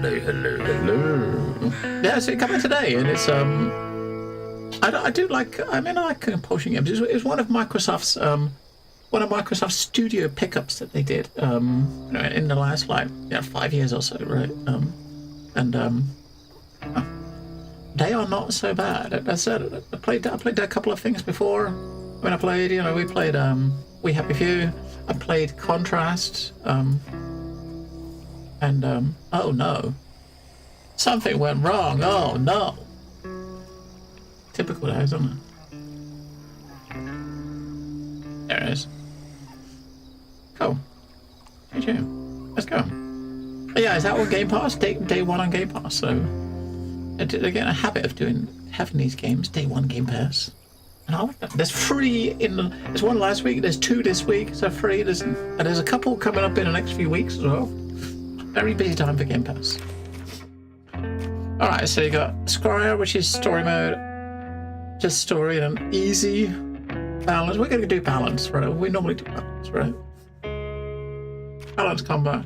Hello. Yeah, so it came out today, and it's I do like. I mean, I like compulsion games. It's one of Microsoft's studio pickups that they did in the last 5 years or so, right? They are not so bad. I said I played a couple of things before. When I played, we played We Happy Few. I played Contrast. Oh no, something went wrong. Oh no. Typical, isn't it? There it is. Cool. Let's go. Yeah, is that on Game Pass? Day one on Game Pass. So again, a habit of having these games day one Game Pass. And I like that. There's 3 there's one last week. There's 2 this week. So 3. There's a couple coming up in the next few weeks as well. Very busy time for Game Pass. All right, so you got Scryer, which is story mode, just story and an easy balance. We're gonna do balance, right? We normally do balance, right? Balance combat.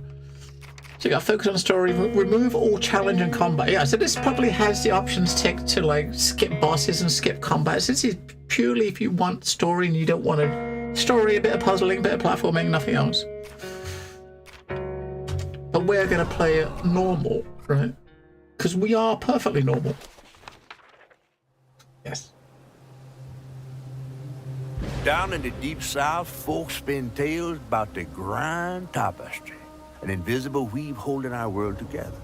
So you got focus on the story, remove all challenge and combat. Yeah, so this probably has the options ticked to like skip bosses and skip combat. So this is purely if you want story and you don't want a story, a bit of puzzling, a bit of platforming, nothing else. But we're going to play it normal, right? Because we are perfectly normal. Yes. Down in the deep south, folks spin tales about the Grand Tapestry, an invisible weave holding our world together.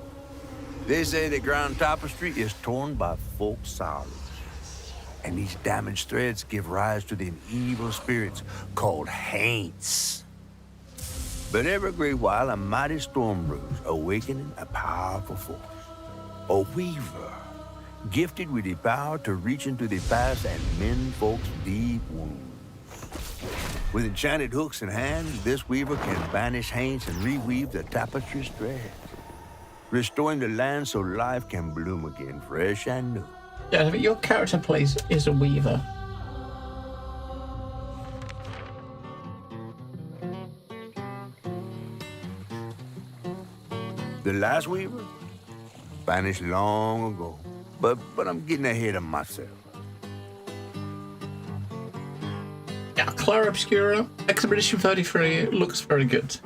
They say the Grand Tapestry is torn by folk sorrows, and these damaged threads give rise to them evil spirits called haints. But every great while, a mighty storm brews, awakening a powerful force. A weaver, gifted with the power to reach into the past and mend folks' deep wounds. With enchanted hooks in hand, this weaver can banish haints and reweave the tapestry's thread, restoring the land so life can bloom again, fresh and new. Yeah, your character is a weaver. The last weaver vanished long ago, but I'm getting ahead of myself. Yeah, Clara Obscura, Expedition 33 looks very good.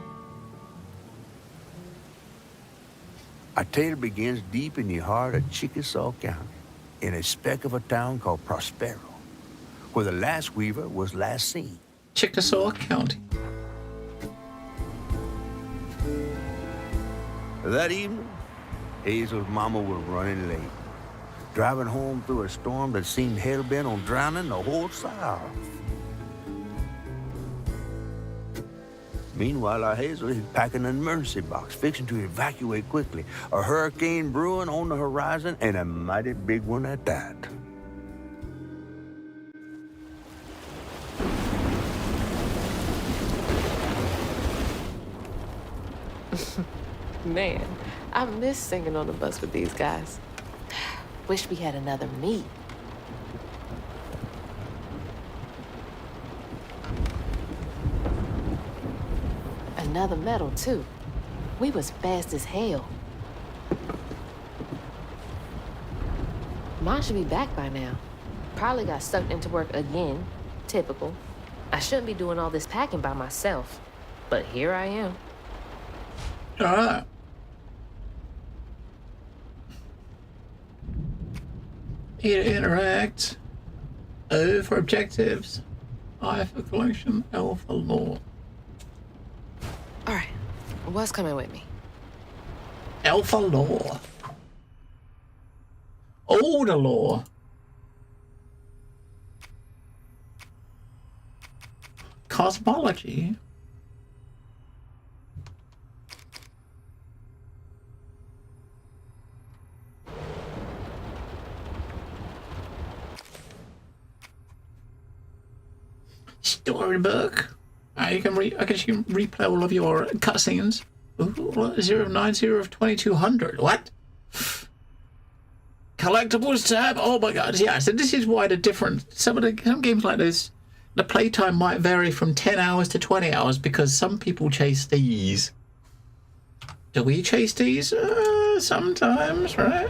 Our tale begins deep in the heart of Chickasaw County, in a speck of a town called Prospero, where the last weaver was last seen. Chickasaw County. That evening, Hazel's mama was running late, driving home through a storm that seemed hell-bent on drowning the whole South. Meanwhile, our Hazel is packing an emergency box, fixing to evacuate quickly. A hurricane brewing on the horizon, and a mighty big one at that. Man, I miss singing on the bus with these guys. Wish we had another meet. Another medal, too. We was fast as hell. Mine should be back by now. Probably got sucked into work again. Typical. I shouldn't be doing all this packing by myself. But here I am. All right. Here to interact. O for objectives. I for collection. L for lore. All right. What's coming with me? L for lore. Oh, the lore. Cosmology. Storybook. I guess you can replay all of your cutscenes. 090 of 2200. What? Collectibles tab. Oh my god. Yeah. So this is why the difference. Some games like this, the playtime might vary from 10 hours to 20 hours because some people chase these. Do we chase these? Sometimes, right?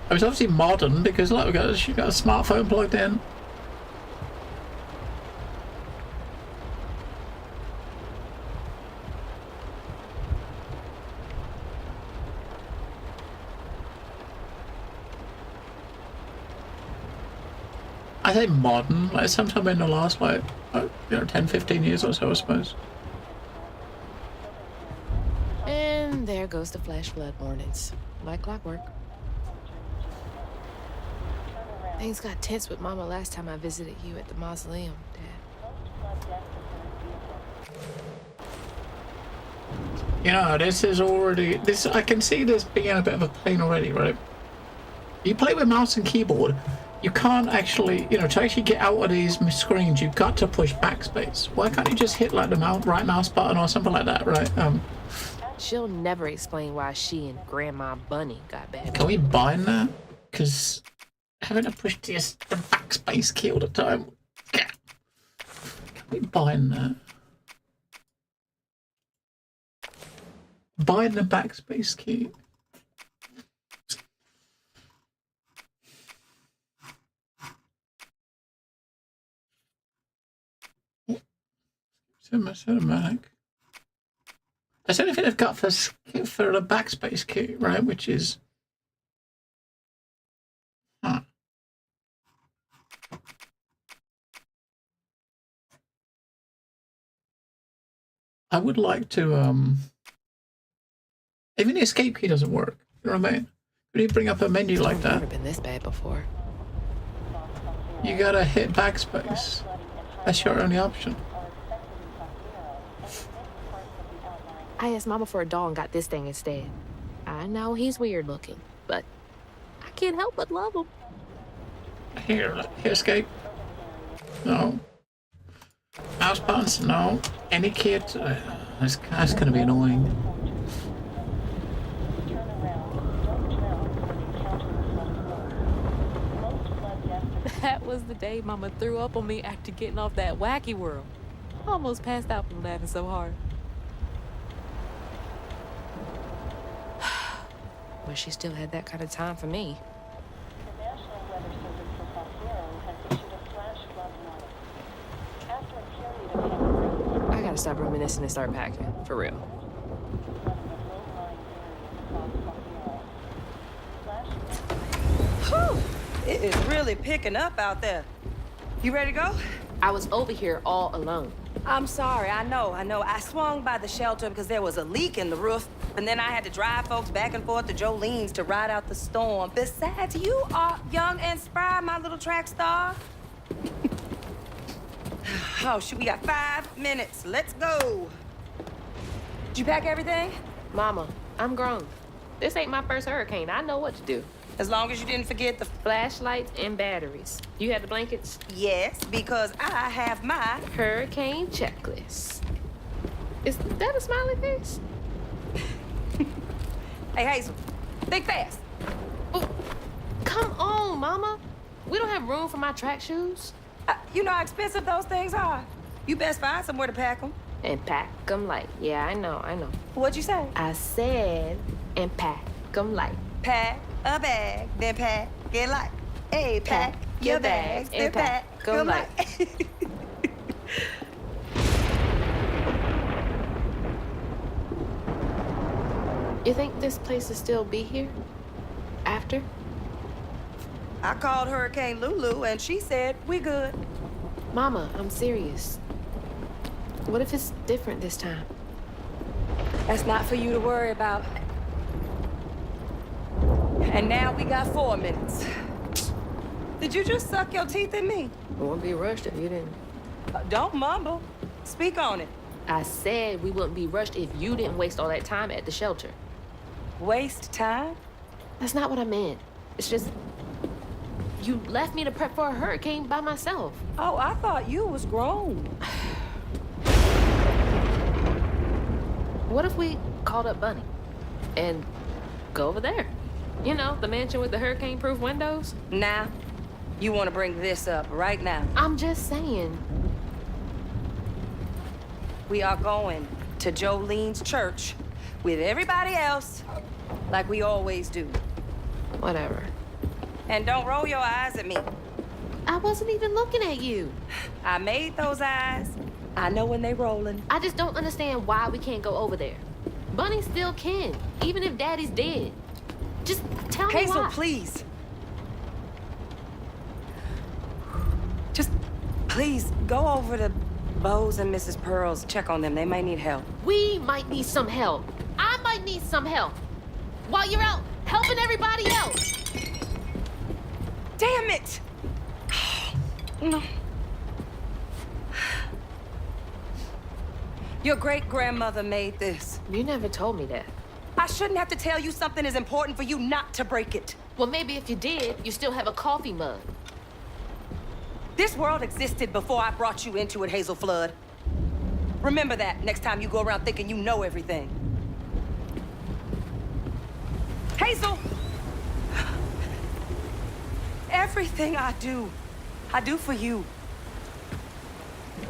It was obviously modern because look, she got a smartphone plugged in. I say modern, like sometime in the last, like, 10, 15 years or so, I suppose. And there goes the flash flood warnings. Like clockwork. Things got tense with Mama last time I visited you at the mausoleum, Dad. You know, this is already... I can see this being a bit of a pain already, right? You play with mouse and keyboard, you can't actually... to actually get out of these screens, you've got to push backspace. Why can't you just hit, like, the right mouse button or something like that, right? She'll never explain why she and Grandma Bunny got bad. Can we bind that? Because having to push the backspace key all the time... Can we bind that? Bind the backspace key. Cinematic. That's the only thing I've got for the backspace key, right? Which is... Huh. I would like to, even the escape key doesn't work. You know what I mean? Could you bring up a menu like that? Never been this bad before. You gotta hit backspace. That's your only option. I asked Mama for a doll and got this thing instead. I know he's weird looking, but I can't help but love him. Here, escape. No. Mouse buttons, no. Any kid. That's gonna be annoying. That was the day Mama threw up on me after getting off that wacky world. Almost passed out from laughing so hard. Wish she still had that kind of time for me. The National Weather Service for Salguero has issued a flash flood warning. After a period of heavy rain, I gotta stop reminiscing and start packing, for real. flooding Whew, in low-lying areas across Salguero. it is really picking up out there. You ready to go? I was over here all alone. I'm sorry, I know. I swung by the shelter because there was a leak in the roof, and then I had to drive folks back and forth to Jolene's to ride out the storm. Besides, you are young and spry, my little track star. Oh, shoot, we got 5 minutes. Let's go. Did you pack everything? Mama, I'm grown. This ain't my first hurricane. I know what to do. As long as you didn't forget the... Flashlights and batteries. You have the blankets? Yes, because I have my... Hurricane checklist. Is that a smiley face? Hey, Hazel, think fast. Oh, come on, Mama. We don't have room for my track shoes. You know how expensive those things are. You best find somewhere to pack them. And pack them light. Yeah, I know. What'd you say? I said, and pack them light. Pack a bag, then pack it light. Hey, pack your bags, then pack 'em light. You think this place will still be here? After? I called Hurricane Lulu, and she said we good. Mama, I'm serious. What if it's different this time? That's not for you to worry about. And now we got 4 minutes. Did you just suck your teeth in me? We wouldn't be rushed if you didn't. Don't mumble. Speak on it. I said we wouldn't be rushed if you didn't waste all that time at the shelter. Waste time? That's not what I meant. It's just... you left me to prep for a hurricane by myself. Oh, I thought you was grown. What if we called up Bunny and go over there? You know, the mansion with the hurricane-proof windows? Nah, you want to bring this up right now. I'm just saying. We are going to Jolene's church with everybody else, like we always do. Whatever. And don't roll your eyes at me. I wasn't even looking at you. I made those eyes. I know when they rolling. I just don't understand why we can't go over there. Bunny still can, even if Daddy's dead. Just tell me Hazel, why. please. Just, please, go over to Bo's and Mrs. Pearl's. Check on them. They may need help. We might need some help. I might need some help. While you're out helping everybody else. Damn it! No. Your great-grandmother made this. You never told me that. I shouldn't have to tell you something is important for you not to break it. Well, maybe if you did, you still have a coffee mug. This world existed before I brought you into it, Hazel Flood. Remember that next time you go around thinking you know everything. Hazel! Everything I do for you.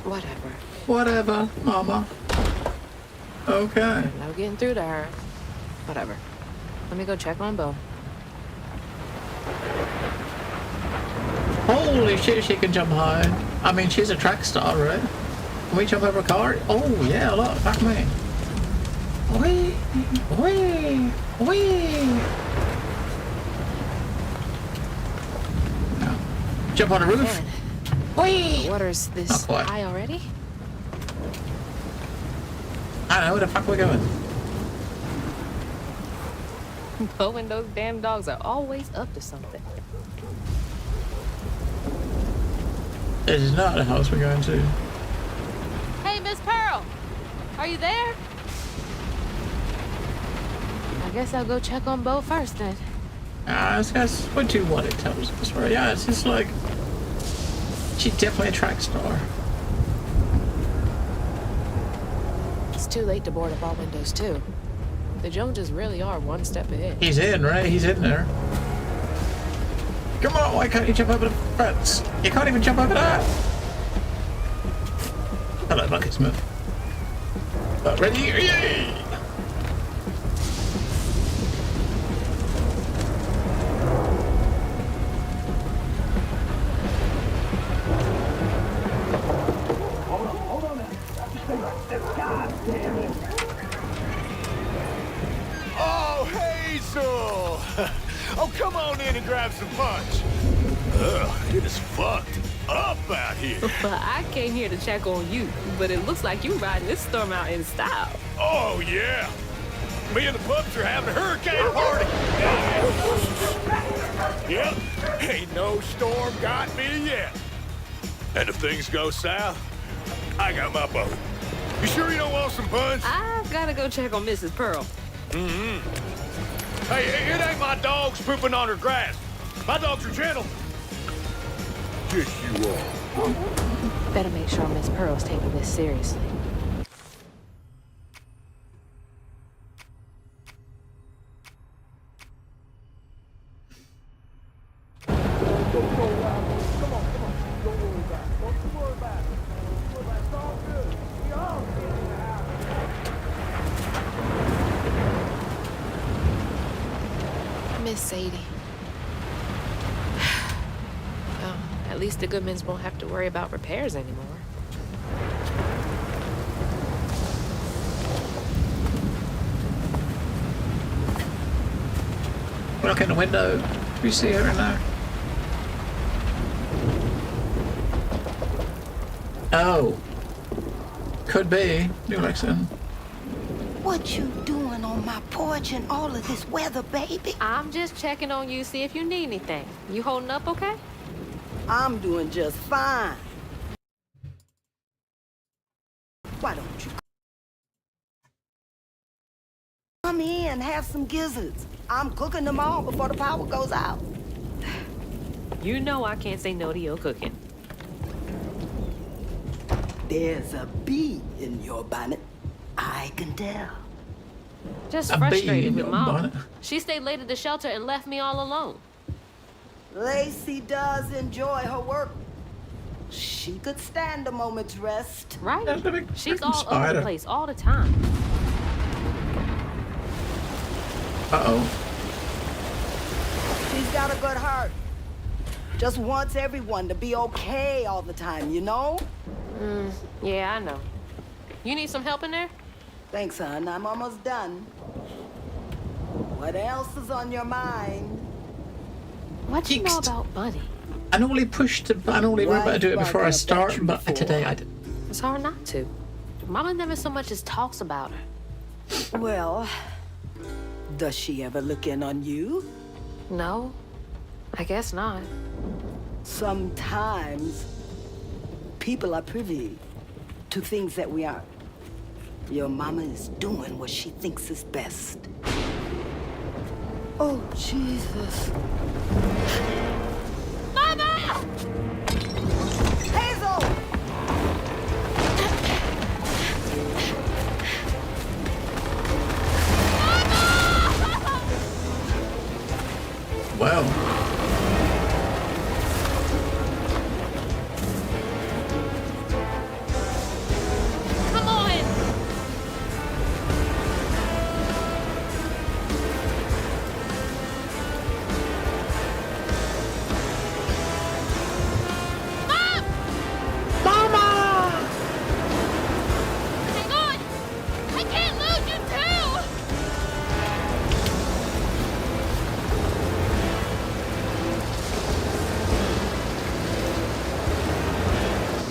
Whatever. Whatever, Mama. Okay. No getting through to her. Whatever. Let me go check on Bo. Holy shit, she can jump high. I mean, she's a track star, right? Can we jump over a car? Oh, yeah, look, back me. Wee, wee, wee. No. Jump on a roof. Man, Wee. the water's Not this quite. high already? I don't know where the fuck we're going. Bo and those damn dogs are always up to something. This is not the house we're going to. Hey, Miss Pearl! Are you there? I guess I'll go check on Bo first then. That's what do what it tells us, right? Yeah, it's just like she's definitely a track star. It's too late to board up all windows, too. The Joneses really are one step ahead. He's in, right? He's in there. Come on, why can't you jump over the fence? You can't even jump over that. Hello, Bucket Smith. Ready? Yay! Oh, Hazel! Oh, come on in and grab some punch. Ugh, it is fucked up out here. But I came here to check on you, but it looks like you riding this storm out in style. Oh, yeah. Me and the pups are having a hurricane party. Yep, ain't no storm got me yet. And if things go south, I got my boat. You sure you don't want some punch? I've got to go check on Mrs. Pearl. Hey, it ain't my dogs pooping on her grass. My dogs are gentle. Yes, you are. Better make sure Miss Pearl's taking this seriously. Miss Sadie. Well, at least the Goodmans won't have to worry about repairs anymore. Look in the window. Do we see her in there? Oh. Could be. New Lexington. What you doing on my porch in all of this weather, baby? I'm just checking on you, see if you need anything. You holding up okay? I'm doing just fine. Why don't you come in, have some gizzards? I'm cooking them all before the power goes out. You know I can't say no to your cooking. There's a bee in your bonnet. I can tell. Just A bee frustrated in with your Mom. bonnet. She stayed late at the shelter and left me all alone. Lacey does enjoy her work. She could stand a moment's rest. Right? That's a big She's freaking all over spider. the place all the time. Uh-oh. She's got a good heart. Just wants everyone to be okay all the time, you know? Yeah, I know. You need some help in there? Thanks, son. I'm almost done. What else is on your mind? What you know Yeekst. about Buddy? I normally remember to do it before I start, but today I didn't. It's hard not to. Mama never so much as talks about her. Well, does she ever look in on you? No, I guess not. Sometimes people are privy to things that we aren't. Your mama is doing what she thinks is best. Oh, Jesus. Mama! Hazel! Well, Come on! Hang on! I can't lose you too!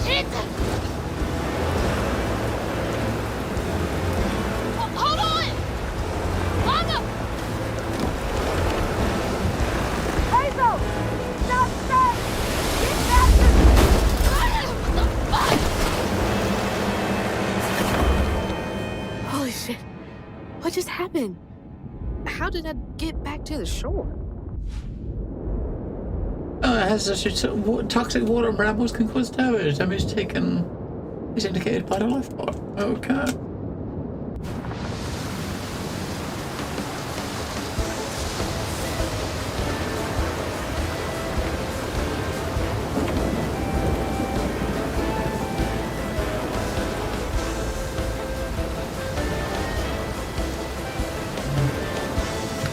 Shit! Hold on! Mama! Hazel! Not safe! Get back What the fuck? Holy shit. What just happened? How did I get back to the shore? it has toxic water and brambles can cause damage. Damage taken is indicated by the lifeboat. Okay.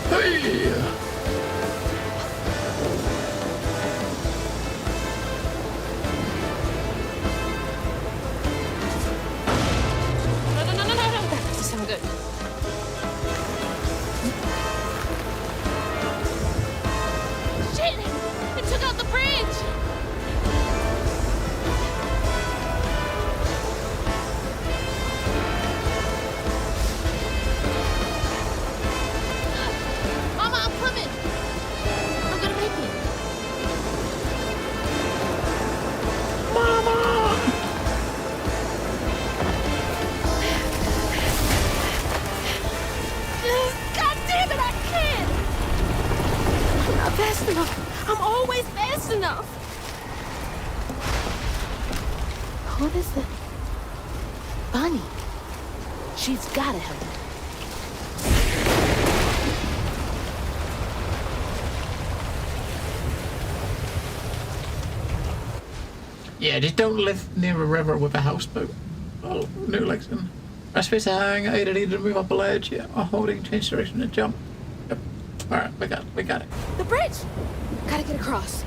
Hey! No. That doesn't sound good. Shit! It took out the bridge! Mama, I'm coming! I'm gonna make it. God damn it, I can't! I'm not fast enough. I'm always fast enough. What is it? Bunny. She's gotta help me. Yeah, just don't live near a river with a houseboat. Oh, New Lexington. Press space to hang, either need to move up a ledge, yeah, or holding change direction to jump. Yep. Alright, we got it. The bridge! Gotta get across.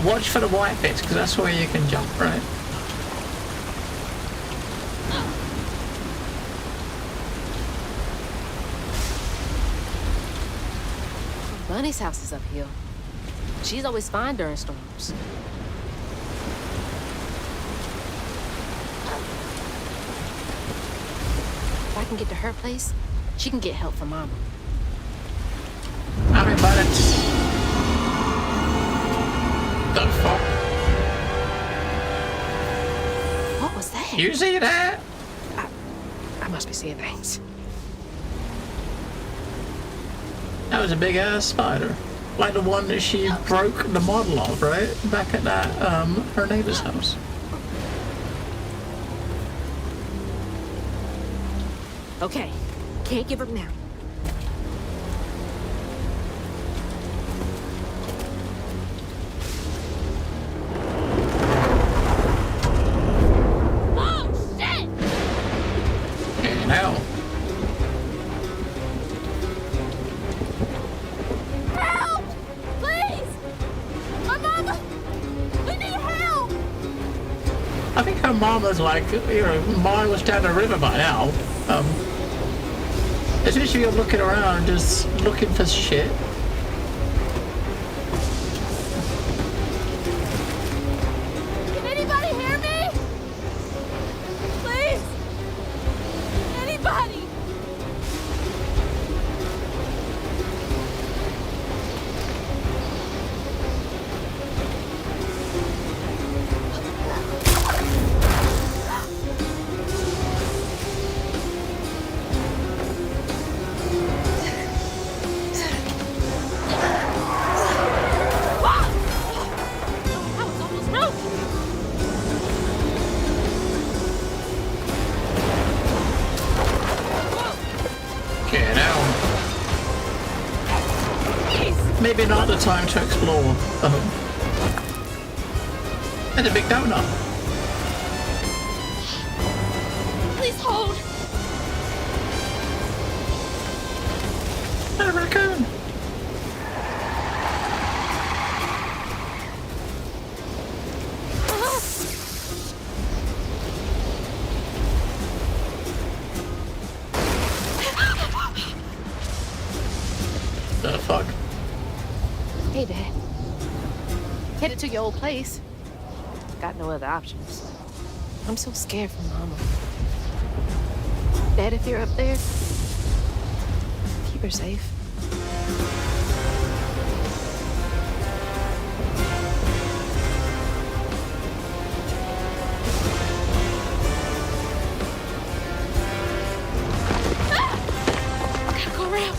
Watch for the white bits, because that's where you can jump, right? Bunny's house is uphill. She's always fine during storms. If I can get to her place, she can get help from Mama. How many bullets? The fuck? What was that? You see that? I must be seeing things. That was a big ass spider. Like the one that she broke the model of, right? Back at that, her neighbor's house. Okay, can't give up now. I think her mama's like, you know, miles down the river by now. As soon as you're looking around, just looking for shit. Can anybody hear me? Please? Anybody? That was almost broken. Get out. Maybe not the time to explore. And a big donut. Please hold. And a raccoon. The fuck? Hey, Dad. Headed to your old place. Got no other options. I'm so scared for Mama. Dad, if you're up there, keep her safe. Gotta go around.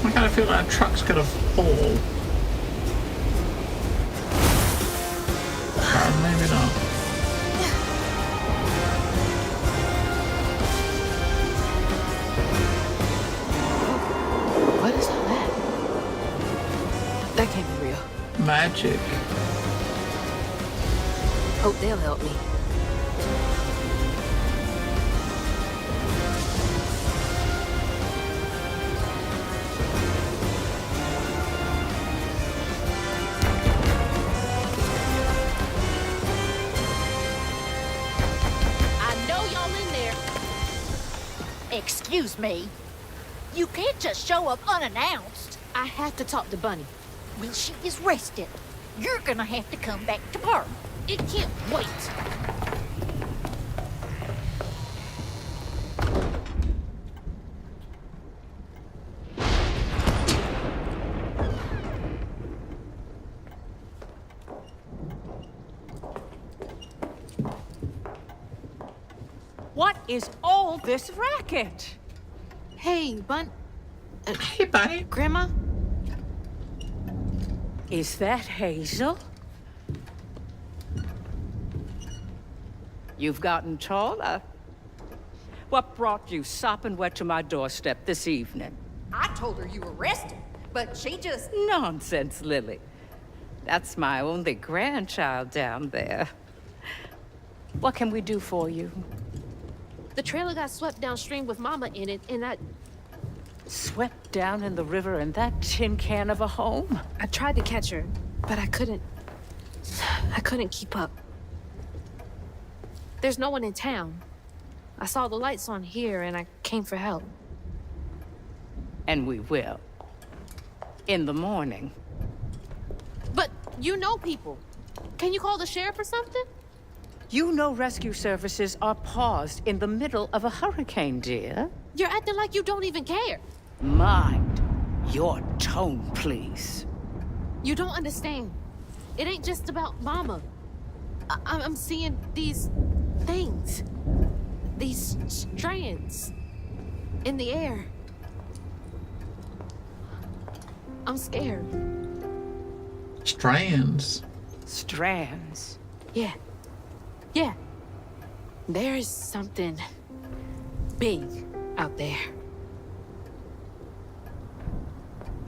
I kind of feel like a truck's gonna fall. Maybe not. What is all that? That can't be real. Magic. Hope they'll help me. I know y'all in there. Excuse me. You can't just show up unannounced. I have to talk to Bunny. Well, she is rested. You're gonna have to come back to her. It can't wait. What is all this racket? Hey, Hey, buddy. Grandma? Is that Hazel? You've gotten taller. What brought you sopping wet to my doorstep this evening? I told her you were rested, but she just... Nonsense, Lily. That's my only grandchild down there. What can we do for you? The trailer got swept downstream with Mama in it, and Swept down in the river in that tin can of a home? I tried to catch her, but I couldn't keep up. There's no one in town. I saw the lights on here, and I came for help. And we will. In the morning. But you know people. Can you call the sheriff or something? You know rescue services are paused in the middle of a hurricane, dear. You're acting like you don't even care. Mind your tone, please. You don't understand. It ain't just about Mama. I'm seeing these things. These strands in the air. I'm scared. Strands. Strands. Yeah. Yeah. There is something big out there.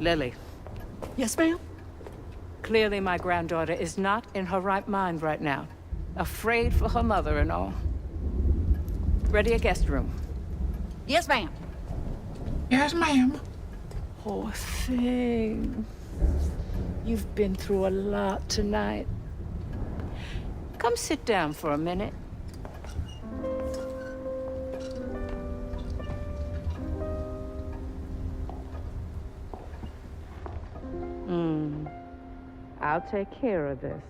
Lily, Yes, ma'am? clearly my granddaughter is not in her right mind right now. Afraid for her mother and all. Ready a guest room. Yes, ma'am. Yes, ma'am. Poor thing. You've been through a lot tonight. Come sit down for a minute. I'll take care of this.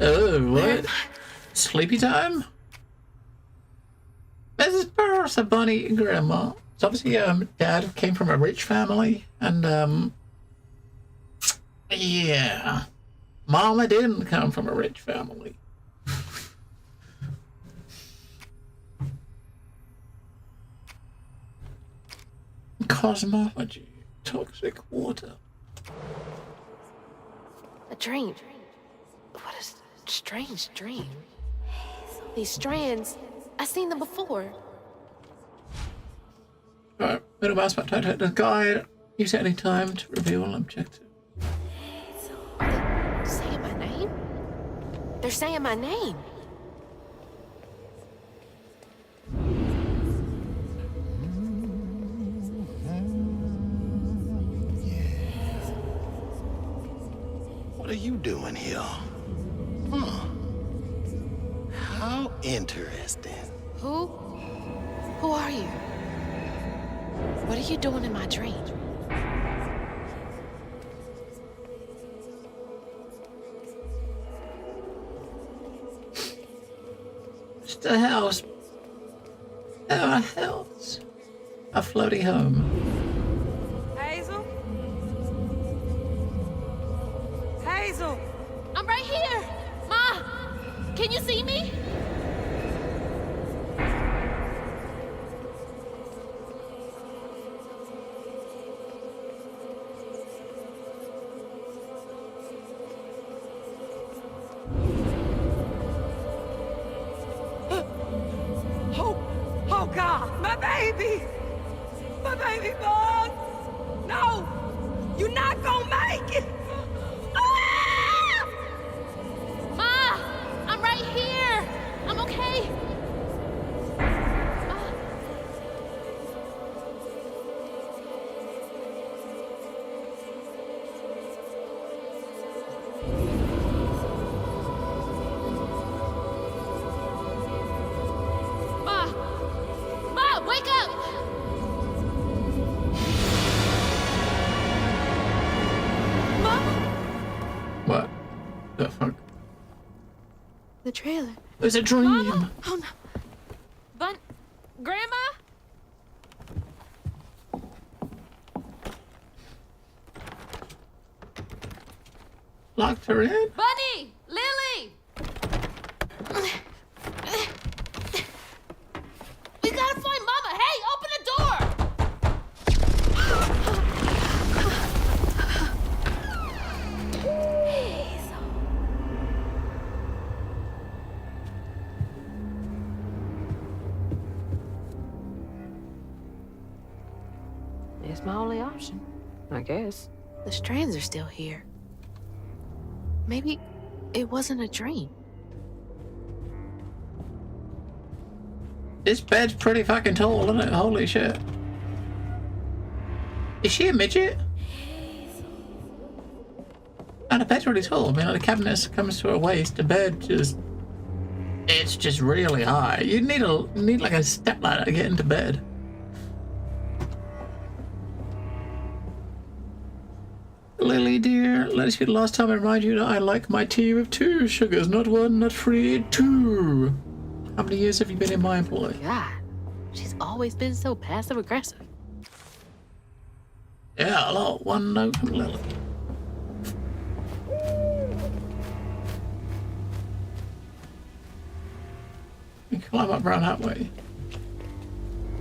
Oh, what? Sleepy time? Mrs. Burroughs, Bunny, and Grandma. So obviously, Dad came from a rich family, and, yeah. Mama didn't come from a rich family. Cosmology, toxic water. A dream. What a strange dream. These strands, I've seen them before. Alright, middle mouse button, hit the guide. Use it any time to reveal an objective. They're saying my name? They're saying my name. What are you doing here? Huh. How interesting. Who are you? What are you doing in my dream? Just a house. Oh, a house. A floaty home. Hazel? Hazel! I'm right here! Ma! Can you see me? Oh God, my baby! My baby boy! No! You're not gonna make it! Ah! Ma! I'm right here! I'm okay! Ma, wake up! What the fuck? The trailer. It was a dream. Mama? Oh no. Grandma? Locked her in? Bunny! Lily! We gotta find Mama! Hey, open the door! It's my only option, I guess. The strands are still here. Maybe it wasn't a dream. This bed's pretty fucking tall, isn't it? Holy shit. Is she a midget? And the bed's really tall. I mean, like, the cabinet comes to her waist. The bed just... It's just really high. You need like a step ladder to get into bed. Lily, dear, let us be the last time I remind you that I like my tea with 2 sugars, not 1, not 3, 2. How many years have you been in my employ? God, she's always been so passive aggressive. Yeah, a lot. 1 note from Lily. You can climb up around that way.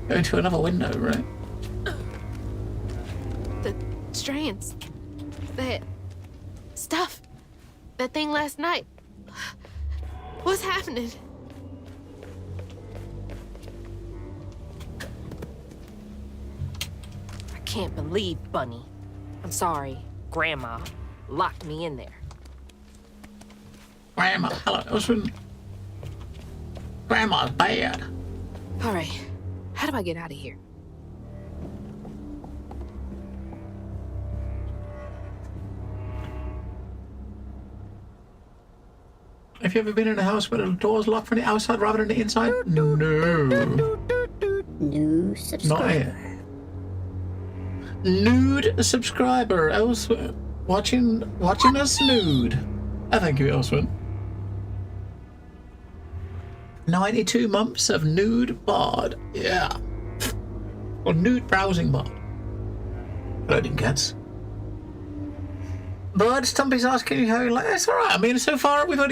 Go into another window, right? The strands. That stuff. That thing last night. What's happening? I can't believe Bunny. I'm sorry, Grandma locked me in there. Grandma, hello, Elswin. Grandma's bad. All right. How do I get out of here? Have you ever been in a house where the door's locked from the outside rather than the inside? No. New Not subscriber. yet. Nude subscriber, Elswin. Watching us nude. Thank you, Elswin. 92 months of nude bod. Yeah. Or nude browsing bod. Loading cats. But Stumpy's asking you how you like. It's alright. I mean, so far we've not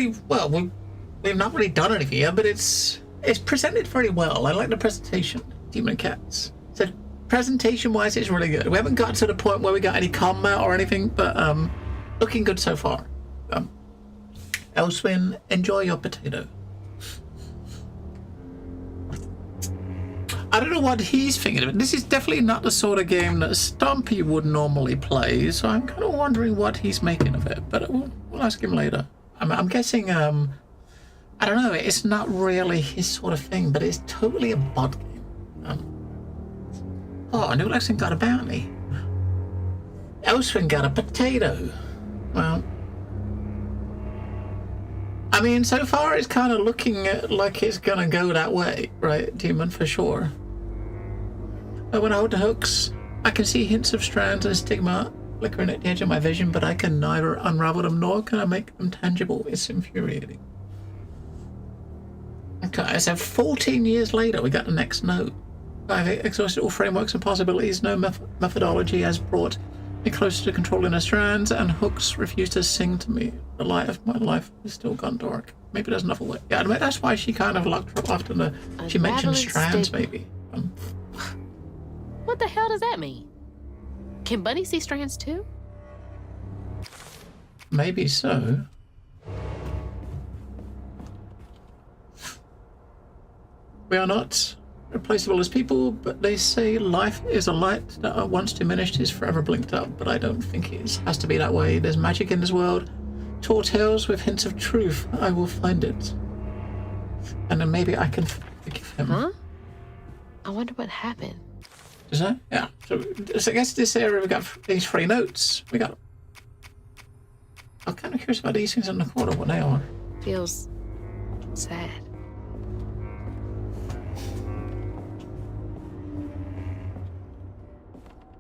really done anything yet, but it's presented very well. I like the presentation. Demon Cats. So presentation wise, it's really good. We haven't got to the point where we got any combat or anything, but looking good so far. Elswin, enjoy your potato. I don't know what he's thinking of it. This is definitely not the sort of game that Stumpy would normally play, so I'm kind of wondering what he's making of it. But we'll ask him later. I'm guessing, I don't know, it's not really his sort of thing, but it's totally a bod game. Oh, New Lexington got a bounty. Elswin got a potato. Well, I mean, so far it's kind of looking like it's gonna go that way, right, Demon, for sure. But when I hold the hooks, I can see hints of strands and stigma flickering at the edge of my vision, but I can neither unravel them nor can I make them tangible. It's infuriating. Okay, so 14 years later, we got the next note. I've exhausted all frameworks and possibilities. No methodology has brought me closer to controlling the strands, and hooks refuse to sing to me. The light of my life is still gone dark. Maybe there's another way. Yeah, I mean, that's why she kind of locked her after she mentioned strands, maybe. What the hell does that mean? Can Bunny see strands too? Maybe so. We are not replaceable as people, but they say life is a light that once diminished is forever blinked up, but I don't think it has to be that way. There's magic in this world. Tall tales with hints of truth. I will find it. And then maybe I can forgive him. Huh? I wonder what happened. Is that? Yeah. So I guess this area we got these 3 notes. I'm kind of curious about these things in the corner, what they are. Feels sad.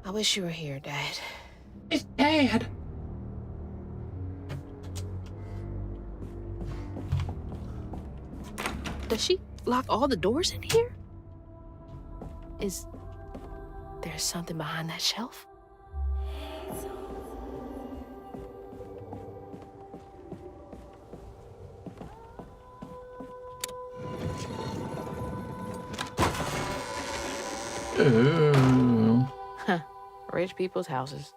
I wish you were here, Dad. It's Dad. Does she lock all the doors in here? Is there something behind that shelf? Ooh. Huh. Rich people's houses.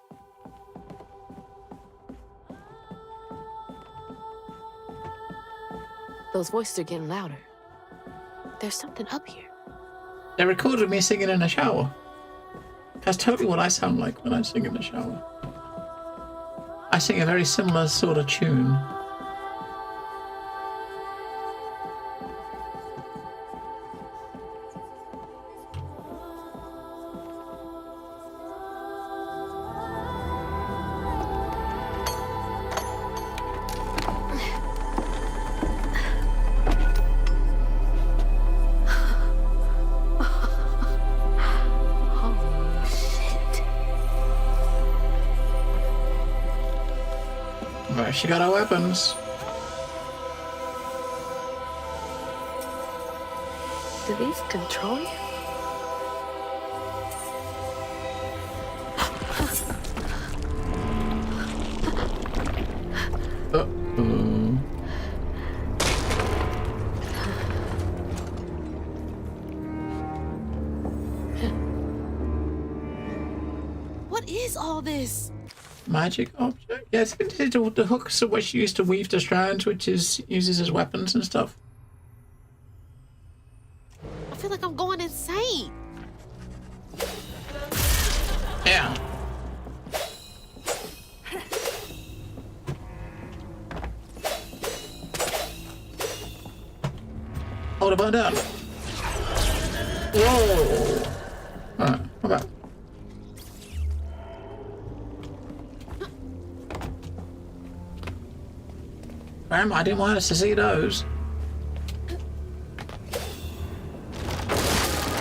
Those voices are getting louder. There's something up here. They recorded me singing in the shower. That's totally what I sound like when I sing in the shower. I sing a very similar sort of tune. She got our weapons. Do these control you? Uh-oh. What is all this? Magic object? Yes, it's the hooks which she used to weave the strands, which uses as weapons and stuff. I feel like I'm going insane. Yeah. Hold it burn down. Whoa! Alright, come back. Grandma, I didn't want us to see those.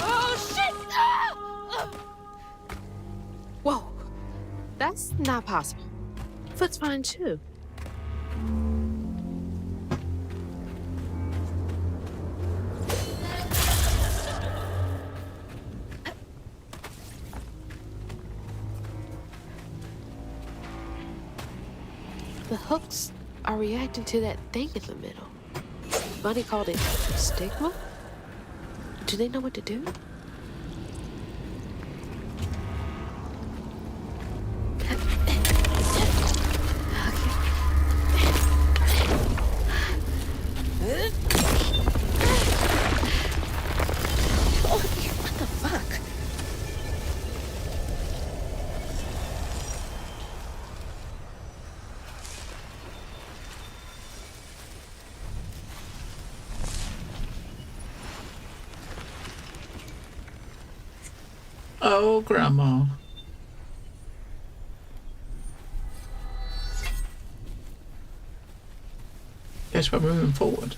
Oh, shit! Ah! Whoa. That's not possible. Foot's fine, too. The hooks are reacting to that thing in the middle. Bunny called it stigma? Do they know what to do? What the fuck? Oh, Grandma. Guess we're moving forward.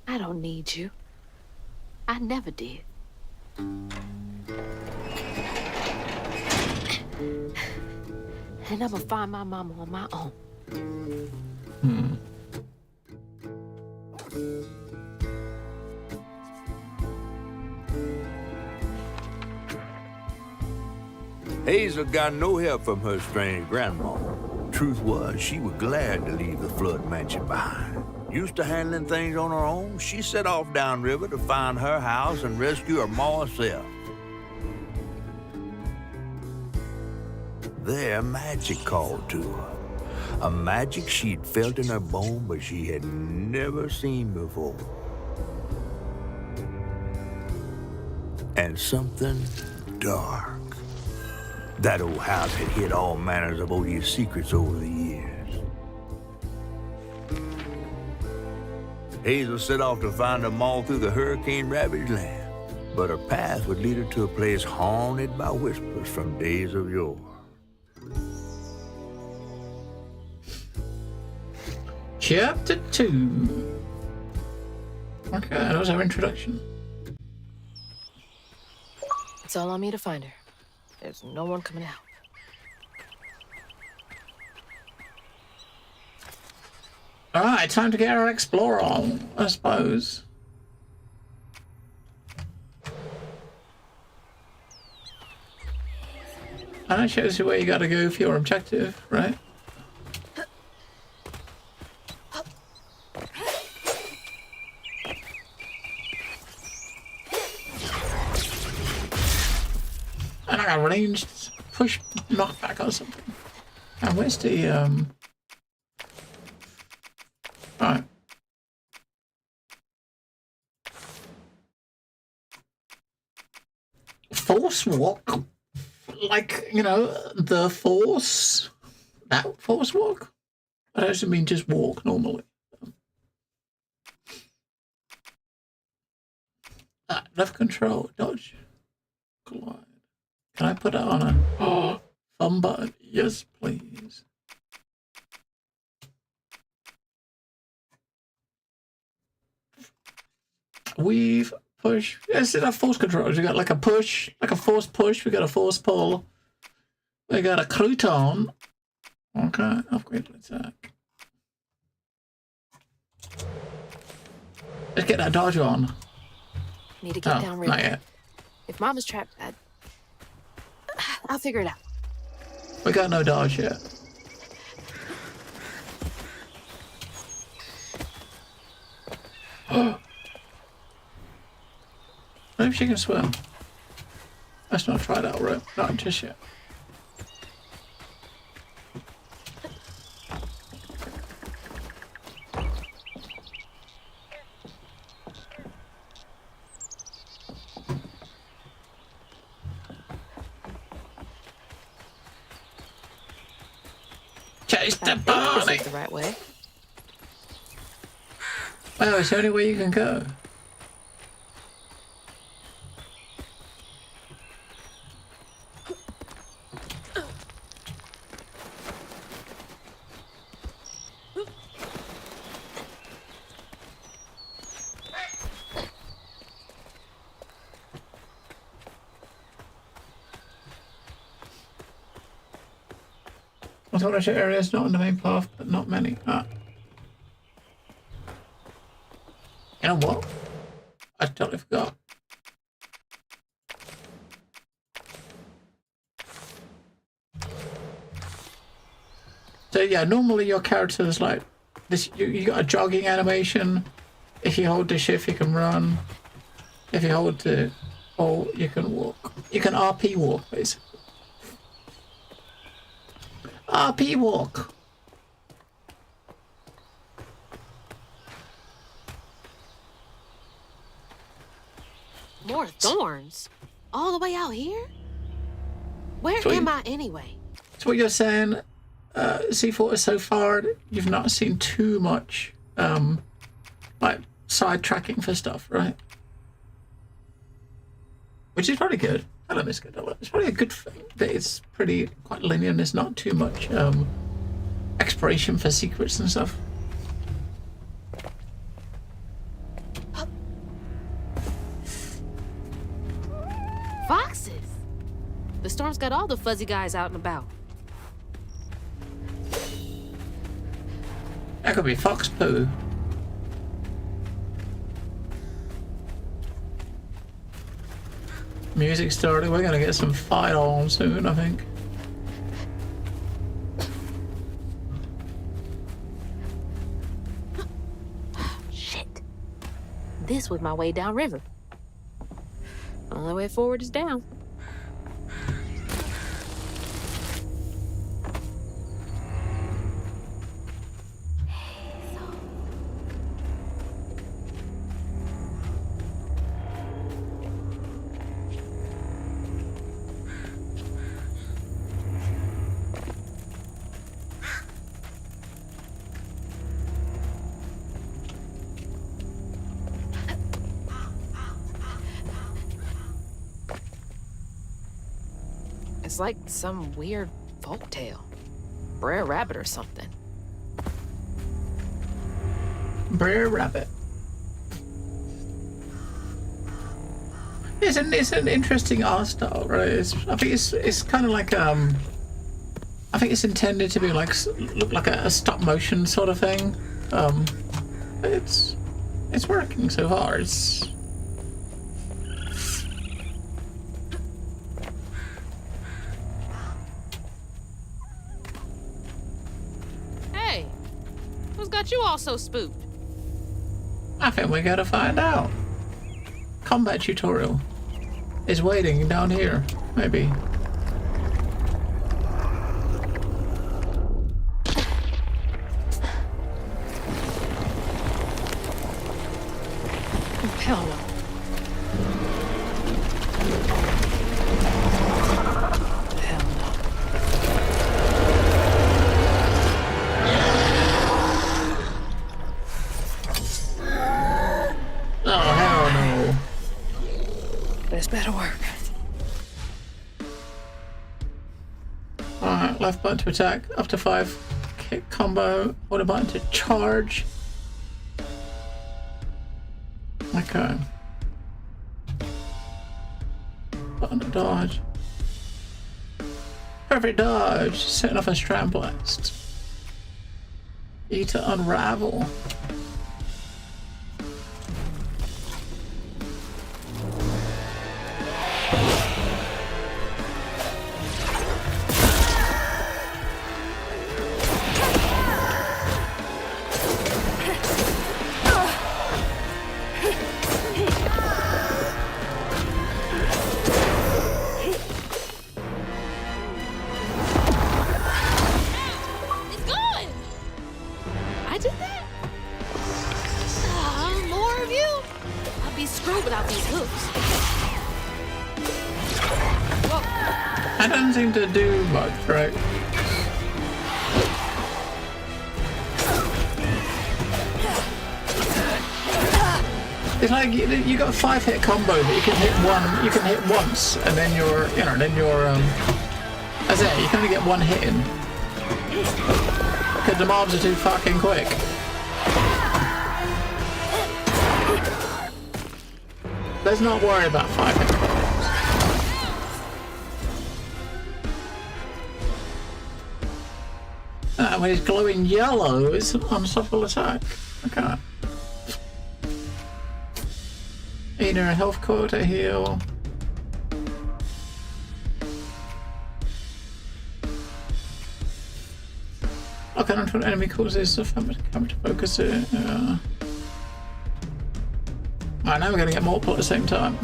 I don't need you. I never did. And I'm gonna find my mama on my own. Hazel got no help from her strange grandma. Truth was, she was glad to leave the Flood mansion behind. Used to handling things on her own, she set off downriver to find her house and rescue her ma herself. There, magic called to her. A magic she'd felt in her bone, but she had never seen before. And something dark. That old house had hid all manners of odious secrets over the years. Hazel set off to find them all through the hurricane-ravaged land, but her path would lead her to a place haunted by whispers from days of yore. Chapter 2. Okay, that was our introduction. It's all on me to find her. There's no one coming out. Alright, time to get our explorer on, I suppose. And that shows you where you gotta go for your objective, right? And I got ranged push knockback or something. And where's the Alright. Force walk? Like, you know, the force? That force walk? I don't mean just walk normally. Left control, dodge, collide. Can I put it on a thumb button? Yes, please. Weave, push. Yes, it have force controls. We got like a push, like a force push. We got a force pull. We got a crouton. Okay, upgrade attack. Let's get that dodge on. Need to get down not river. yet. If Mama's trapped, I'll figure it out. We got no dodge yet. Maybe she can swim. Let's not try that route. Not just yet. Chase the I think this bunny. is the right way. Well, it's the only way you can go. I thought there areas not on the main path, but not many. Ah. You know what? I totally forgot. So yeah, normally your character is like this. You got a jogging animation. If you hold the shift, you can run. If you hold the O, you can walk. You can RP walk, basically. RP walk. More thorns? All the way out here? Where So am I anyway? So what you're saying, C4 so far, you've not seen too much, like sidetracking for stuff, right? Which is probably good. Hello, Miss Goodella. It's probably a good thing that it's pretty quite linear and there's not too much exploration for secrets and stuff. Foxes! The storm's got all the fuzzy guys out and about. That could be fox poo. Music started. We're gonna get some fight on soon, I think. Shit. This was my way downriver. Only way forward is down. It's like some weird folktale. Brer Rabbit or something. Brer Rabbit. It's an interesting art style, right? I think it's kind of like I think it's intended to be like look like a stop motion sort of thing. It's working so far. It's Hey, who's got you all so spooked? I think we gotta find out. Combat tutorial is waiting down here, maybe. Hell no. Hell no. Oh, hell no. This better work. Alright, left button to attack, up to 5 kick combo, hold a button to charge. Okay. Button to dodge. Perfect dodge, setting off a strand blast. E to unravel. It's going! I did that? More of you? I'd be screwed without these hooks. Whoa. That doesn't seem to do much, right? It's like you got a 5-hit combo that you can hit one. You can hit once, and then you're, That's it. You can only get one hit in because the mobs are too fucking quick. Let's not worry about 5-hit combos. When it's glowing yellow, it's an unstoppable attack. Okay. Either a health quota heal. Okay, I don't know what enemy causes the camera to focus it. Alright, now we're gonna get multiple at the same time.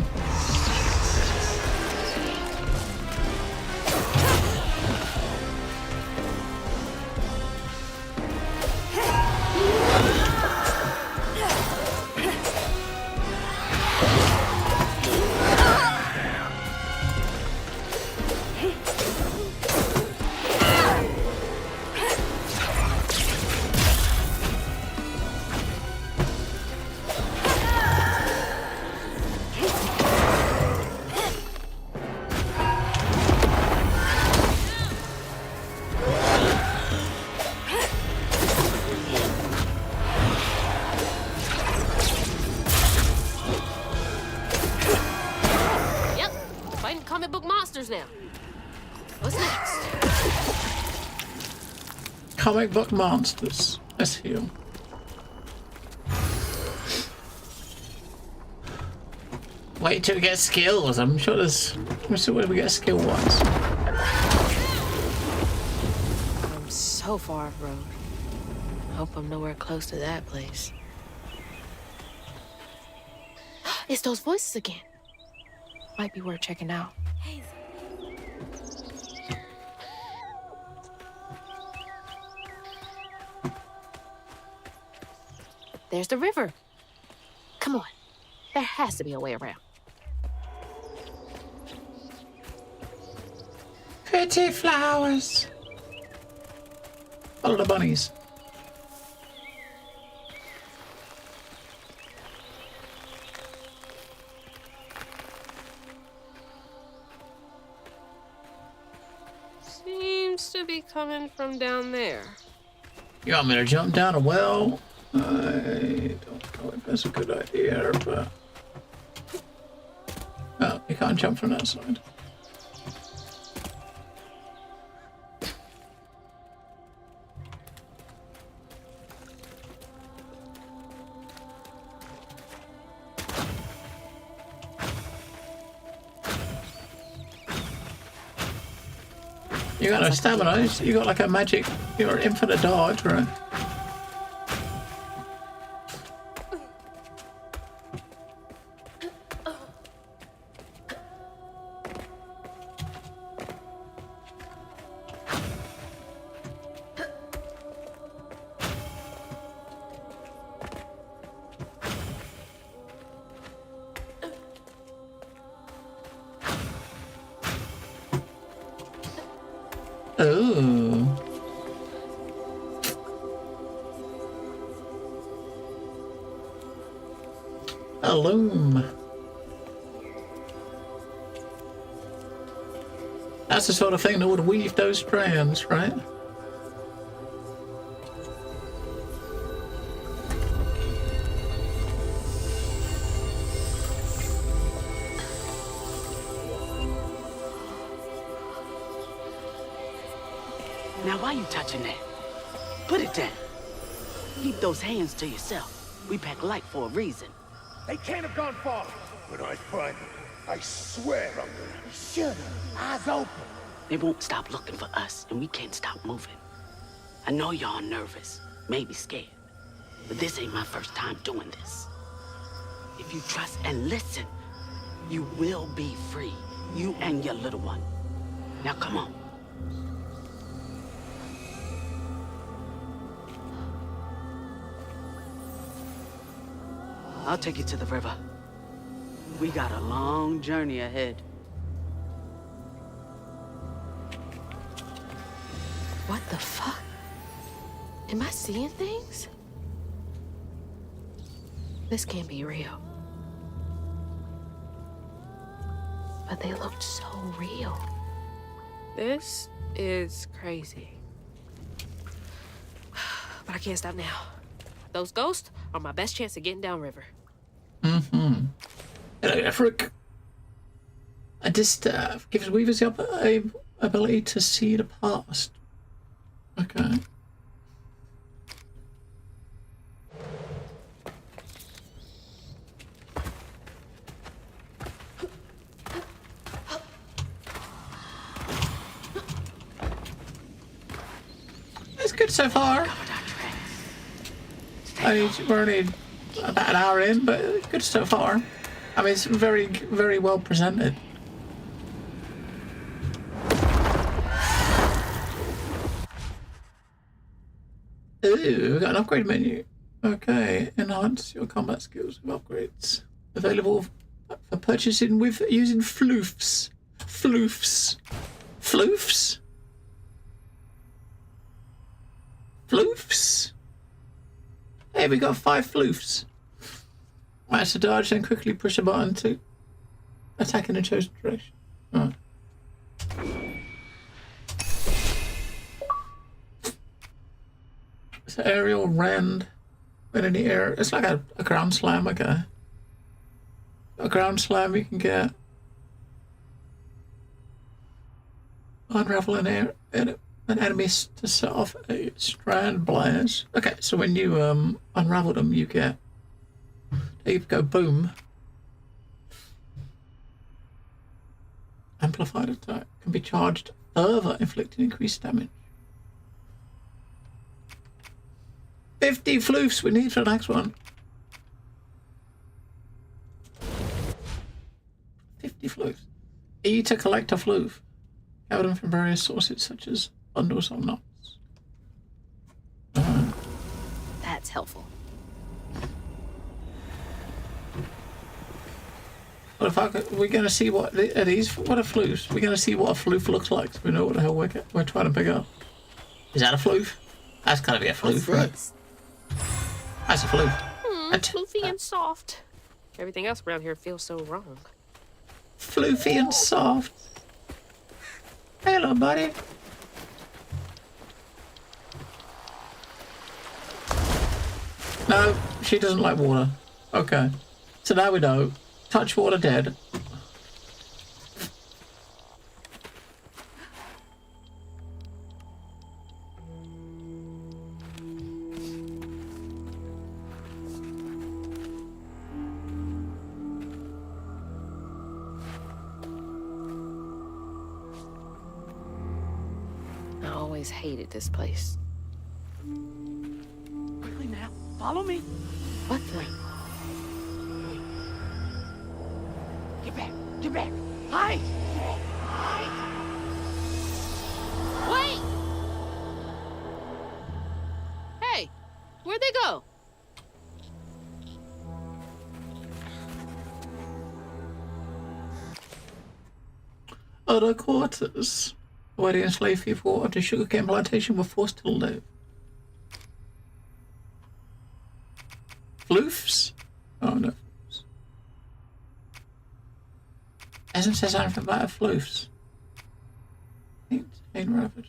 Now. What's next? Comic book monsters. Let's heal. Wait till we get skills. I'm sure there's. Let me see where we get skill ones. I'm so far off road. I hope I'm nowhere close to that place. It's those voices again. Might be worth checking out. There's the river. Come on. There has to be a way around. Pretty flowers. Follow the bunnies. Seems to be coming from down there. You want me to jump down a well? I don't know if that's a good idea, but... Oh, you can't jump from that side. You got no stamina, you got like a magic, you're infinite dodge, right? Ooh. A loom. That's the sort of thing that would weave those strands, right? Now, why you touching that? Put it down. Keep those hands to yourself. We pack light for a reason. They can't have gone far. When I find them, I swear I'm gonna... Shut up. Eyes open. They won't stop looking for us, and we can't stop moving. I know y'all nervous, maybe scared, but this ain't my first time doing this. If you trust and listen, you will be free. You and your little one. Now, come on. I'll take you to the river. We got a long journey ahead. What the fuck? Am I seeing things? This can't be real. but they looked so real. This is crazy. But I can't stop now. Those ghosts are my best chance of getting downriver. Mm-hmm. Hello, Afric. A distaff gives weavers the ability to see the past. Okay. It's good so far. I mean, we're only about an hour in, but it's good so far. I mean, it's very, very well presented. Ooh, we've got an upgrade menu. Okay, enhance your combat skills with upgrades. Available for purchasing with using floofs. Floofs. Floofs? Floofs? Hey, we got 5 floofs. Right, so dodge, then quickly push a button to attack in a chosen direction. Right. So aerial rend when in the air. It's like a ground slam, okay. A ground slam you can get. Unravel an enemy to set off a strand blast. Okay, so when you unravel them, you get. There you go, boom. Amplified attack can be charged further, inflicting increased damage. 50 floofs we need for the next one. 50 floofs. E to collect a floof. Gather them from various sources such as bundles or knots. That's helpful. What if we're going to see what are these? What are floofs? We're going to see what a floof looks like so we know what the hell we're trying to pick up. Is that a floof? That's got to be a floof, right? That's a floof. Floofy and soft. Everything else around here feels so wrong. Floofy and soft. Hello, buddy. No, she doesn't like water. Okay. So now we know. Touch water dead. I always hated this place. Quickly now, follow me. What the? Get back, get back. Hide. Wait! Hey, where'd they go? Other quarters, where the enslaved people of the sugarcane plantation were forced to live. Floofs? Oh no. Hasn't said anything about floofs. Ain't rapid.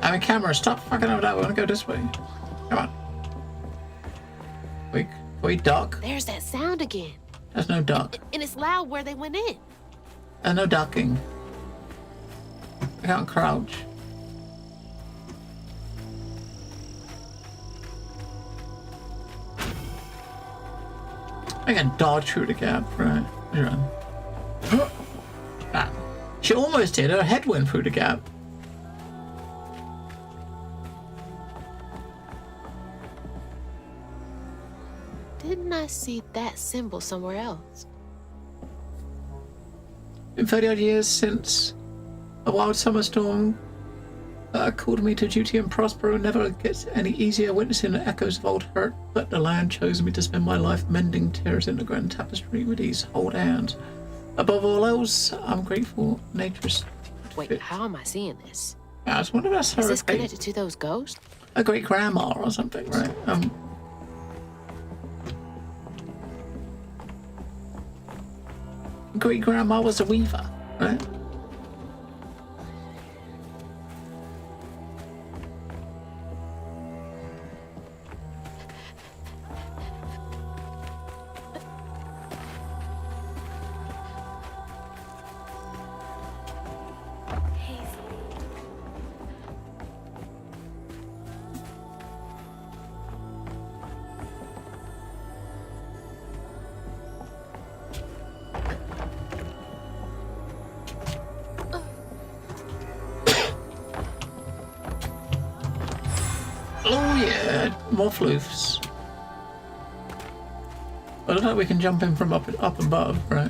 I mean, camera, stop fucking over that. We want to go this way. Come on. We duck. There's that sound again. There's no duck. And it's loud where they went in. There's no ducking. I can't crouch. I can dodge through the gap, right? Run. Ah. She almost did. Her head went through the gap. Didn't I see that symbol somewhere else? Been 30 odd years since a wild summer storm called me to duty, and Prospero never gets any easier witnessing the echoes of old hurt, but the land chose me to spend my life mending tears in the grand tapestry with these old hands. Above all else, I'm grateful nature's... Wait, how am I seeing this? I was wondering if that's her... Is this connected to those ghosts? A great-grandma or something, right? Great-grandma was a weaver, right? Oh yeah, more floofs. I don't know, we can jump in from up above, right?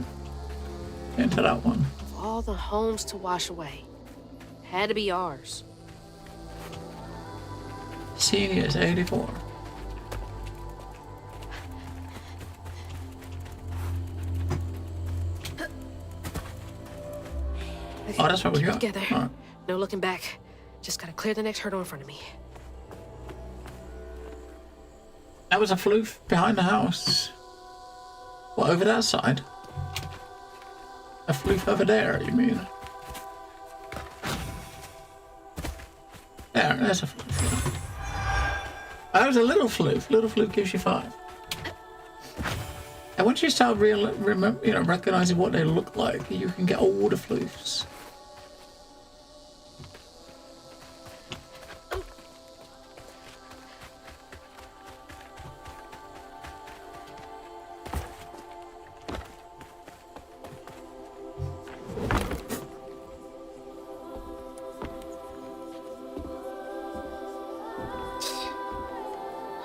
Into that one. Of all the homes to wash away, had to be ours. Seniors, 84. Oh, that's what we got. Together. Right. No looking back. Just gotta clear the next hurdle in front of me. That was a floof behind the house. What, over that side? A floof over there, you mean? There's a floof. That was a little floof. Little floof gives you 5. And once you start recognizing what they look like, you can get all the floofs.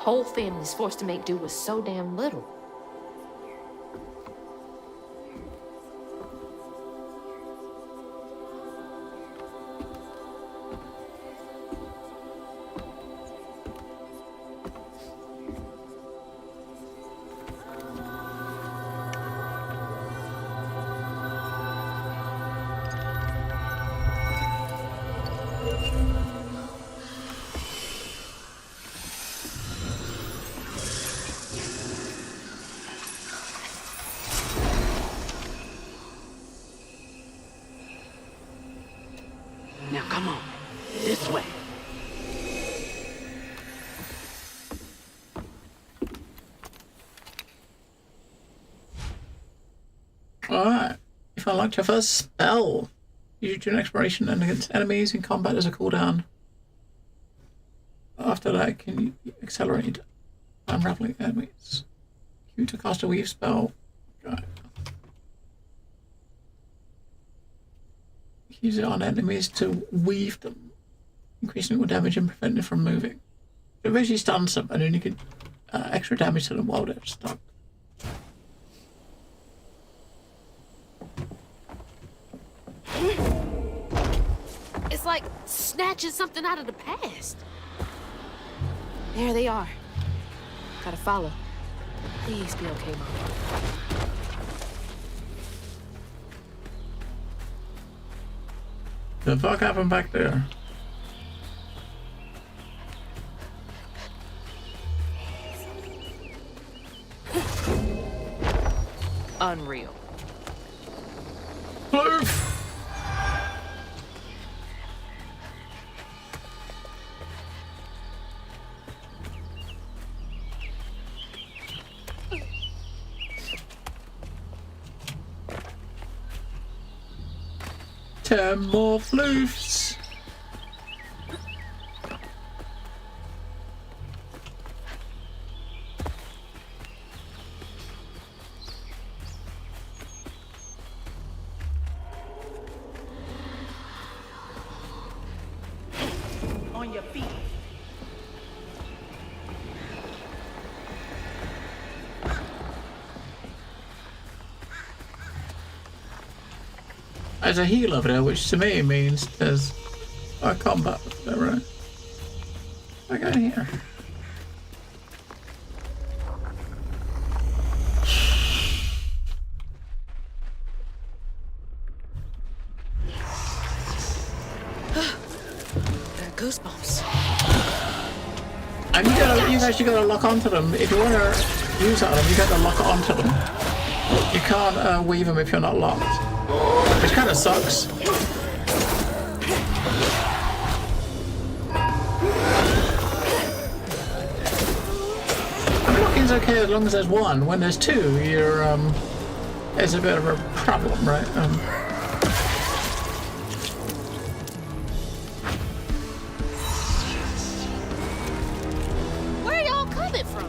Whole family's forced to make do with so damn little. Now come on, this way. Alright. If I liked your first spell, use during exploration and against enemies in combat as a cooldown. After that, can you accelerate unraveling enemies? Q to cast a weave spell. Right. Use it on enemies to weave them, increasing all damage and preventing them from moving. It basically stuns them, and then you can extra damage to them while they're stuck. It's like snatching something out of the past. There they are. Gotta follow. Please be okay, Mom. The fuck happened back there? Unreal. Floof! Ten more floofs. On your feet. There's a heal over there, which to me means there's combat. Right. I go in here. Goosebumps. And you actually got to lock onto them. If you want to use that on them, you got to lock onto them. You can't weave them if you're not locked, which kind of sucks. Blocking's okay as long as there's one. When there's two, you're it's a bit of a problem, right? Where y'all coming from?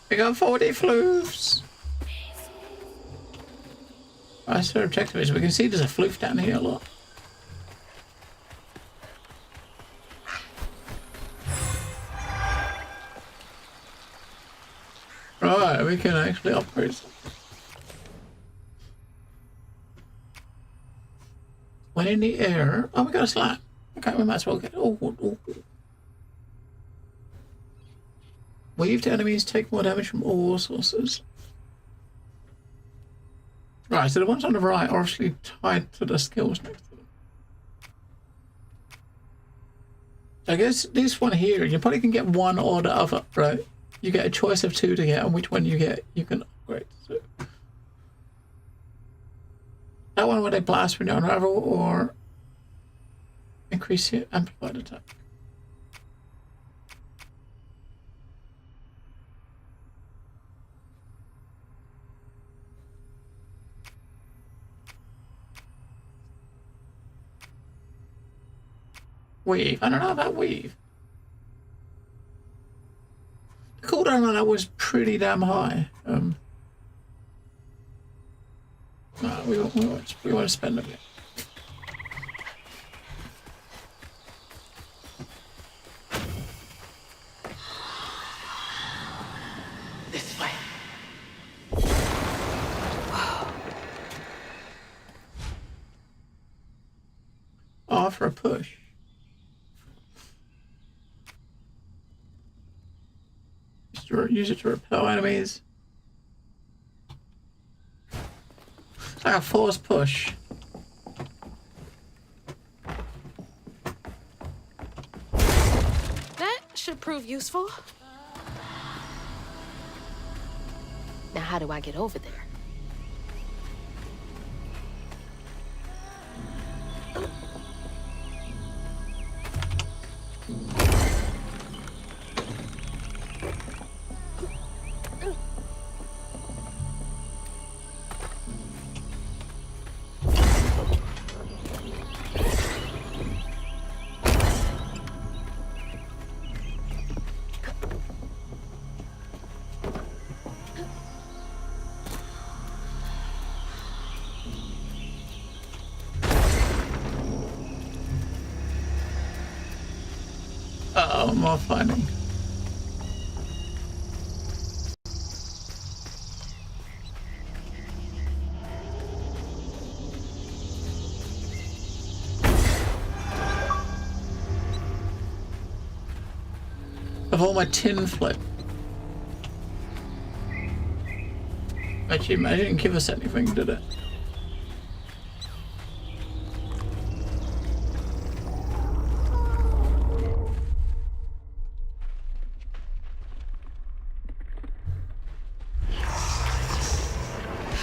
We got 40 floofs. That's their objective is. We can see there's a floof down here a lot. Right, we can actually upgrade something. When in the air. Oh, we got a slat. Okay, we might as well get. Oh. Weave to enemies, take more damage from all sources. Right, so the ones on the right are obviously tied to the skills next to them. So I guess this one here, you probably can get one or the other, right? You get a choice of two to get, and which one you get, you can upgrade. So that one where they blast when you unravel, or increase your amplified attack. Weave. I don't know about weave. The cooldown on that was pretty damn high. No, we want to spend a bit. This way. Oh, for a push. Use it to repel enemies. It's like a force push. That should prove useful. Now, how do I get over there? Uh-oh, more fighting. Of all my tin flip. Actually, it didn't give us anything, did it?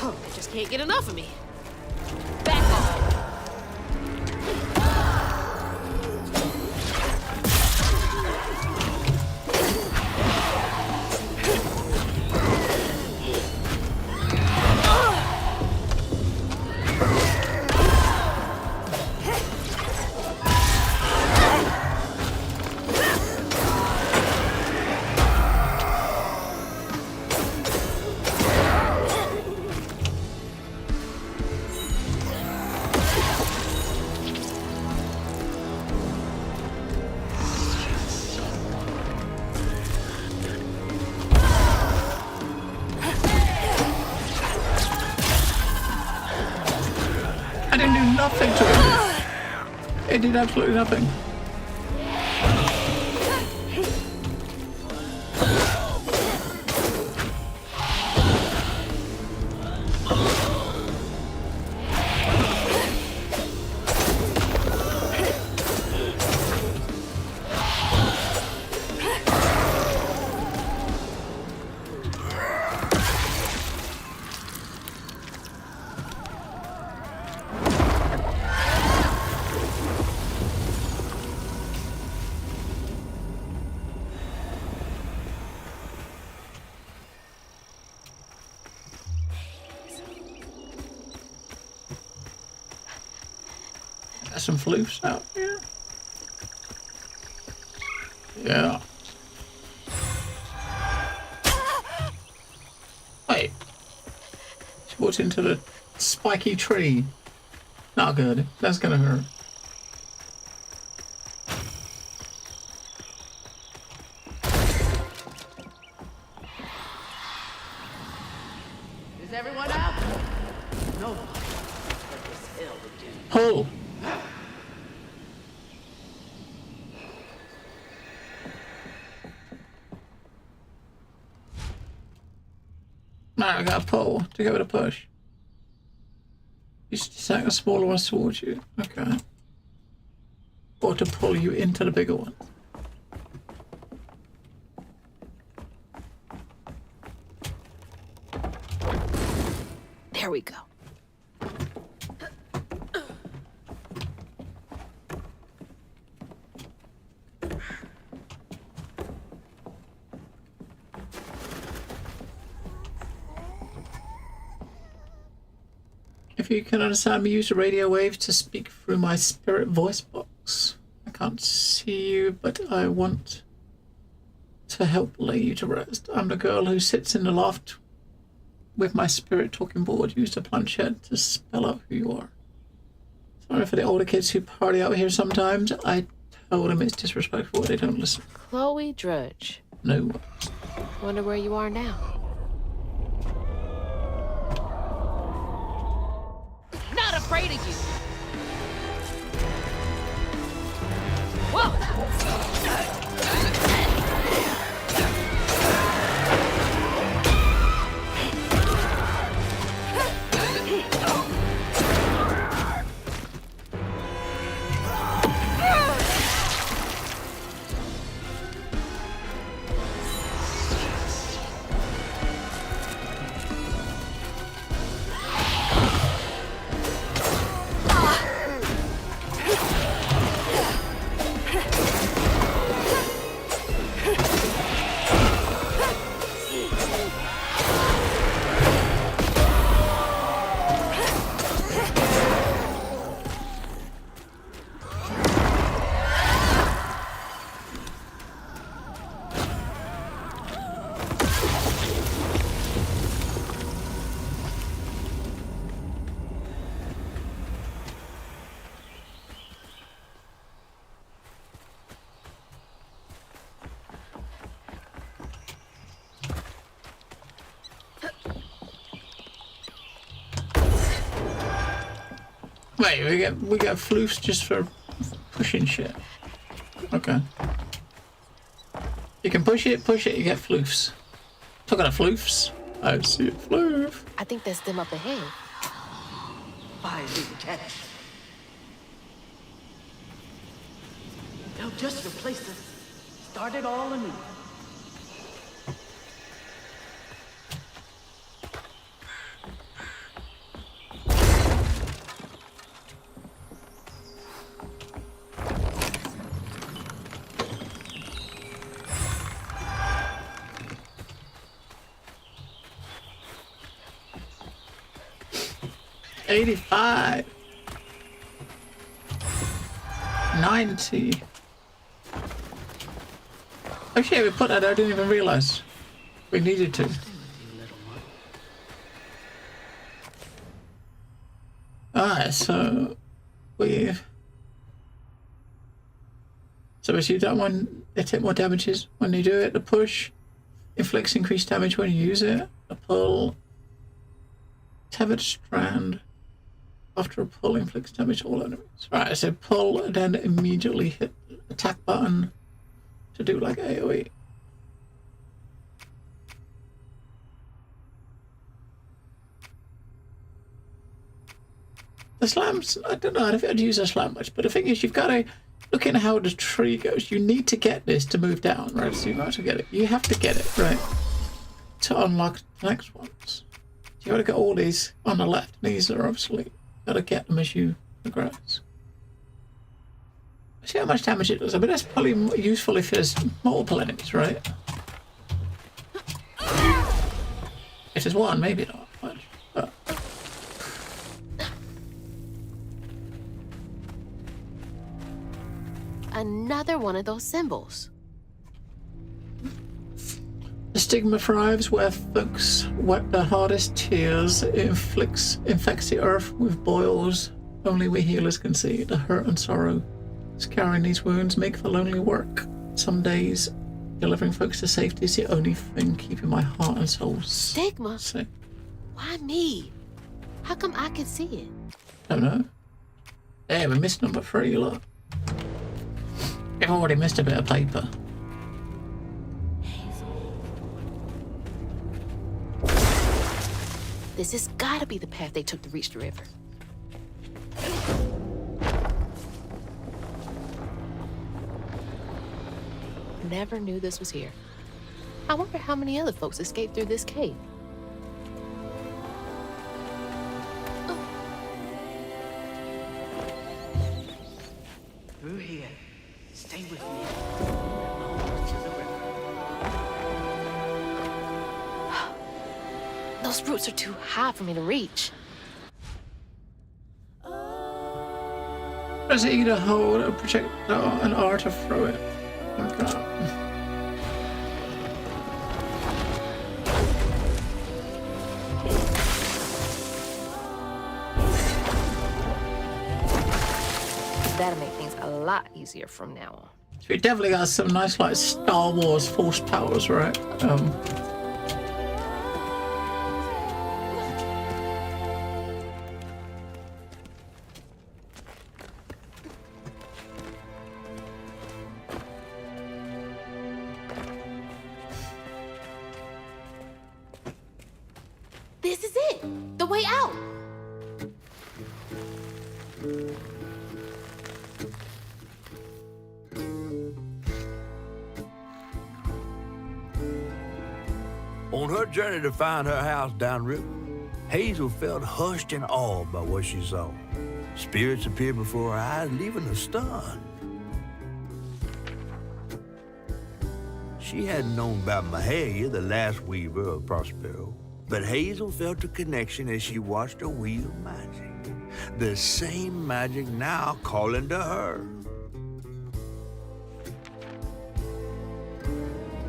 Oh, they just can't get enough of me. Back off. nothing to it. It did absolutely nothing. Some floofs out here. Yeah. Wait. She walked into the spiky tree. Not good. That's gonna hurt. Is everyone out? No. Pull. Now I got a pull to go with a push. You stack the smaller ones towards you. Okay. Or to pull you into the bigger one. There we go. If you can understand me, use the radio waves to speak through my spirit voice box. I can't see you, but I want to help lay you to rest. I'm the girl who sits in the loft with my spirit talking board. Use the planchette to spell out who you are. Sorry for the older kids who party out here sometimes. I tell them it's disrespectful. They don't listen. Chloe Drudge. No. Wonder where you are now. Not afraid of you. Whoa! Wait, we get floofs just for pushing shit. Okay. You can push it, you get floofs. Talking of floofs, I see a floof. I think that's them up ahead. Bye, little cat. They'll just replace us. Start it all anew. $85. $90. Oh shit, we put that there, I didn't even realize. We needed to. Alright, so we've basically that one, they take more damages when they do it. The push inflicts increased damage when you use it. The pull, tethered strand. After a pull, inflicts damage to all enemies. Right, so pull and then immediately hit the attack button to do like AoE. The slams, I don't know if I'd use a slam much, but the thing is, you've got to look at how the tree goes. You need to get this to move down, right? So you might as well get it. You have to get it, right? To unlock the next ones. You got to get all these on the left. These are obviously got to get them as you progress. See how much damage it does. I mean, that's probably useful if there's multiple enemies, right? If there's one, maybe not much. But Another one of those symbols. the stigma thrives where folks wept their hardest tears. It infects the earth with boils only we healers can see. The hurt and sorrow carrying these wounds make for lonely work. Some days, delivering folks to safety is the only thing keeping my heart and soul Stigma? sick. Why me? How come I can see it? Don't know. Hey, we missed number 3, look. We've already missed a bit of paper. This has gotta be the path they took to reach the river. Never knew this was here. I wonder how many other folks escaped through this cave. Through here. Stay with me. Over to the river. Those roots are too high for me to reach. Press E to hold a projectile and R to throw it. Okay. That'll make things a lot easier from now on. So we definitely got some nice, like, Star Wars force powers, right? This is it! The way out! On her journey to find her house downriver, Hazel felt hushed and awed by what she saw. Spirits appeared before her eyes, leaving her stunned. She hadn't known about Mahalia, the last weaver of Prospero, but Hazel felt a connection as she watched her wield magic. The same magic now calling to her.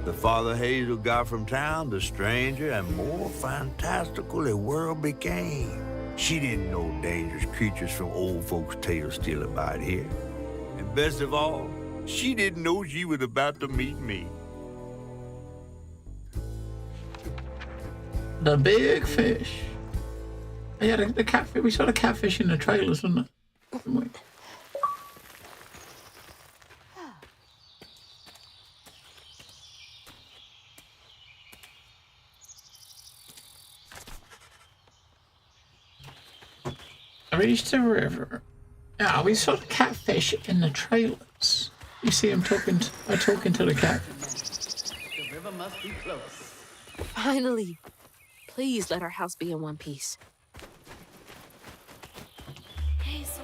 The farther Hazel got from town, the stranger and more fantastical the world became. She didn't know dangerous creatures from old folks' tales still abide here. And best of all, she didn't know she was about to meet me. The big fish. Yeah, the catfish. We saw the catfish in the trailers, didn't we? I reached the river. Yeah, we saw the catfish in the trailers. You see him talking to the catfish. The river must be close. Finally. Please let our house be in one piece. Hazel.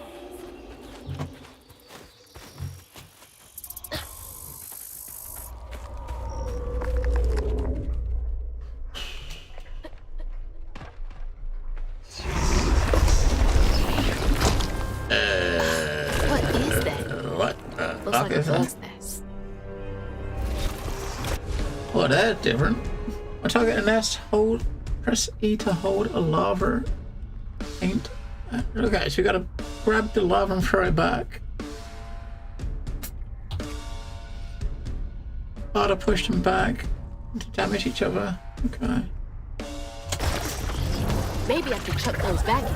What is that? What the Looks fuck like a is that? bug's nest. Oh, that's different. I'll target a nest. Press E to hold a lava. Okay, so we gotta grab the lava and throw it back. To push them back to damage each other. Okay. Maybe I can chuck those back in.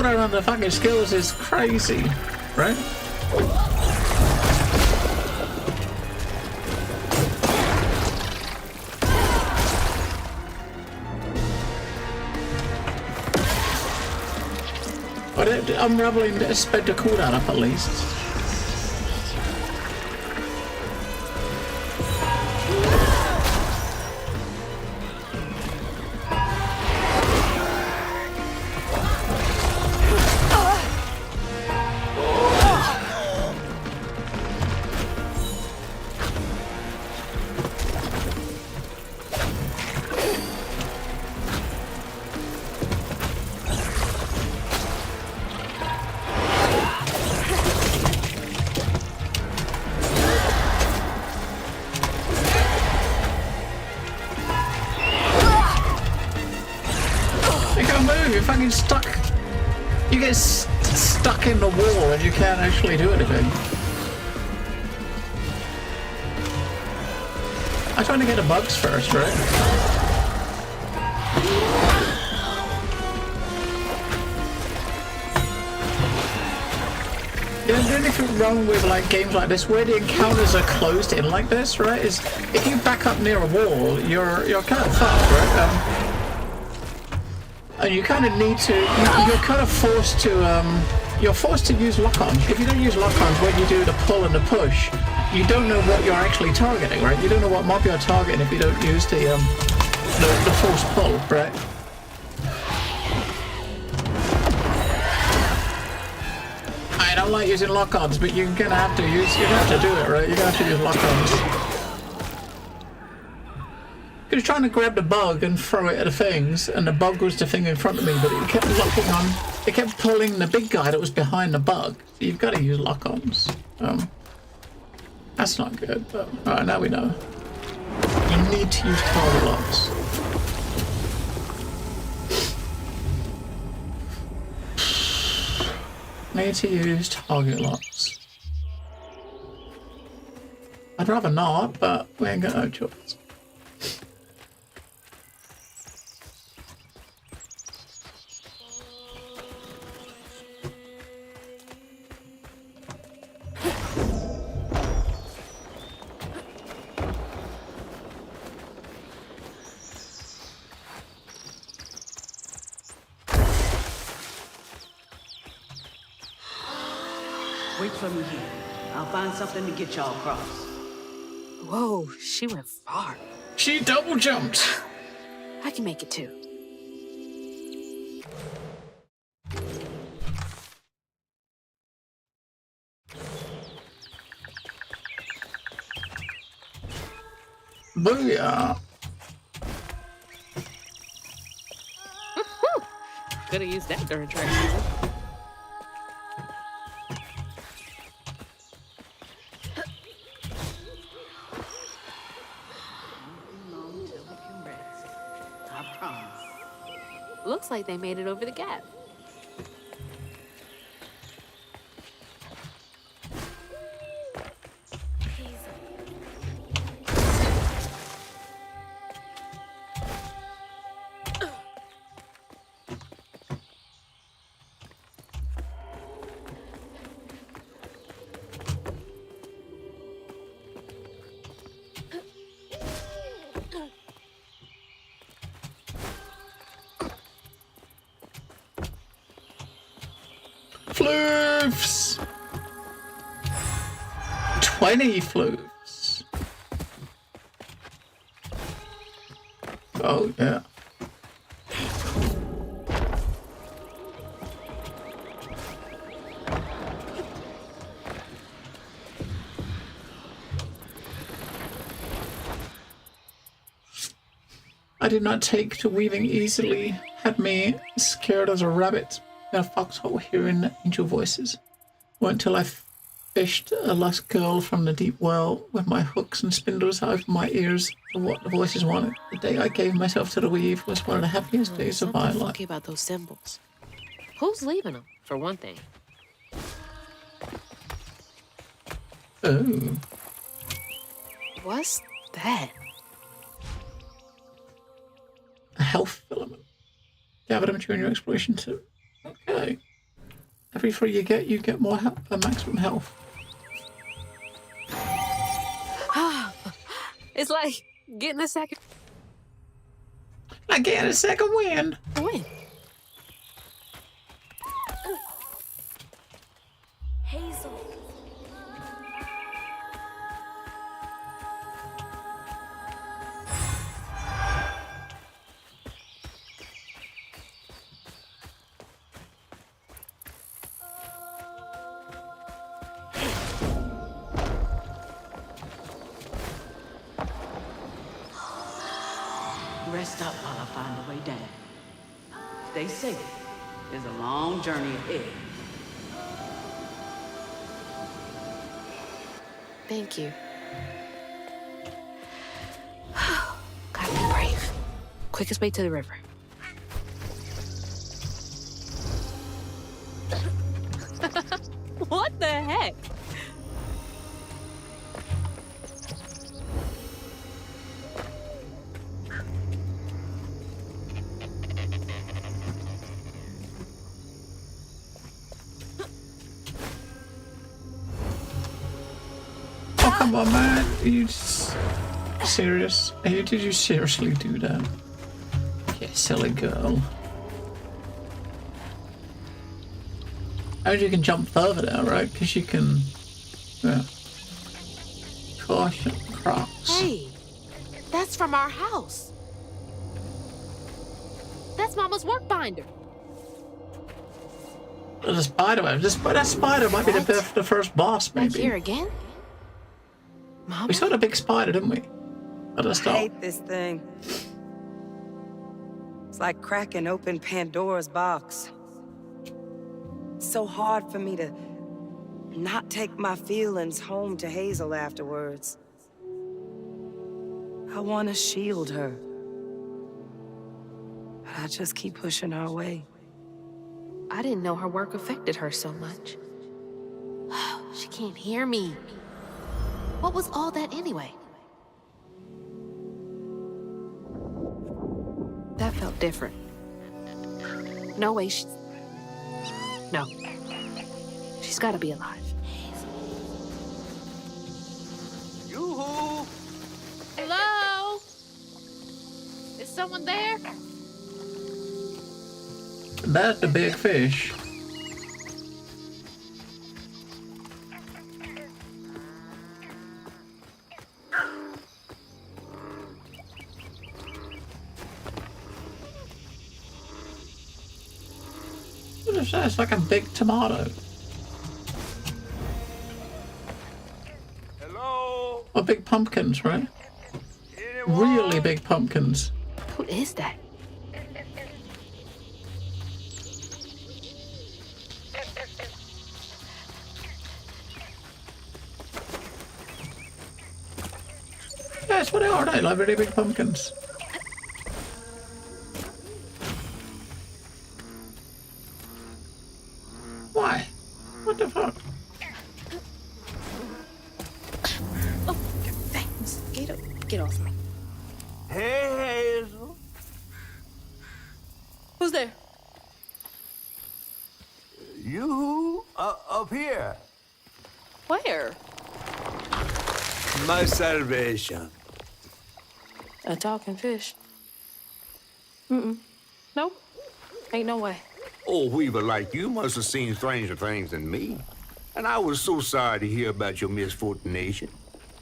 cooldown on the fucking skills is crazy, right? But unraveling sped the cooldown up at least. Stuck. You get stuck in the wall and you can't actually do anything. I'm trying to get the bugs first, right? You know, the only thing wrong with like games like this where the encounters are closed in like this, right, is if you back up near a wall, you're kind of fucked, right? And you kind of need to, you're kind of forced to, you're forced to use lock-ons. If you don't use lock-ons when you do the pull and the push, you don't know what you're actually targeting, right? You don't know what mob you're targeting if you don't use the force pull, right? I don't like using lock-ons, but you're gonna have to use, you have to do it, right? You're gonna have to use lock-ons. He was trying to grab the bug and throw it at the things, and the bug was the thing in front of me, but it kept locking on. It kept pulling the big guy that was behind the bug. So you've got to use lock-ons. That's not good, but alright, now we know. You need to use target locks. Need to use target locks. I'd rather not, but we ain't got no choice. Wait for me here. I'll find something to get y'all across. Whoa, she went far. She double jumped. I can make it too. Booyah. Could have used that during track season. Looks like they made it over the gap. Floofs! 20 floofs. Oh, yeah. I did not take to weaving easily, had me scared as a rabbit in a foxhole hearing angel voices. Wait until I fished a lost girl from the deep well with my hooks and spindles over my ears for what the voices wanted. The day I gave myself to the weave was one of the happiest days of my Something life. funky about those symbols. Who's leaving them, for one thing? Oh. What's that? A health filament. Gather them during your exploration too. Okay. Every 3 you get more health, maximum health. It's like getting a second. Like getting a second win. Win. Hazel. Rest up while I find a way down. Stay safe. There's a long journey ahead. Thank you. Gotta be brave. Quickest way to the river. What the heck? Oh, come on, man. Are you serious? Did you seriously do that? You silly girl. I mean, you can jump further now, right? Because you can... Yeah. Caution, Crocs. Hey, that's from our house. That's Mama's work binder. The spider web. That spider might be the first boss, maybe. Back here again? Mama? We saw the big spider, didn't we? At the I start. hate this thing. It's like cracking open Pandora's box. It's so hard for me to not take my feelings home to Hazel afterwards. I want to shield her. But I just keep pushing her away. I didn't know her work affected her so much. She can't hear me. What was all that anyway? That felt different. No way she's... No. She's gotta be alive. Yoo-hoo! Hello? Is someone there? That's the big fish. What is that? It's like a big tomato. Hello? Or big pumpkins, right? Really big pumpkins. Who is that? Yeah, that's what they are, they like really big pumpkins. Why? What the fuck? Oh, thanks. Get off me. Hey, Hazel. Who's there? You up here. Where? My salvation. A talking fish. Nope. Ain't no way. Old Weaver like you must have seen stranger things than me. And I was so sorry to hear about your misfortune.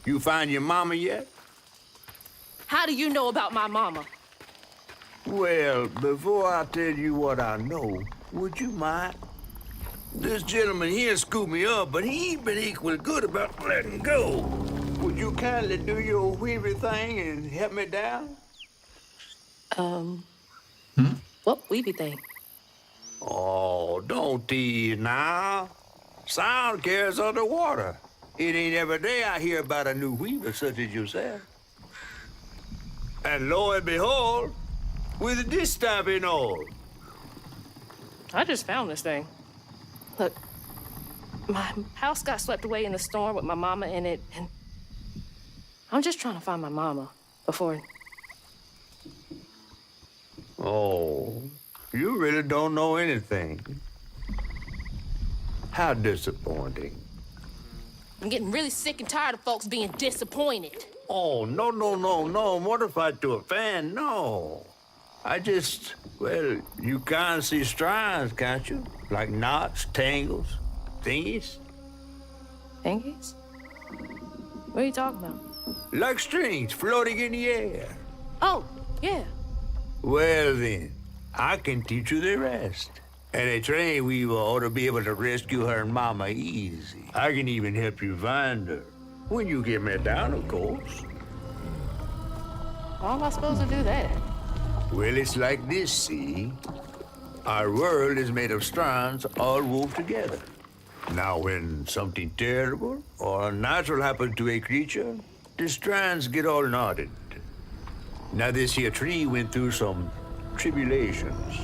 You find your mama yet? How do you know about my mama? Well, before I tell you what I know, would you mind? This gentleman here scooped me up, but he ain't been equal good about letting go. Would you kindly do your Weaver thing and help me down? What weeby thing? Oh, don't tease now. Sound carries underwater. It ain't every day I hear about a new weaver such as yourself. And lo and behold, with this stopping all. I just found this thing. Look, my house got swept away in the storm with my mama in it, and I'm just trying to find my mama before... Oh, you really don't know anything. How disappointing. I'm getting really sick and tired of folks being disappointed. Oh, no, mortified to offend, no. I just, well, you can't see strands, can't you? Like knots, tangles, thingies? Thingies? What are you talking about? Like strings floating in the air. Oh, yeah. Well then, I can teach you the rest. And a train weaver ought to be able to rescue her mama easy. I can even help you find her. When you get me down, of course. How am I supposed to do that? Well, it's like this, see? Our world is made of strands all wove together. Now, when something terrible or unnatural happens to a creature, the strands get all knotted. Now, this here tree went through some tribulations.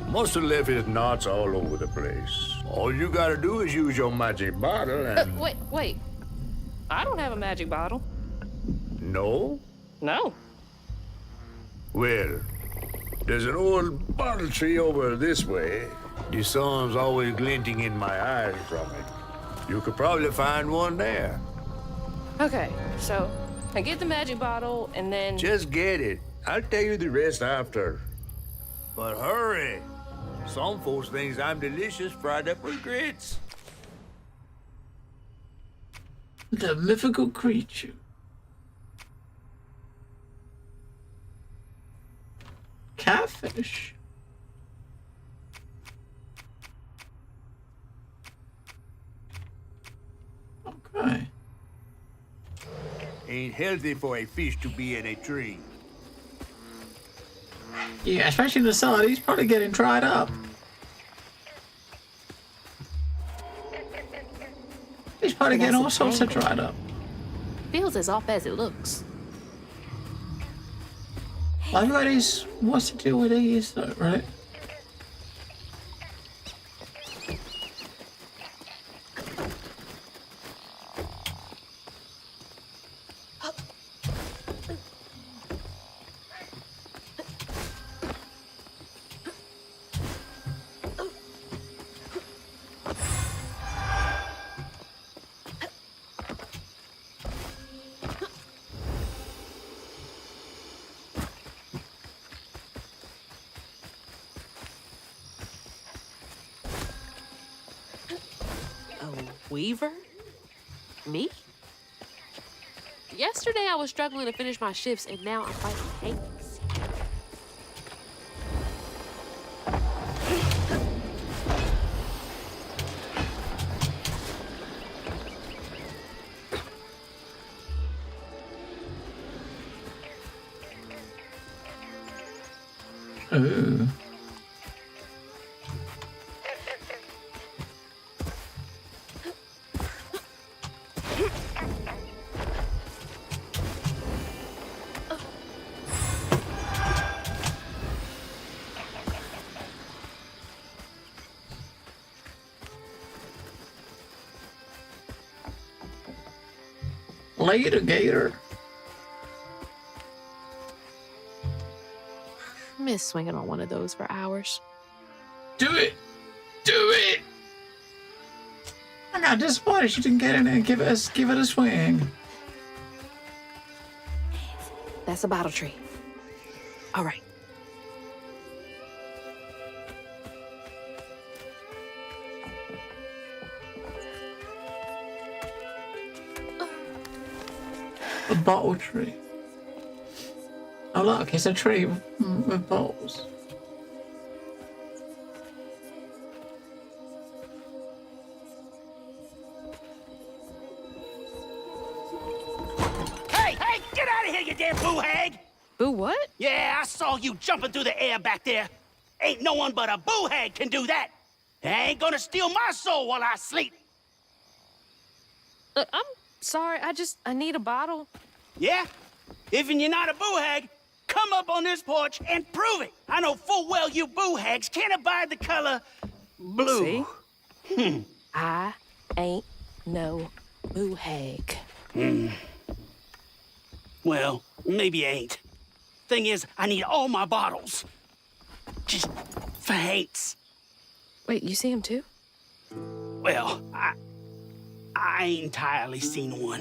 Must have left his knots all over the place. All you gotta do is use your magic bottle and... Wait. I don't have a magic bottle. No? No. Well, there's an old bottle tree over this way. The sun's always glinting in my eyes from it. You could probably find one there. Okay, so I get the magic bottle and then... Just get it. I'll tell you the rest after. But hurry. Some folks think I'm delicious fried up with grits. The mythical creature. Catfish. Okay. Ain't healthy for a fish to be in a tree. Yeah, especially in the sun, he's probably getting dried up. He's probably getting all sorts of dried up. Feels as off as it looks. Everybody's what's the deal with these though, right? Weaver? Me? Yesterday I was struggling to finish my shifts and now I'm fighting Hanks. Ooh. Later, Gator. Miss swinging on one of those for hours. Do it! Do it! I got disappointed she didn't get in there and give it a swing. That's a bottle tree. All right. A bottle tree. Oh look, it's a tree with bottles. Hey, get out of here, you damn boo hag! Boo what? Yeah, I saw you jumping through the air back there. Ain't no one but a boo hag can do that. They ain't gonna steal my soul while I sleep. I'm sorry, I need a bottle. Yeah? Even you're not a boo hag, come up on this porch and prove it. I know full well you boo hags can't abide the color blue. See? I ain't no boo hag. Well, maybe you ain't. Thing is, I need all my bottles. Just for Hanks. Wait, you see him too? Well, I ain't entirely seen one.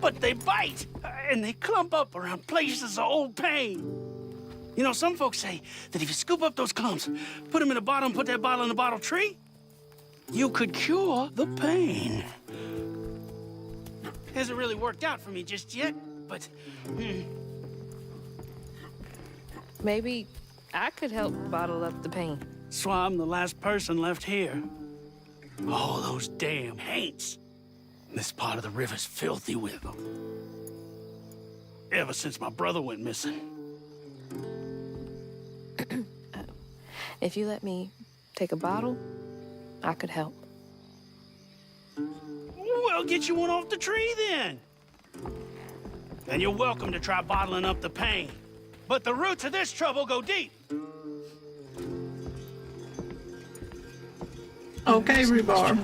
But they bite, and they clump up around places of old pain. You know, some folks say that if you scoop up those clumps, put them in a bottle and put that bottle in a bottle tree, you could cure the pain. Hasn't really worked out for me just yet, but... Maybe I could help bottle up the pain. So I'm the last person left here. All those damn haints. This part of the river's filthy with them. Ever since my brother went missing. If you let me take a bottle, I could help. Well, get you one off the tree then. And you're welcome to try bottling up the pain. But the roots of this trouble go deep. Okay, rhubarb.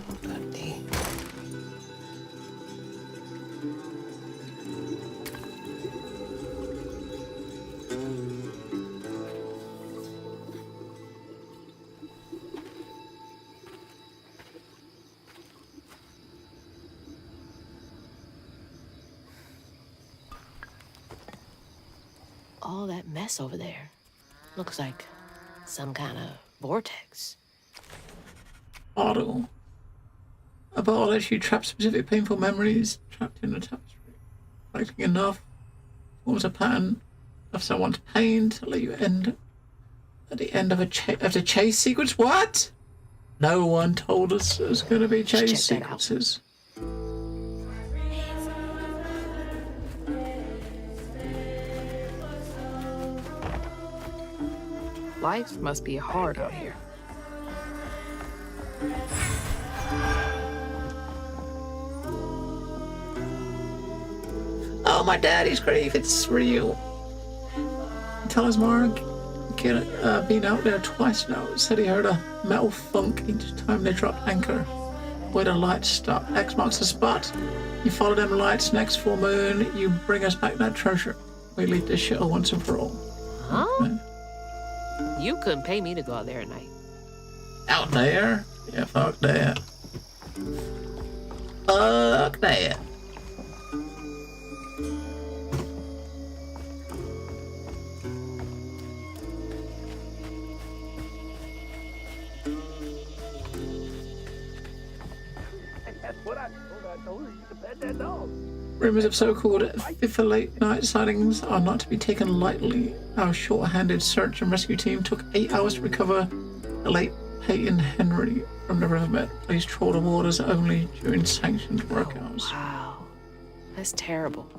All that mess over there looks like some kind of vortex. Bottle. A bottle lets you trap specific painful memories trapped in a tapestry. Collecting enough forms a pattern of someone's pain to let you end at the end of the chase sequence. What? No one told us there was going to be chase sequences. Life must be hard out here. Oh, my daddy's grave, it's real. Talismar been out there twice now. Said he heard a metal thunk each time they dropped anchor. Where the lights stop. X marks the spot. You follow them lights, next full moon, you bring us back that treasure. We leave this shit once and for all. Huh? Okay. You couldn't pay me to go out there at night. Out there? Yeah, fuck that. Fuck that. That's what I told her. You can pet that dog. Rumors of so-called FIFA late-night sightings are not to be taken lightly. Our short-handed search and rescue team took 8 hours to recover the late Peyton Henry from the riverbed. Police trawled the waters only during sanctioned work hours. Wow. That's terrible.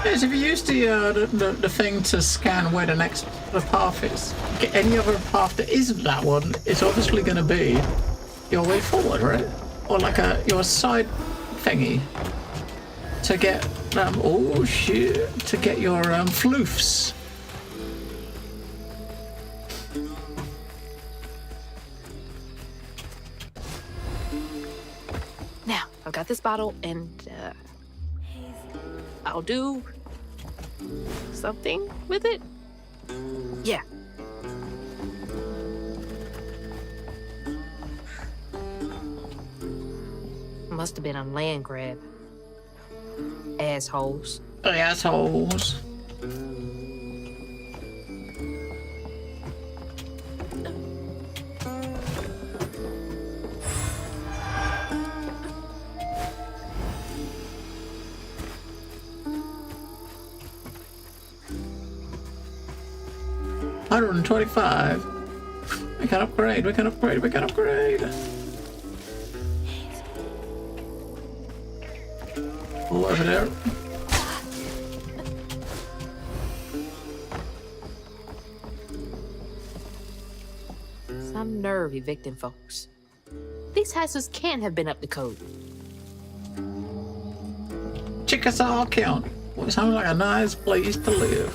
Yes, if you use the thing to scan where the path is, get any other path that isn't that one, it's obviously going to be your way forward, right? Or like your side thingy to get oh shit, to get your floofs. Now, I've got this bottle and I'll do something with it. Yeah. Must have been a land grab. Assholes. Assholes. $125. We can upgrade, we can upgrade, we can upgrade. Oh, over there. Some nerve evicting folks. These houses can't have been up to code. Chick Chickasaw County. Well, it sounds like a nice place to live.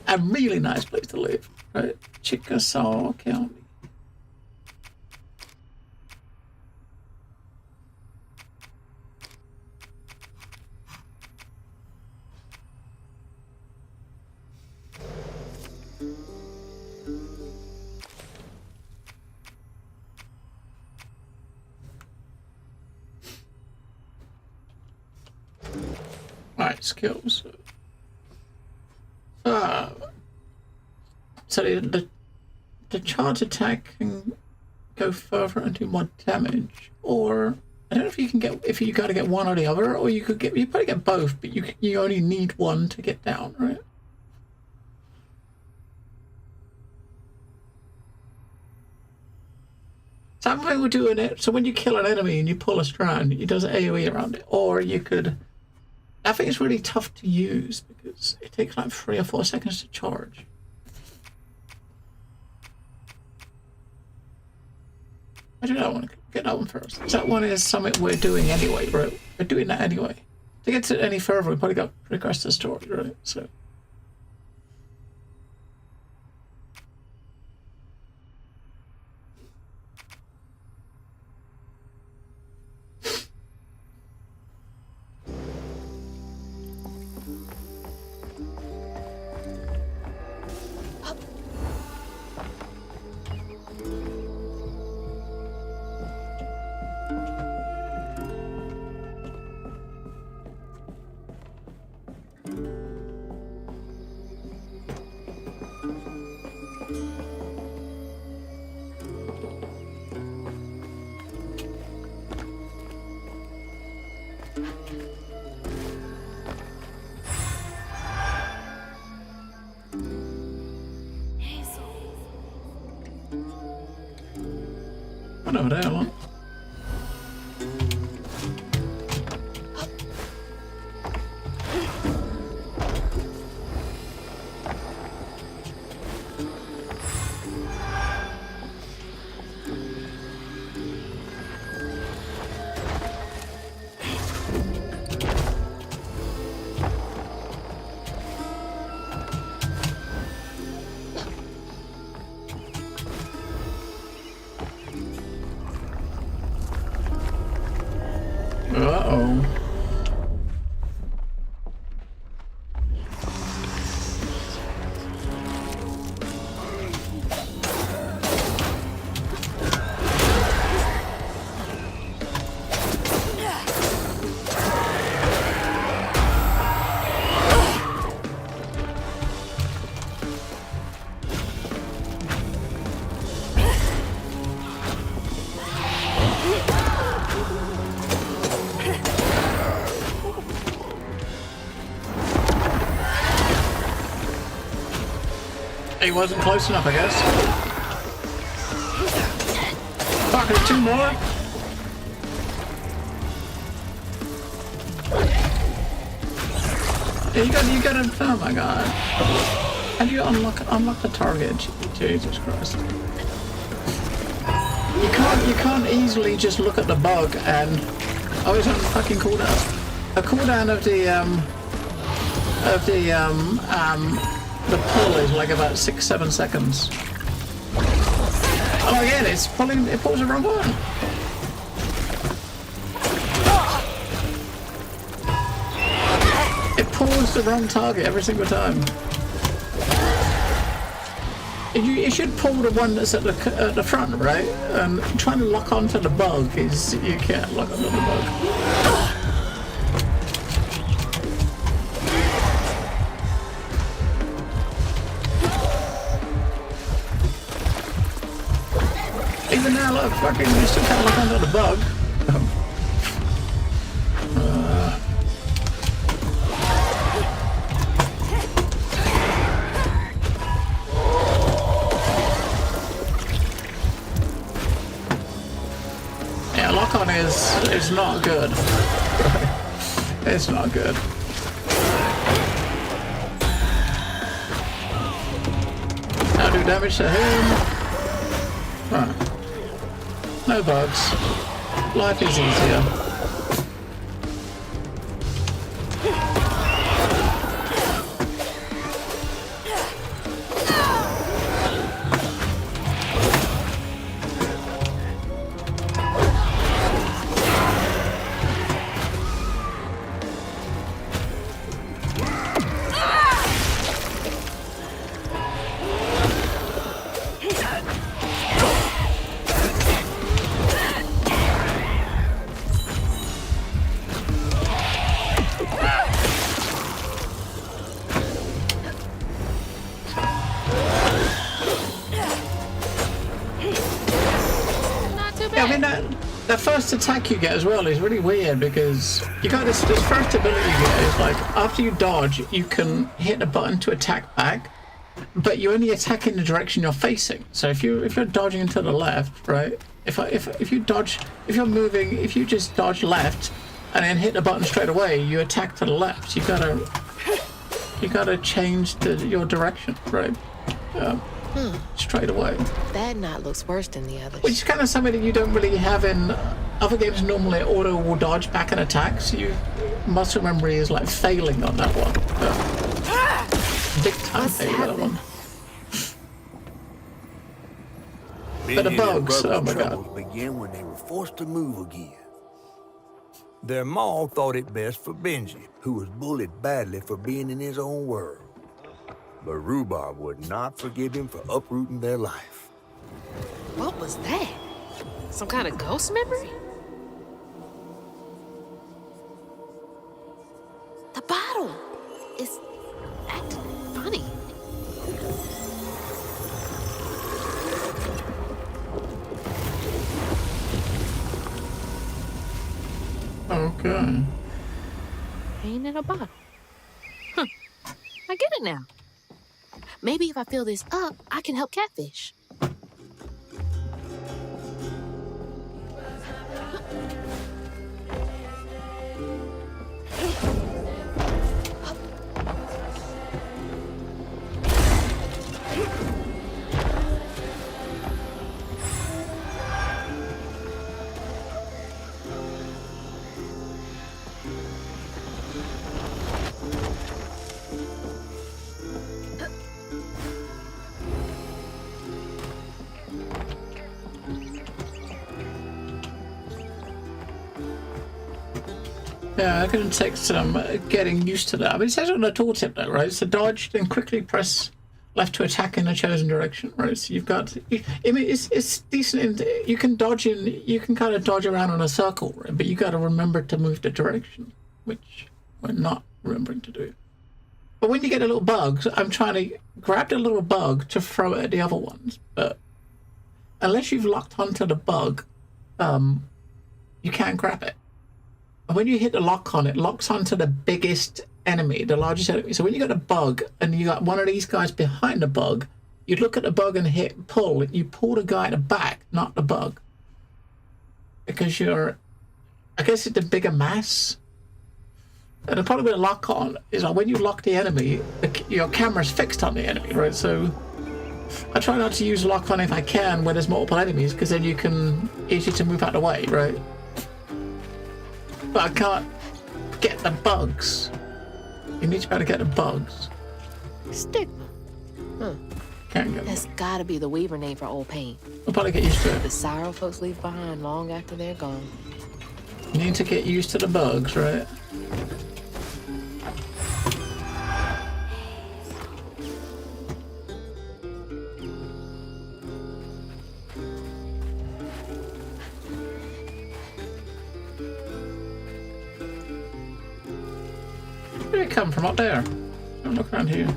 A really nice place to live, right? Chickasaw County. Alright, skills. So the charge attack can go further and do more damage, or I don't know if you can get, if you got to get one or the other, or you probably get both, but you only need one to get down, right? Some people doing it. So when you kill an enemy and you pull a strand, it does AoE around it, or you could. I think it's really tough to use because it takes like 3 or 4 seconds to charge. I do not want to get that one first. That one is something we're doing anyway, right? We're doing that anyway. To get to any further, we probably got to progress the story, right? So. What over there, look? Uh-oh. He wasn't close enough, I guess. Fuck, there's 2 more. Yeah, you got to, oh my god. How do you unlock the target? Jesus Christ. You can't easily just look at the bug and, oh, it's on fucking cooldown. A cooldown the pull is like about 6-7 seconds. Oh, again, it pulls the wrong one. It pulls the wrong target every single time. You should pull the one that's at the front, right? And trying to lock onto the bug is, you can't lock onto the bug. Even now, look, fucking, you still can't look onto the bug. Yeah, lock on is not good. It's not good. Now do damage to him. Right. No bugs. Life is easier. I mean, that first attack you get as well is really weird because you got this first ability you get is like after you dodge, you can hit a button to attack back, but you only attack in the direction you're facing. So if you're dodging into the left, right? If you moving, if you just dodge left and then hit the button straight away, you attack to the left. You gotta change your direction, right? Straight away. That knot looks worse than the others. Which is kind of something that you don't really have in other games. Normally, auto will dodge back and attack, so muscle memory is like failing on that one. Big time failing on that one. But the bugs, oh my god. Began when they were forced to move again. Their maw thought it best for Benji, who was bullied badly for being in his own world. But Rhubarb would not forgive him for uprooting their life. What was that? Some kind of ghost memory? The bottle is acting funny. Okay. Pain in a bottle. Huh. I get it now. Maybe if I fill this up, I can help Catfish. Yeah, it's going to take some getting used to that. I mean, it says on the tooltip though, right? So dodge, then quickly press left to attack in the chosen direction, right? So you've got, I mean, it's decent. You can dodge you can kind of dodge around in a circle, right? But you got to remember to move the direction, which we're not remembering to do. But when you get a little bug, I'm trying to grab the little bug to throw it at the other ones, but unless you've locked onto the bug, you can't grab it. And when you hit the lock on, it locks onto the biggest enemy, the largest enemy. So when you got a bug and you got one of these guys behind the bug, you look at the bug and hit pull. You pull the guy at the back, not the bug. Because I guess it's the bigger mass. And the problem with a lock on is like when you lock the enemy, your camera's fixed on the enemy, right? So I try not to use lock on if I can when there's multiple enemies, because then you can easy to move out of the way, right? But I can't get the bugs. You need to be able to get the bugs. Stigma. Huh. Can't get That's gotta be the Weaver name for old pain. We'll probably get used to it. The sorrow folks leave behind long after they're gone. You need to get used to the bugs, right? Where did it come from up there? Don't look around here.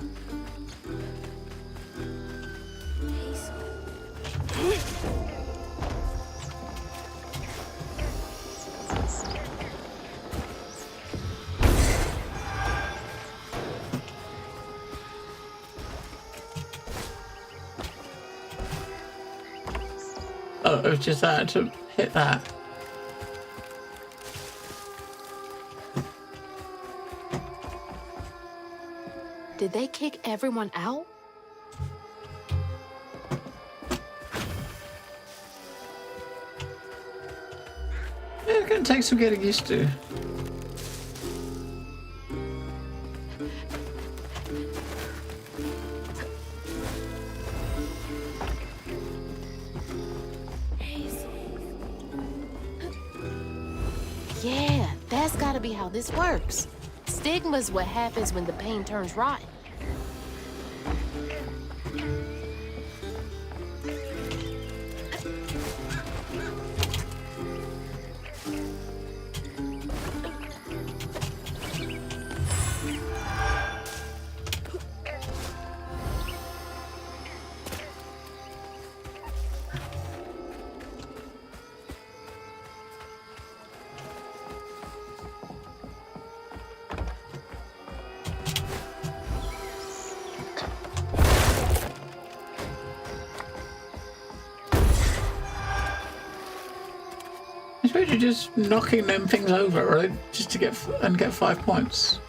Oh, it was just that to hit that. Did they kick everyone out? Yeah, it's gonna take some getting used to. Yeah, that's gotta be how this works. Stigma's what happens when the pain turns rotten. suppose you're just knocking them things over, right? Just to get 5 points.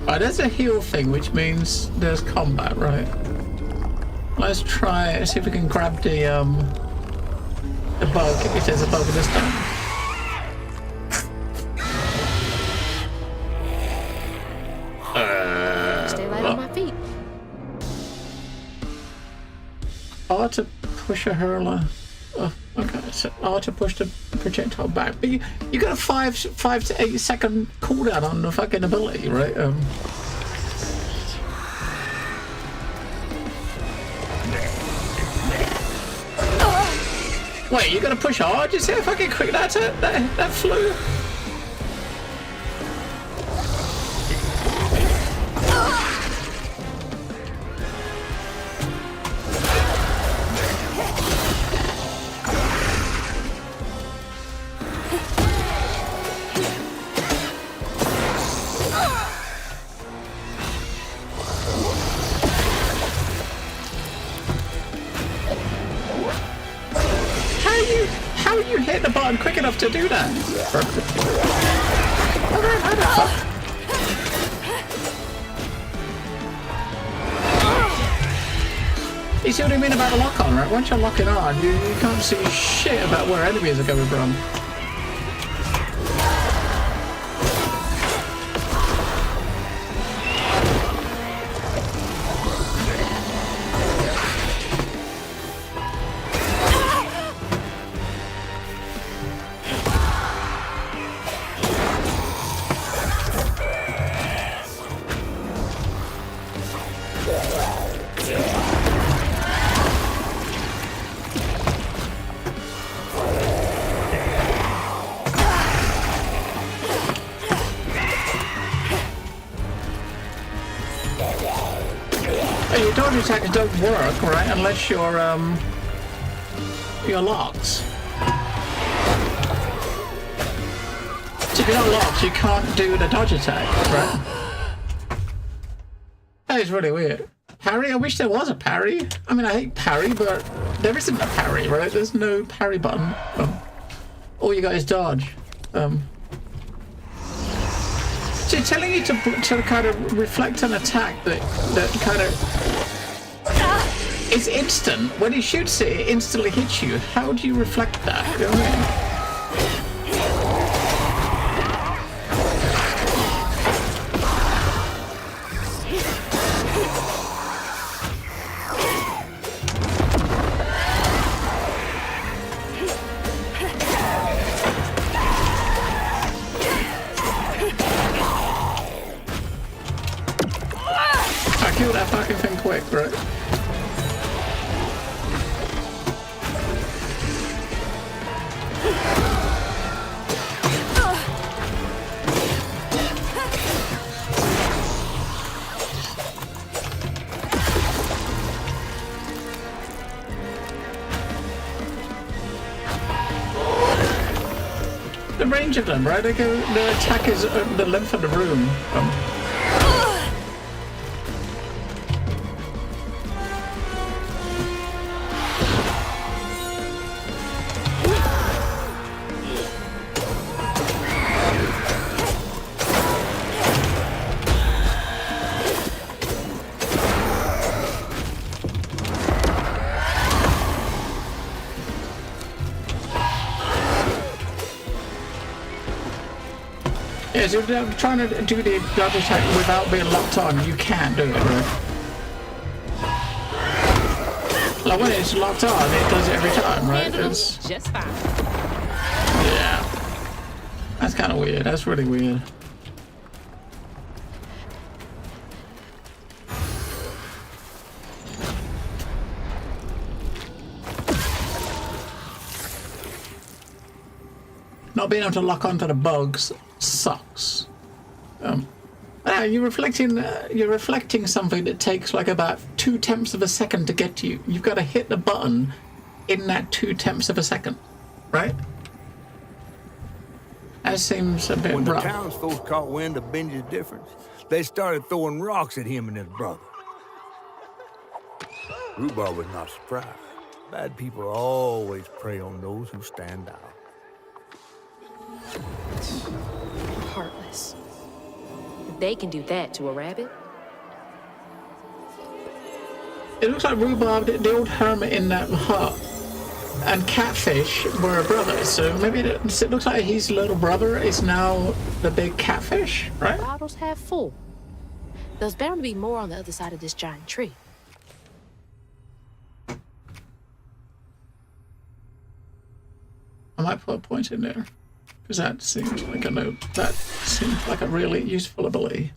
Right, there's a heal thing, which means there's combat, right? Let's try, see if we can grab the bug, if there's a bug this time. Stay light on my feet. R to push a hurler. Oh, okay, so R to push the projectile back. But you got a 5 to 8 second cooldown on the fucking ability, right? Wait, you gotta push hard? You see how fucking quick that flew? How you hit the button quick enough to do that? You see what I mean about the lock on, right? Once you're locking on, you can't see shit about where enemies are coming from. Your dodge attacks don't work, right, unless you're locked. So if you're not locked, you can't do the dodge attack, right? That is really weird. Parry? I wish there was a parry. I mean, I hate parry, but there isn't a parry, right? There's no parry button. All you got is dodge. So telling you to kind of reflect an attack that kind of is instant. When he shoots it, it instantly hits you. How do you reflect that? You know what I mean? Kill that fucking thing quick, right? The range of them, right? They go. Their attack is the length of the room. Yeah, so trying to do the dodge attack without being locked on, you can't do it, right? Like when it's locked on, it does it every time, right? It's just fine. Yeah. That's kind of weird. That's really weird. Not being able to lock onto the bugs sucks. You're reflecting something that takes like about 0.2 of a second to get to you. You've got to hit the button in that 0.2 of a second, right? That seems a bit When the rough. townsfolk caught wind of Benji's difference, they started throwing rocks at him and his brother. Rhubarb was not surprised. Bad people always prey on those who stand out. Heartless. If they can do that to a rabbit, It looks like Rhubarb, the old hermit in that hut, and Catfish were brothers. So maybe it looks like his little brother is now the big catfish, right? Bottles half full. There's bound to be more on the other side of this giant tree. I might put a point in there, because that seems like a note. That seems like a really useful ability.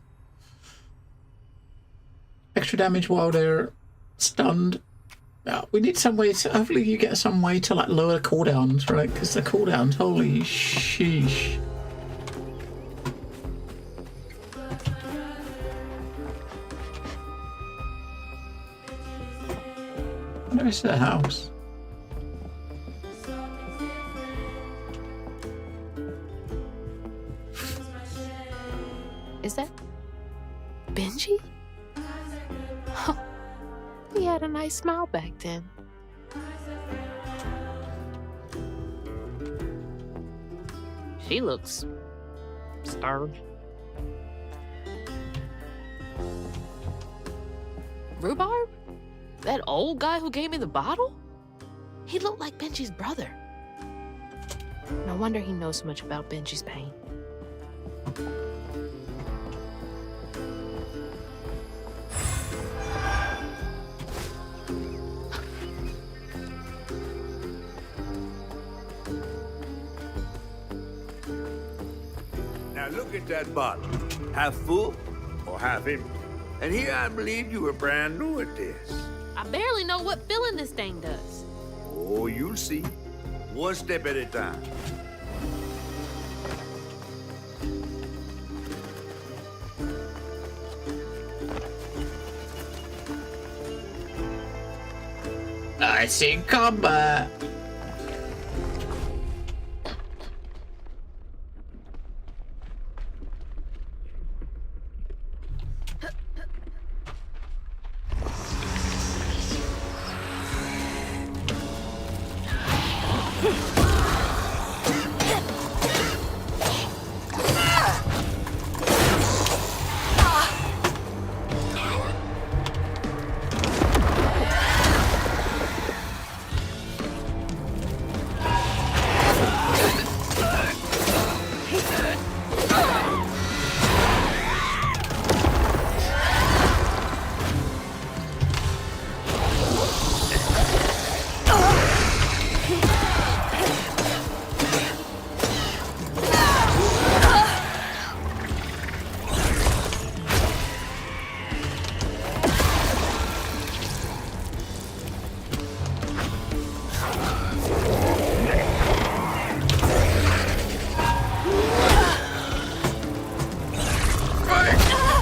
Extra damage while they're stunned. Yeah, we need some way to, hopefully you get some way to like lower cooldowns, right? Because the cooldowns, holy sheesh. Where's the house? Is that Benji? Huh. He had a nice smile back then. She looks starved. Rhubarb? That old guy who gave me the bottle? He looked like Benji's brother. No wonder he knows so much about Benji's pain. Now look at that bottle. Half full or half empty? And here I believe you were brand new at this. I barely know what filling this thing does. Oh, you'll see. One step at a time. I see combat.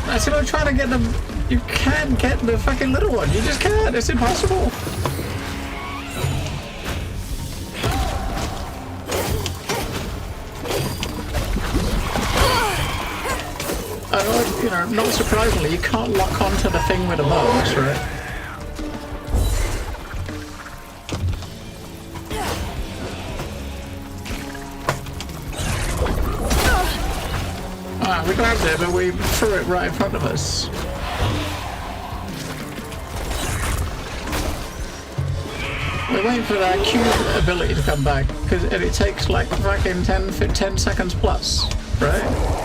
That's what I'm trying to get them. You can't get the fucking little one. You just can't. It's impossible. You know, not surprisingly, you can't lock onto the thing with the bugs, right? We grabbed it, but we threw it right in front of us. We're waiting for that cube ability to come back, because it takes like fucking 10 seconds plus, right?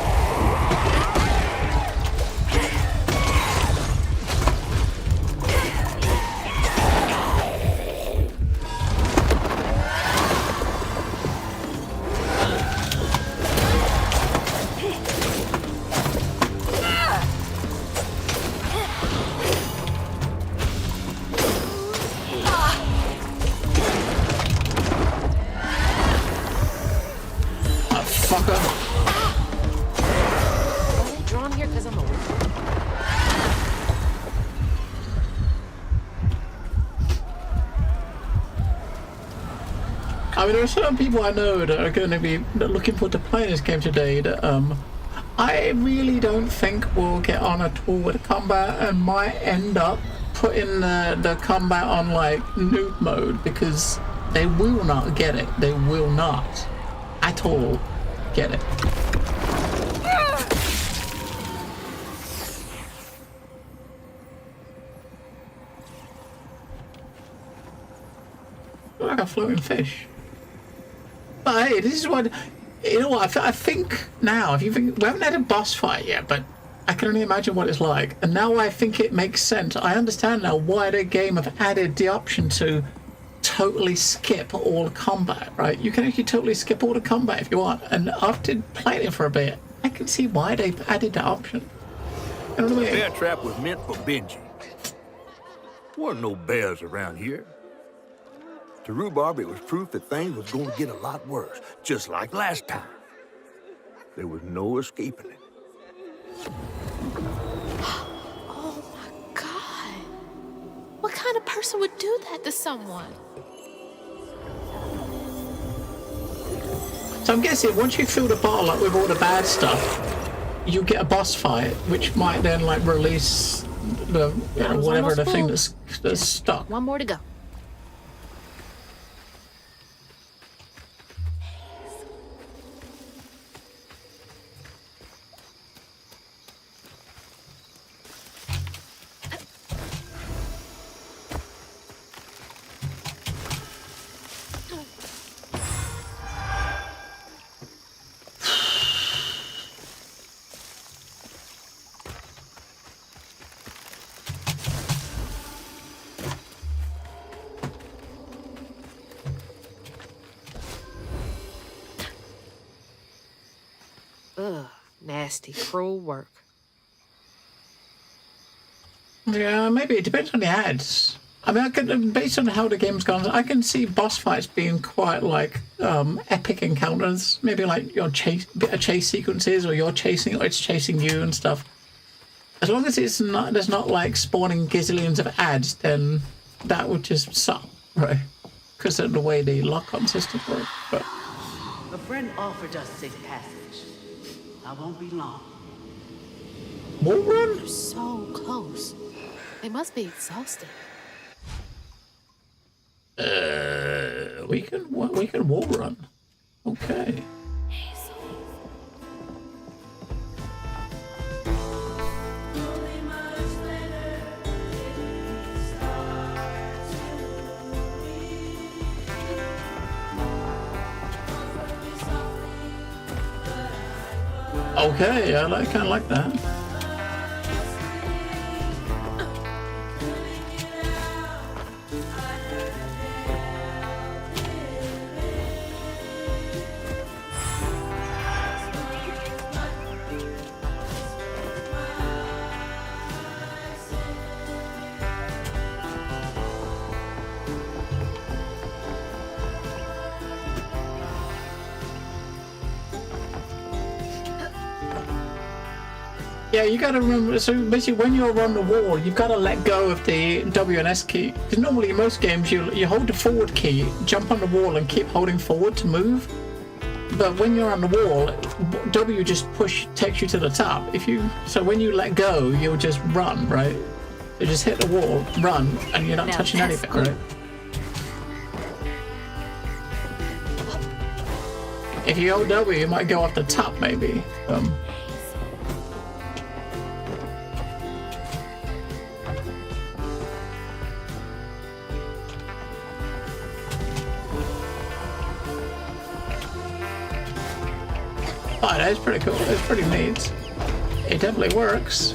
I mean, there are certain people I know that are going to be looking forward to playing this game today that I really don't think will get on at all with combat and might end up putting the combat on like noob mode because they will not get it. They will not at all get it. Like a floating fish. But hey, this is what, you know what, I think now, if you think, we haven't had a boss fight yet, but I can only imagine what it's like. And now I think it makes sense. I understand now why the game have added the option to totally skip all combat, right? You can actually totally skip all the combat if you want. And after playing it for a bit, I can see why they've added that option. You know what I mean? Bear trap was meant for Benji. Weren't no bears around here. To Rhubarb, it was proof that things was going to get a lot worse, just like last time. There was no escaping it. Oh my God. What kind of person would do that to someone? So I'm guessing once you fill the bottle up with all the bad stuff, you get a boss fight, which might then like release the whatever the thing that's stuck. One more to go. Ugh, nasty, cruel work. Yeah, maybe it depends on the ads. I mean, I can, based on how the game's gone, I can see boss fights being quite like epic encounters. Maybe like your chase sequences, or you're chasing, or it's chasing you and stuff. As long as it's not, there's not like spawning gazillions of ads, then that would just suck, right? Because of the way the lock-on system works. But A friend offered us safe passage. I won't be long. wall run? They're so close. They must be exhausted. We can wall run. Okay. Okay, I kind of like that. Yeah, you gotta remember, so basically when you're on the wall, you've gotta let go of the W and S key. Because normally in most games, you hold the forward key, jump on the wall and keep holding forward to move. But when you're on the wall, W just takes you to the top. So when you let go, you'll just run, right? You just hit the wall, run, and you're not touching anything, right? If you hold W, you might go off the top, maybe. Oh, that's pretty cool. It's pretty neat. It definitely works.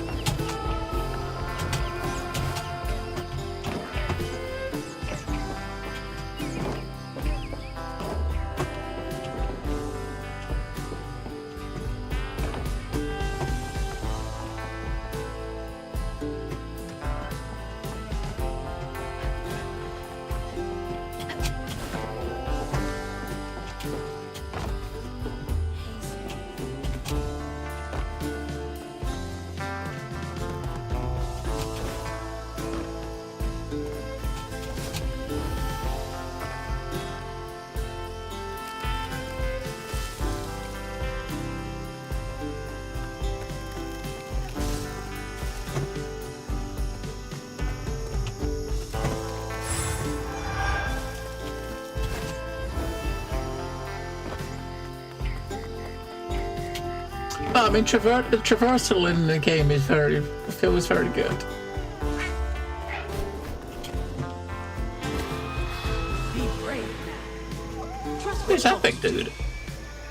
I mean, the traversal in the game is feels very good. Be brave now. Trust Who's that big dude?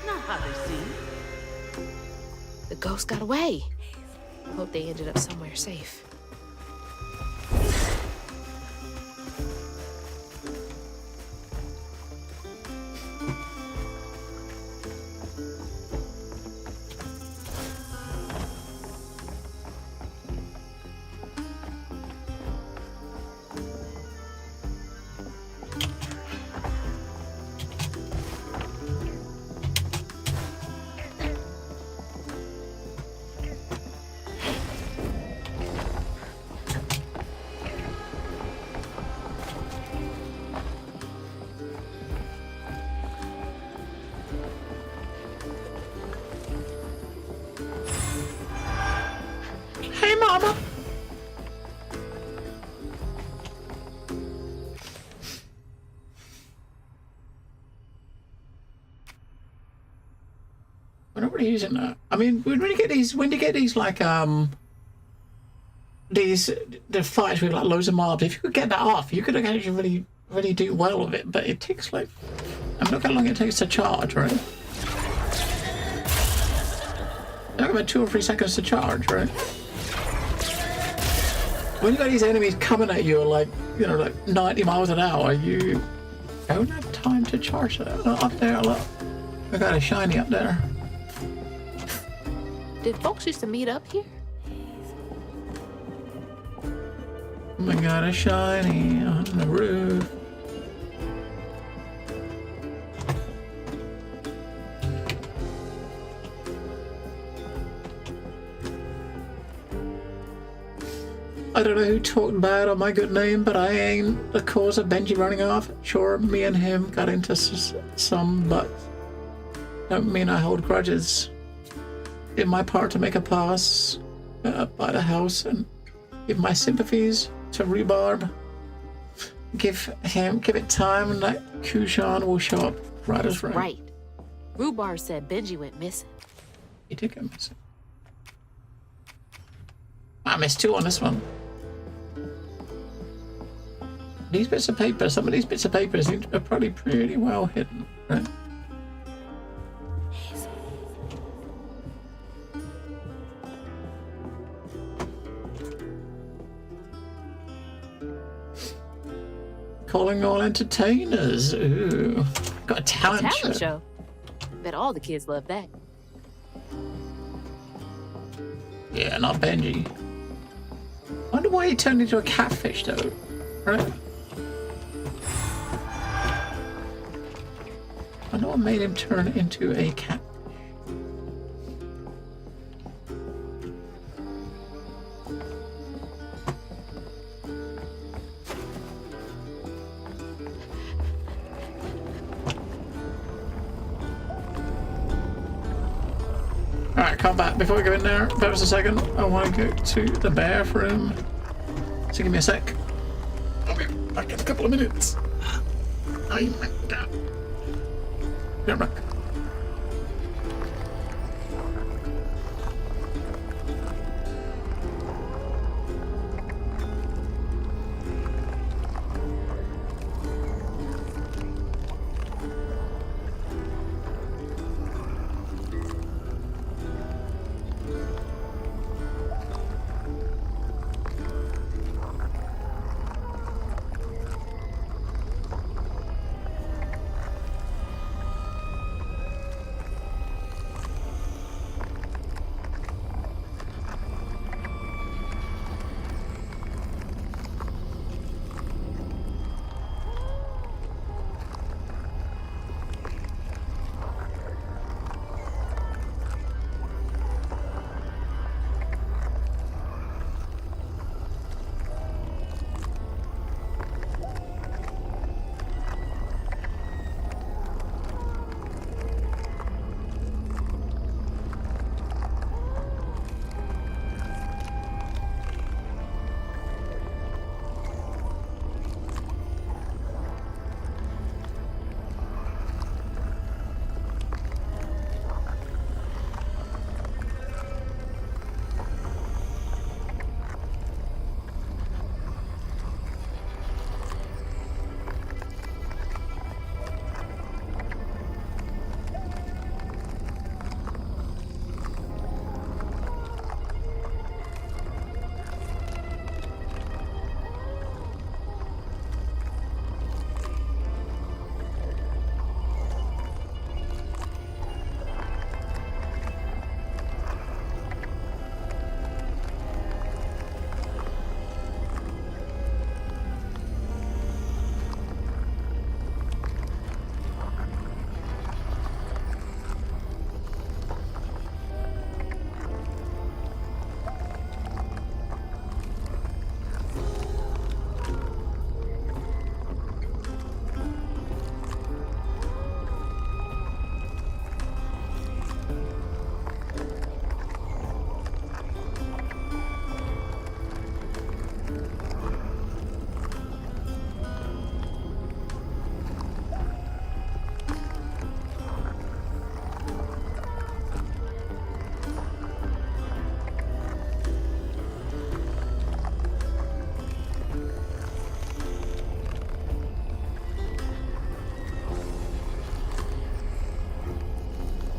Not how they seem. The ghost got away. Hope they ended up somewhere safe. Hey, Mama. We're not really using that. I mean, when you get these, like the fights with like loads of mobs, if you could get that off, you could actually really do well with it. But it takes like, I mean, look how long it takes to charge, right? Like about 2 or 3 seconds to charge, right? When you got these enemies coming at you like, you know, like 90 miles an hour, you don't have time to charge that. Look, up there, look. I got a shiny up there. Did folks used to meet up here? I got a shiny on the roof. I don't know who talked bad on my good name, but I ain't the cause of Benji running off. Sure, me and him got into some, but don't mean I hold grudges. Did my part to make a pass by the house and give my sympathies to Rhubarb. Give it time, and that Kushan will show up right as rain. Right. Rhubarb said Benji went missing. He did go missing. I missed 2 on this one. These bits of paper, some of these bits of paper are probably pretty well hidden, right? Calling all entertainers. Ooh. Got a talent show. Bet all the kids love that. Yeah, not Benji. Wonder why he turned into a catfish though, right? I know what made him turn into a cat. Alright, come back. Before we go in there, bear with us a second. I want to go to the bathroom. So give me a sec. I'll be back in a couple of minutes. Oh my god. Yeah, I'm back.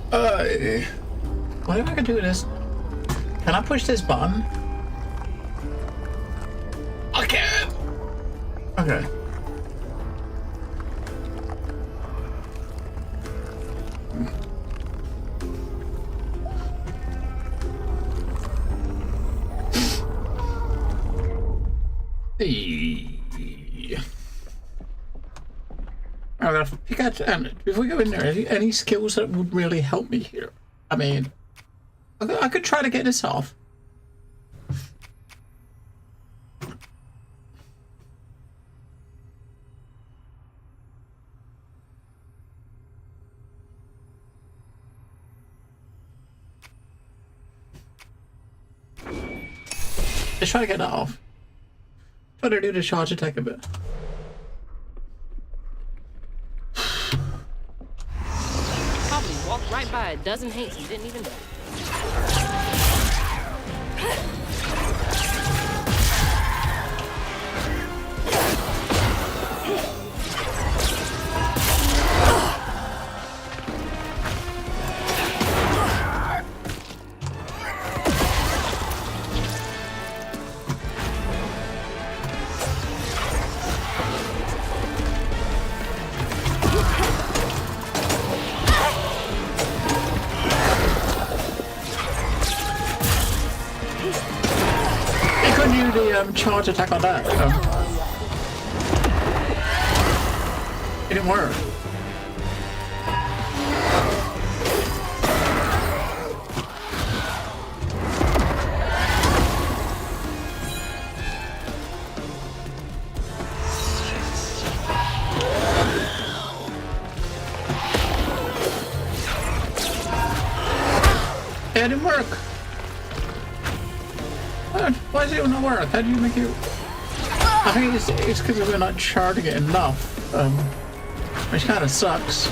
What if I can do this? Can I push this button? I can! Okay. I'm gonna pick out, and before we go in there, any skills that would really help me here? I mean, I could try to get this off. Let's try to get that off. Try to do the charge attack a bit. Probably walked right by a dozen Hanks and didn't even know. Charge attack on that. It didn't work. It didn't work. Why does it not work? How do you make it? I think it's because we're not charging it enough, which kind of sucks.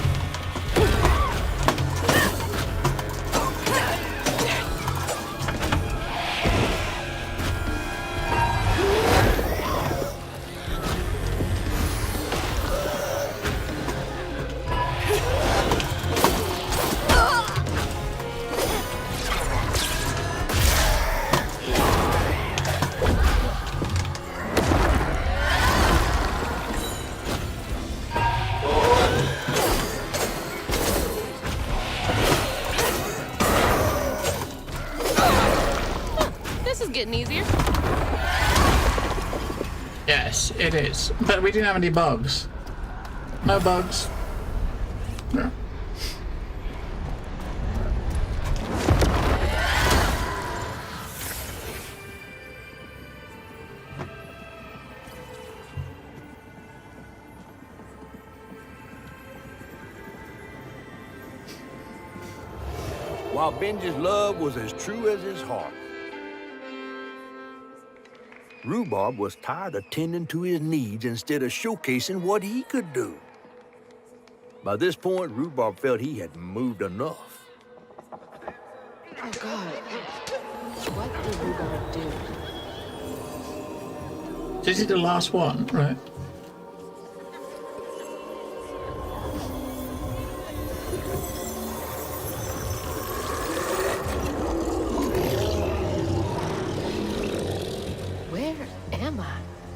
Yes, it is. But we didn't have any bugs. No bugs. No. While Benji's love was as true as his heart, Rhubarb was tired of tending to his needs instead of showcasing what he could do. By this point, Rhubarb felt he had moved enough. Oh, God. What did Rhubarb do? This is the last one, right?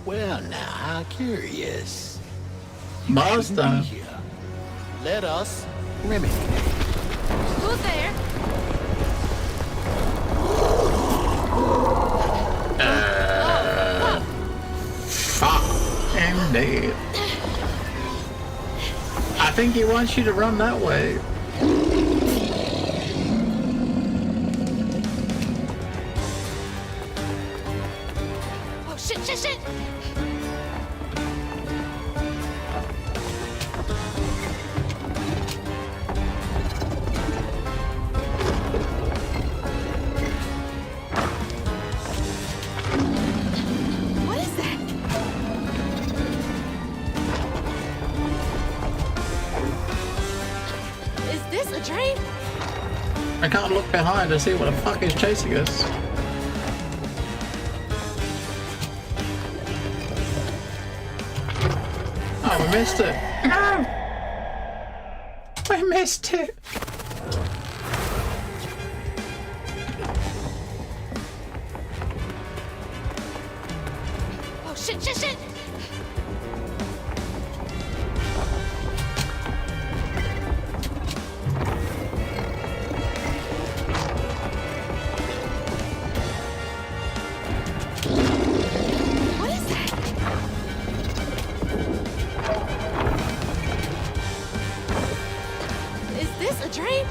Well, now, how curious. Master. Let us remedy. Who's there? Fuck. Indeed. I think he wants you to run that way. Oh, shit, shit, shit! I can't look behind to see what the fuck is chasing us. Oh, we missed it. No! We missed it. shit! What is that? Is this a dream?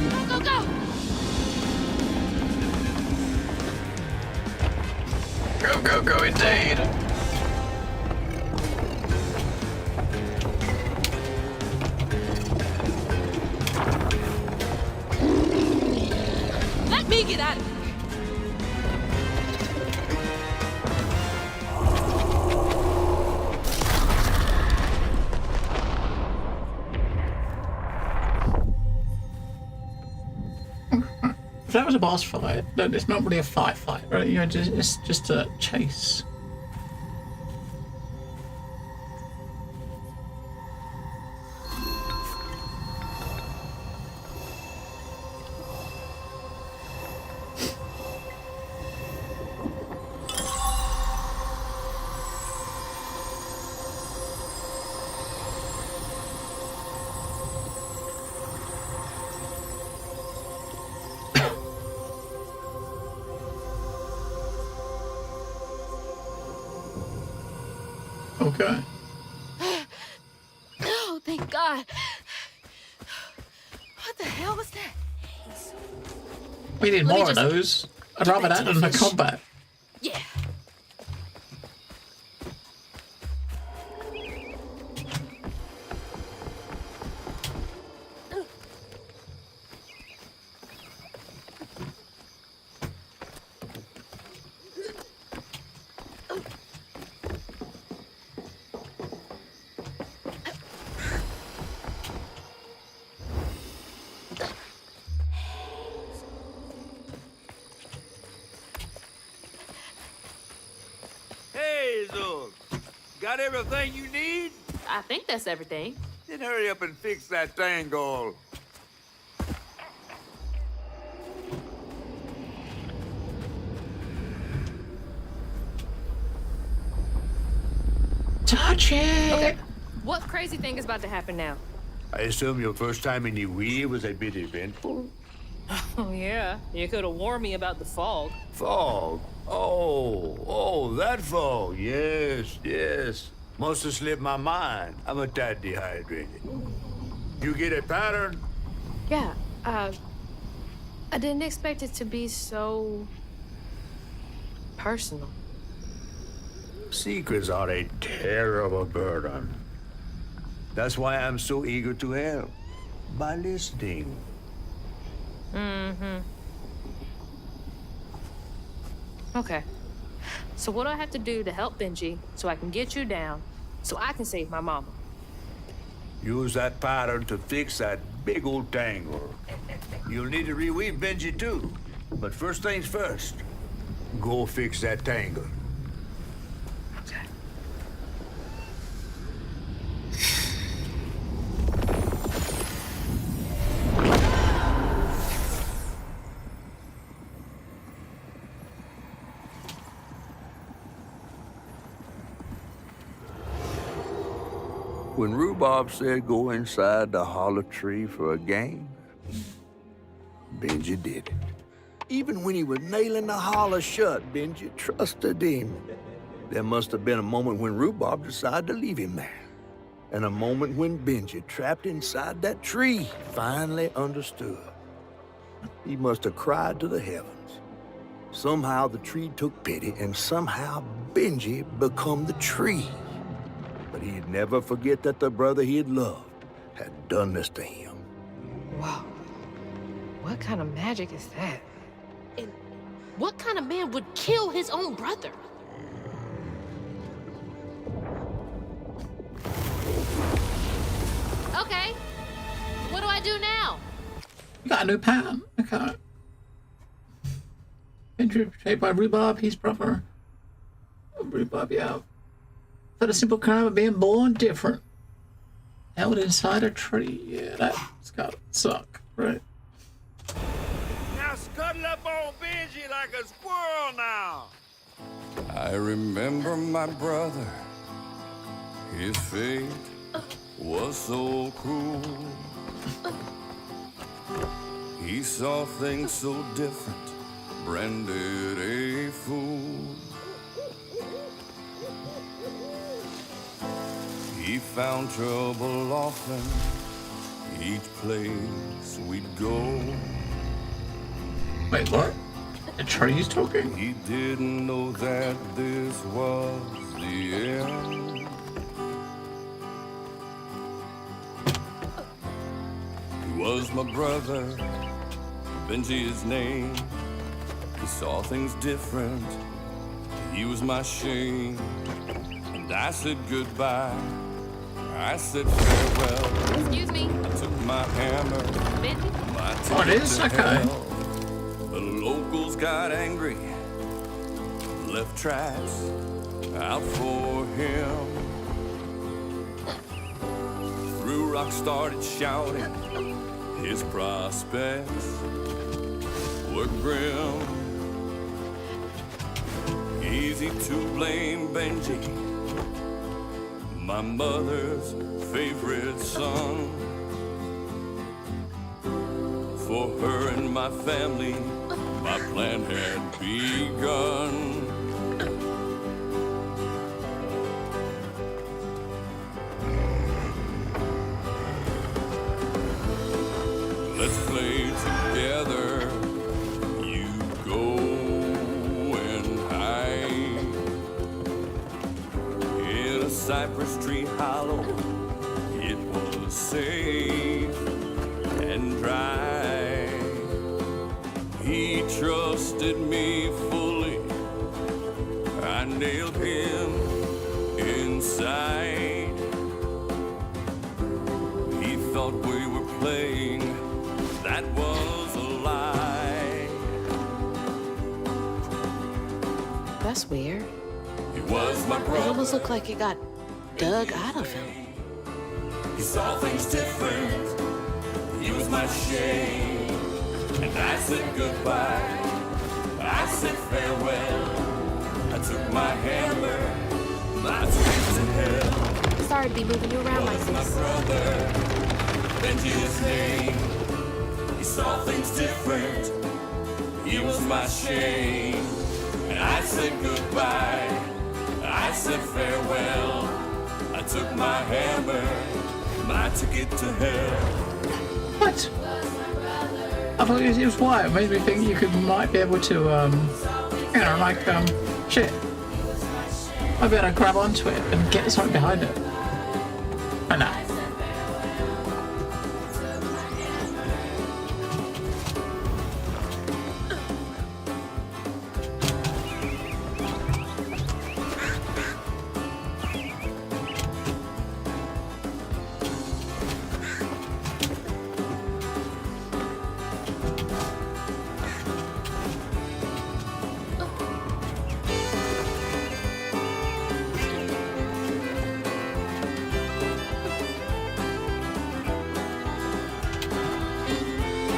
Go, go, go! Go, go, go, indeed. Let me get out of here. If that was a boss fight, then it's not really a fight, right? It's just a chase. Okay. Oh, thank God. What the hell was that? We need Let me more of just those. I'd rather back that to than the the fish. combat. Yeah. Hazel, got everything you need? I think that's everything. Then hurry up and fix that tangle. Touch it! Okay. What crazy thing is about to happen now? I assume your first time in the Wii was a bit eventful? Oh, yeah. You could have warned me about the fog. Fog? Oh, that fog. Yes, yes. Must have slipped my mind. I'm a tad dehydrated. You get a pattern? Yeah, I didn't expect it to be so personal. Secrets are a terrible burden. That's why I'm so eager to help. By listening. Mm-hmm. Okay. So what do I have to do to help Benji so I can get you down, so I can save my mama? Use that pattern to fix that big old tangle. You'll need to reweave Benji too. But first things first, go fix that tangle. Okay. When Rhubarb said go inside the hollow tree for a game, Benji did it. Even when he was nailing the hollow shut, Benji trusted him. There must have been a moment when Rhubarb decided to leave him there. And a moment when Benji, trapped inside that tree, finally understood. He must have cried to the heavens. Somehow the tree took pity, and somehow Benji become the tree. But he'd never forget that the brother he'd loved had done this to him. Wow. What kind of magic is that? And what kind of man would kill his own brother? Okay. What do I do now? You got a new pan. Okay. Benji portrayed by Rhubarb, his brother. Oh, Rhubarb, yeah. For the simple crime of being born different. Held inside a tree. Yeah, that's gotta suck, right? Now scuttle up on Benji like a squirrel now. I remember my brother. His fate was so cruel. He saw things so different, branded a fool. He found trouble often, each place we'd go. Wait, what? The tree's talking? He didn't know that this was the end. He was my brother, Benji his name. He saw things different, he was my shame. And I said goodbye, I said farewell. Excuse me. I took my hammer, Benji? my Oh, it is? ticket to Okay. hell. The locals got angry, left tracks out for him. Threw rocks, started shouting, his prospects were grim. Easy to blame Benji, my mother's favorite son. For her and my family, my plan had begun. Let's play together. You go and hide in a cypress tree hollow. It was safe and dry. He trusted me fully. I nailed him inside. He thought we were playing. That was a lie. That's weird. He was my It brother. almost looked like it got dug out of him. He saw things different. He was my shame. And I said goodbye. I said farewell. I took my hammer. I took it to hell. Sorry to be moving you around like My this. brother, Benji his name. He saw things different. He was my shame. And I said goodbye. I said farewell. I took my hammer. I took it to hell. What? I thought it was white. It made me think you might be able to, you know, like, shit. I better grab onto it and get something behind it. Oh, no.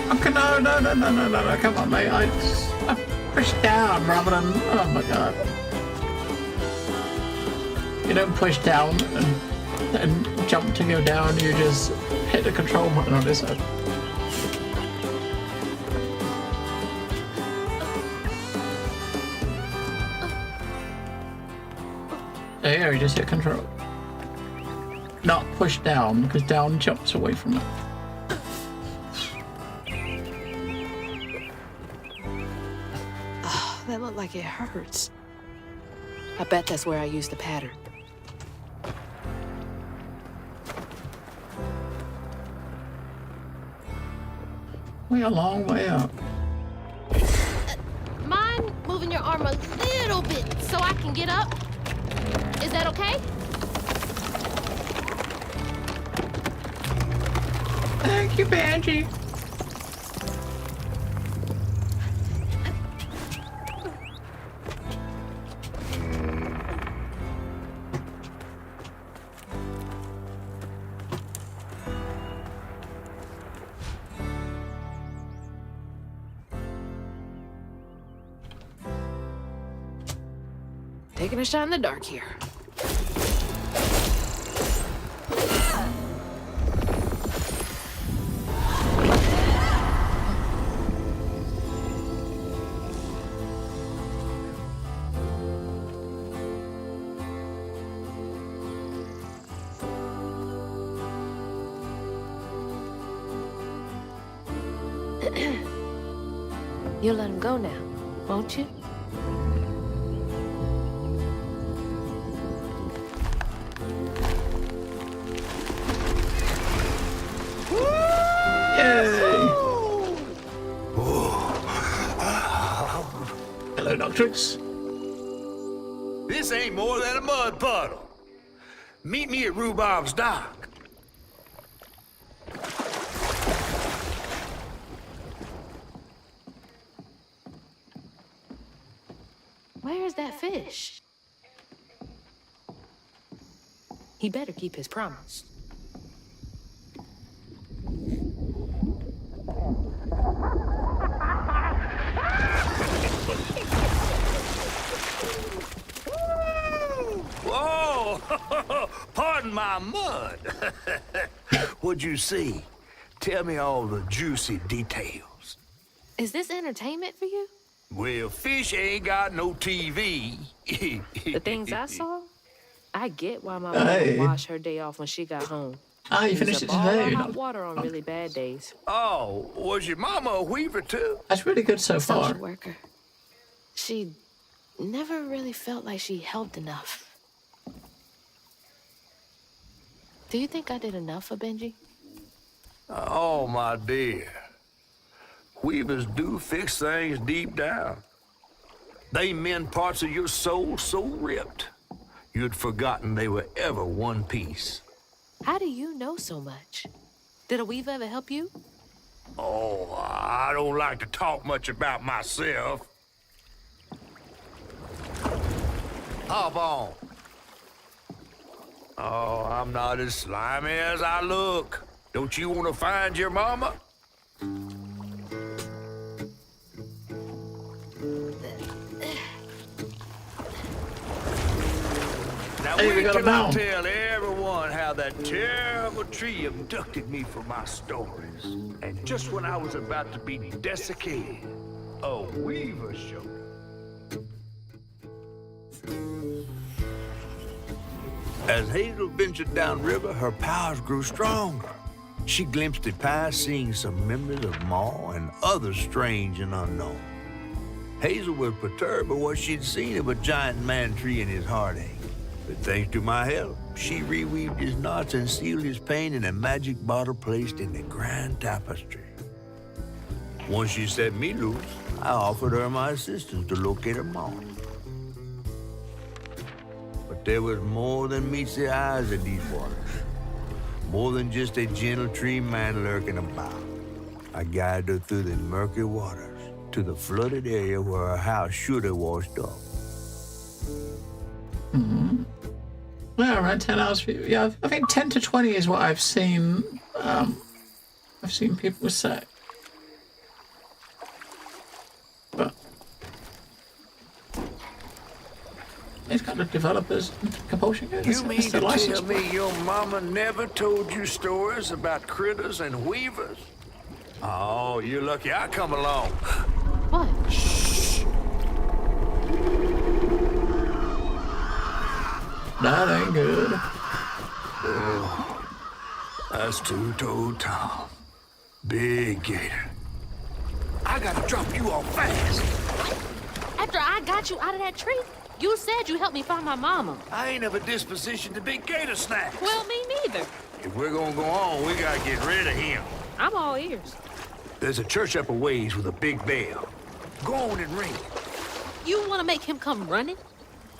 Okay, no, come on, mate. I push down rather than, oh my god. You don't push down and jump to go down, you just hit the control button on this side. There, you just hit control. Not push down, because down jumps away from it. like it hurts. I bet that's where I used the pattern. We're a long way up. Mind moving your arm a little bit so I can get up? Is that okay? Thank you, Benji. Taking a shot in the dark here. You'll let him go now, won't you? Hello, Doctrix. This ain't more than a mud puddle. Meet me at Rhubarb's dock. Where is that fish? He better keep his promise. Whoa! Pardon my mud. What'd you see? Tell me all the juicy details. Is this entertainment for you? Well, fish ain't got no TV. The things I saw, I get why my mom would wash her day off when she got home. Ah, you finished it today. Hot water on really bad days. Oh, was your mama a weaver too? That's really good so far. Social worker. She never really felt like she helped enough. Do you think I did enough for Benji? Oh, my dear. Weavers do fix things deep down. They mend parts of your soul so ripped, you'd forgotten they were ever one piece. How do you know so much? Did a weaver ever help you? Oh, I don't like to talk much about myself. Hop on. Oh, I'm not as slimy as I look. Don't you want to find your mama? Now, Hey, we wait got a till I bone. tell everyone how that terrible tree abducted me for my stories. And just when I was about to be desiccated, a weaver showed up. As Hazel ventured downriver, her powers grew stronger. She glimpsed it past, seeing some members of Ma and others strange and unknown. Hazel was perturbed by what she'd seen of a giant man tree in his heartache. But thanks to my help, she reweaved his knots and sealed his pain in a magic bottle placed in the grand tapestry. Once she set me loose, I offered her my assistance to locate her mom. But there was more than meets the eyes of these waters. More than just a gentle tree man lurking about. I guided her through the murky waters to the flooded area where her house should have washed up. Yeah, around 10 hours for you. Yeah, I think 10 to 20 is what I've seen. I've seen people say. But it's got the developers compulsion good. You mean to tell me your mama never told you stories about critters and weavers? Oh, you're lucky I come along. What? Shh. That ain't good. Oh, that's two-toed Tom. Big gator. I gotta drop you off fast. After I got you out of that tree, you said you helped me find my mama. I ain't of a disposition to be gator snacks. Well, me neither. If we're gonna go on, we gotta get rid of him. I'm all ears. There's a church up a ways with a big bell. Go on and ring it. You want to make him come running?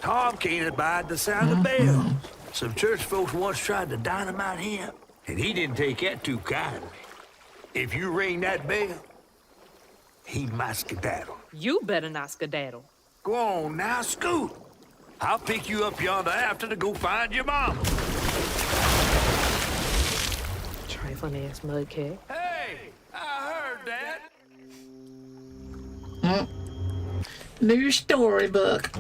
Tom can't abide the sound of bells. Some church folks once tried to dynamite him, and he didn't take that too kindly. If you ring that bell, he might skedaddle. You better not skedaddle. Go on now, scoot. I'll pick you up yonder after to go find your mama. Trifling ass mudcat. Hey, I heard that. New storybook.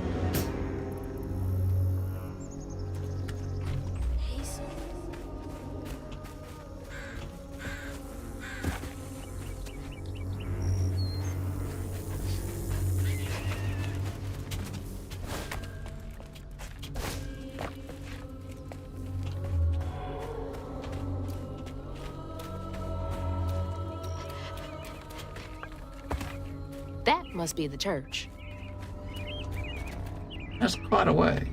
That must be the church. That's quite a way.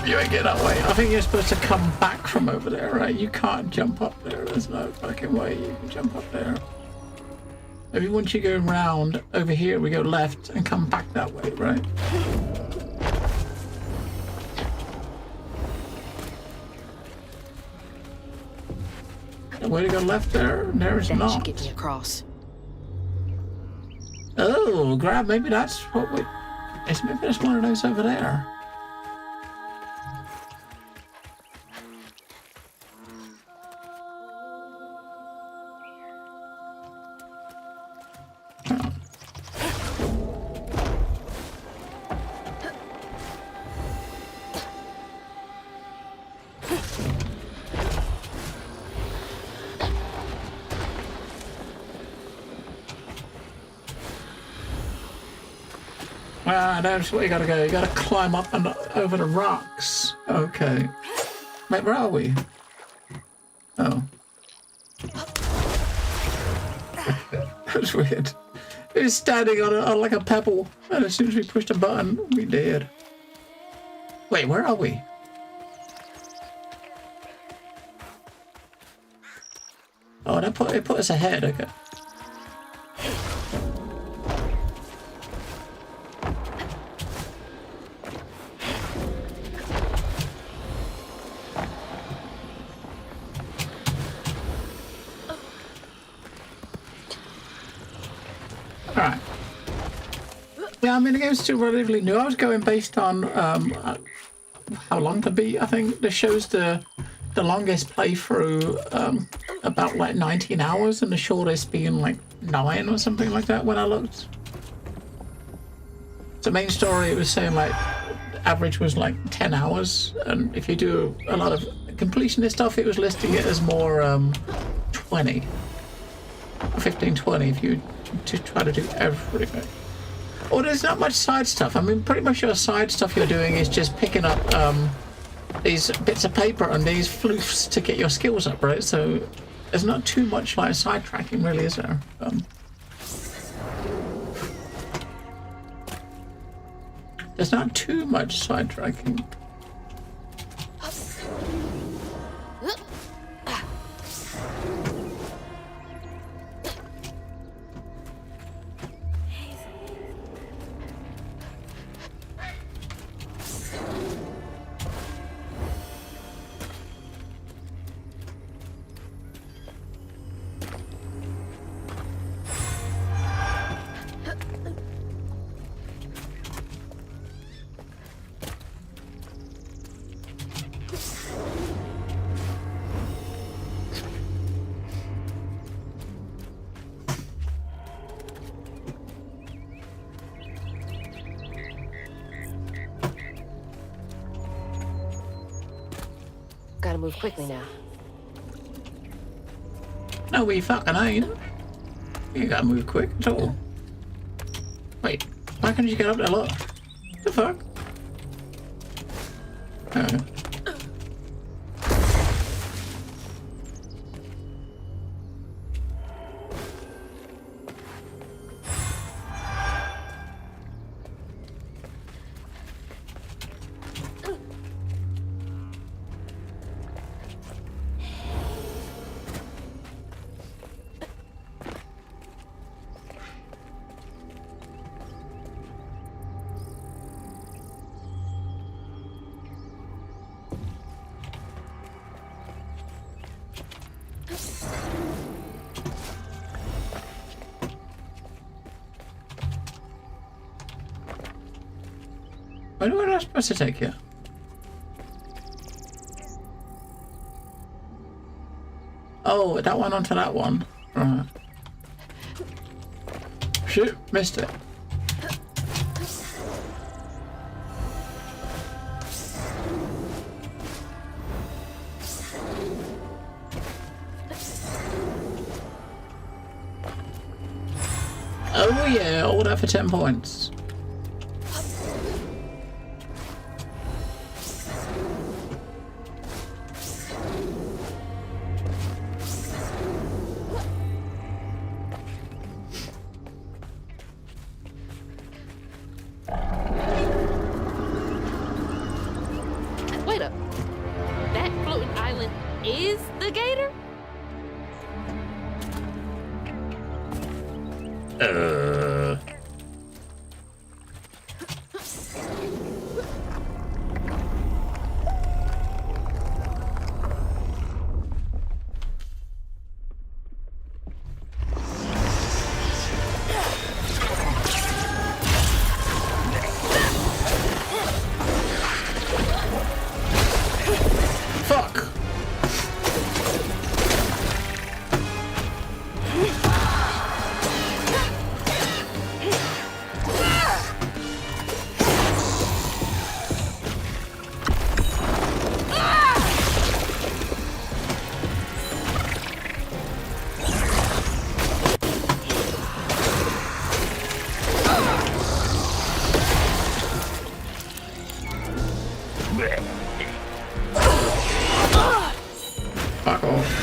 You ain't get that way. I think you're supposed to come back from over there, right? You can't jump up there. There's no fucking way you can jump up there. Maybe once you go round over here, we go left and come back that way, right? The way to go left there, there's That not. should get me across. Oh, grab. Maybe that's what we. Maybe there's one of those over there. Ah, that's where you gotta go. You gotta climb up and over the rocks. Okay. Wait, where are we? Oh. That was weird. It was standing on like a pebble, and as soon as we pushed a button, we did. Wait, where are we? Oh, it put us ahead. Okay. Alright. Yeah, I mean, the game's still relatively new. I was going based on how long to beat. I think this shows the longest playthrough about like 19 hours and the shortest being like 9 or something like that when I looked. The main story, it was saying like average was like 10 hours, and if you do a lot of completionist stuff, it was listing it as more 20. 15, 20 if you to try to do everything. Or there's not much side stuff. I mean, pretty much your side stuff you're doing is just picking up these bits of paper and these floofs to get your skills up, right? So there's not too much like sidetracking, really, is there? There's not too much sidetracking. gotta move quickly now. No, we fucking ain't. You gotta move quick at all. Wait, why can't you get up there? Look. The fuck? Oh. Where am I supposed to take you? Oh, that one onto that one. Right. Shoot, missed it. Oh yeah, all that for 10 points. Wait up. That floating island is the gator? Fuck! Fuck off.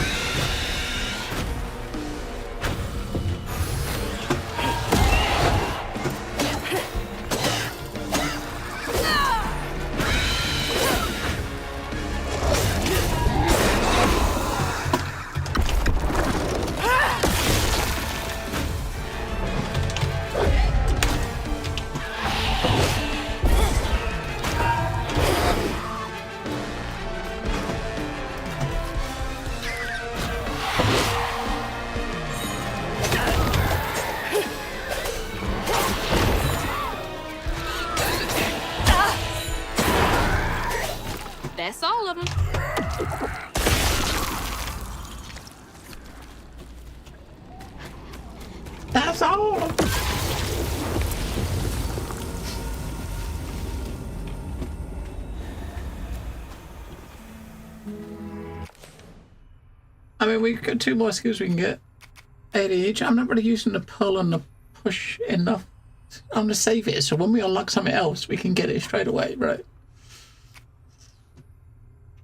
That's all of them. That's all. I mean, we've got 2 more skills we can get. 80 each. I'm not really using the pull and the push enough. I'm gonna save it so when we unlock something else, we can get it straight away, right?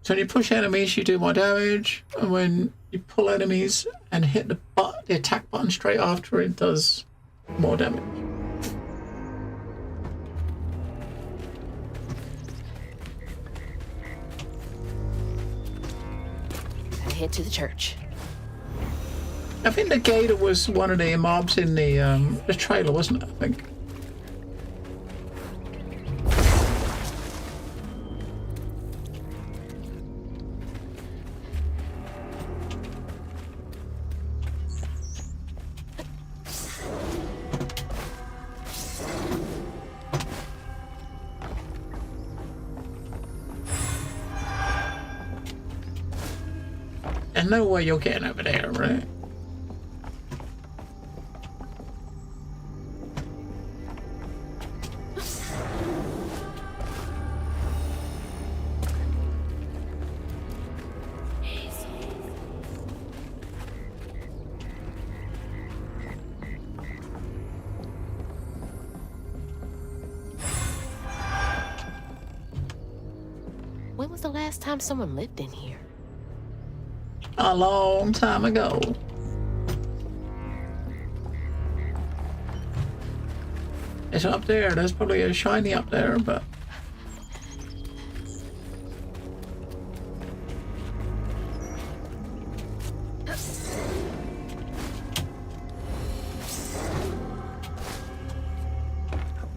So when you push enemies, you do more damage, and when you pull enemies and hit the attack button straight after, it does more damage. Gotta head to the church. I think the gator was one of the mobs in the trailer, wasn't it? I think. There's no way you're getting over there, right? When was the last time someone lived in here? A long time ago. It's up there. There's probably a shiny up there, but...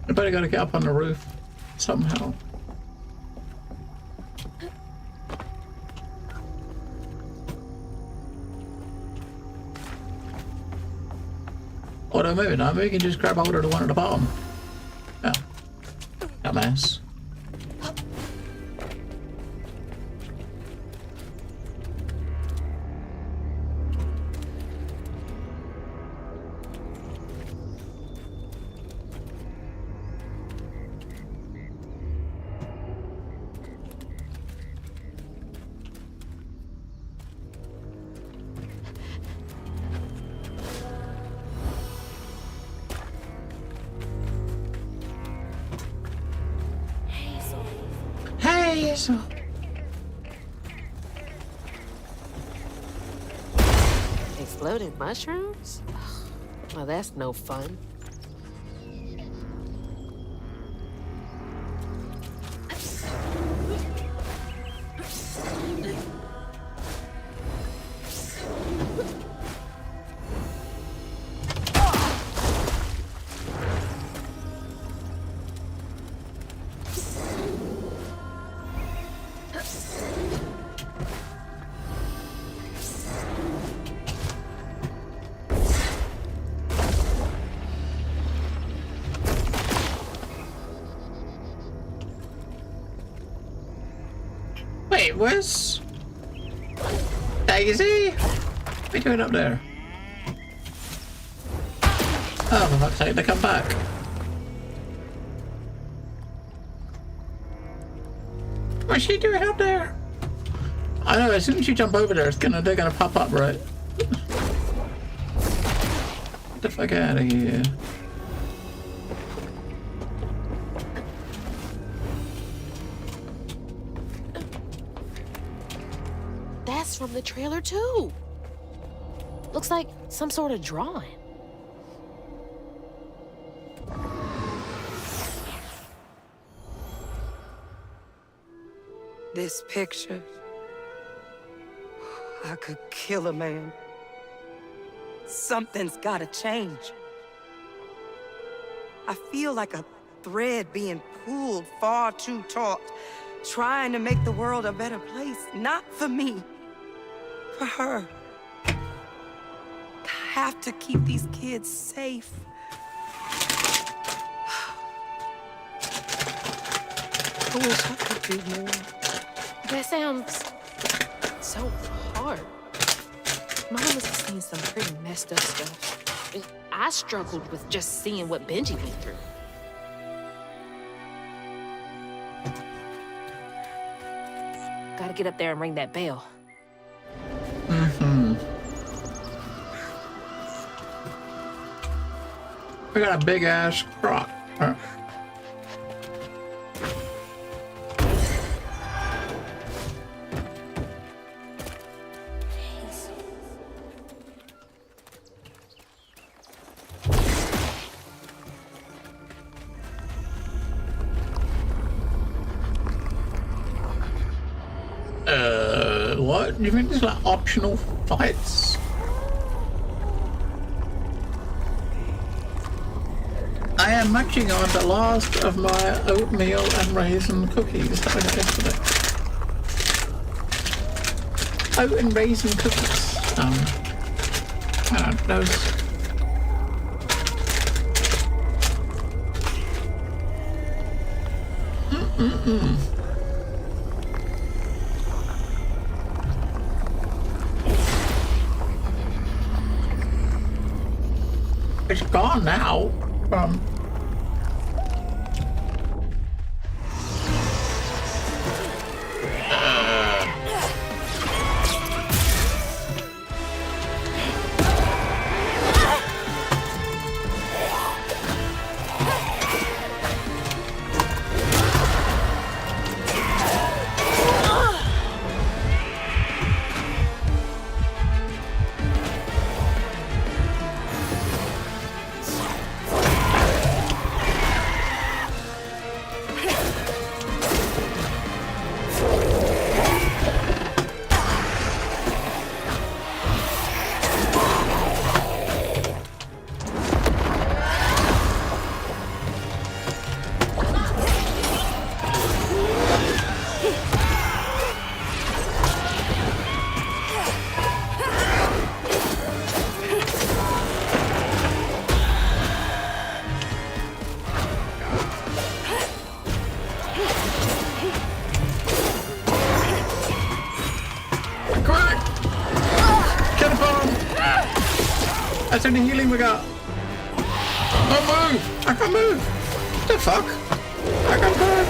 I better gotta get up on the roof somehow. Oh, no, maybe not. Maybe we can just grab hold of the one at the bottom. Yeah. Dumbass. So Exploding mushrooms? Well, that's no fun. Wait, where's Daisy? What are you doing up there? Oh, for fuck's sake, they come back. What's she doing up there? I know, as soon as you jump over there, they're gonna pop up, right? Get the fuck out of here. That's from the trailer too. Looks like some sort of drawing. This picture, I could kill a man. Something's gotta change. I feel like a thread being pulled far too taut, trying to make the world a better place. Not for me, for her. I have to keep these kids safe. I wish I could do more. That sounds so hard. Mom must have seen some pretty messed up stuff. I struggled with just seeing what Benji went through. Gotta get up there and ring that bell. We got a big ass croc. What? Do you think there's like optional fights? I am munching on the last of my oatmeal and raisin cookies that I got yesterday. Oat and raisin cookies. Those. It's gone now. That's only healing we got. Don't move! I can't move! What the fuck? I can't move!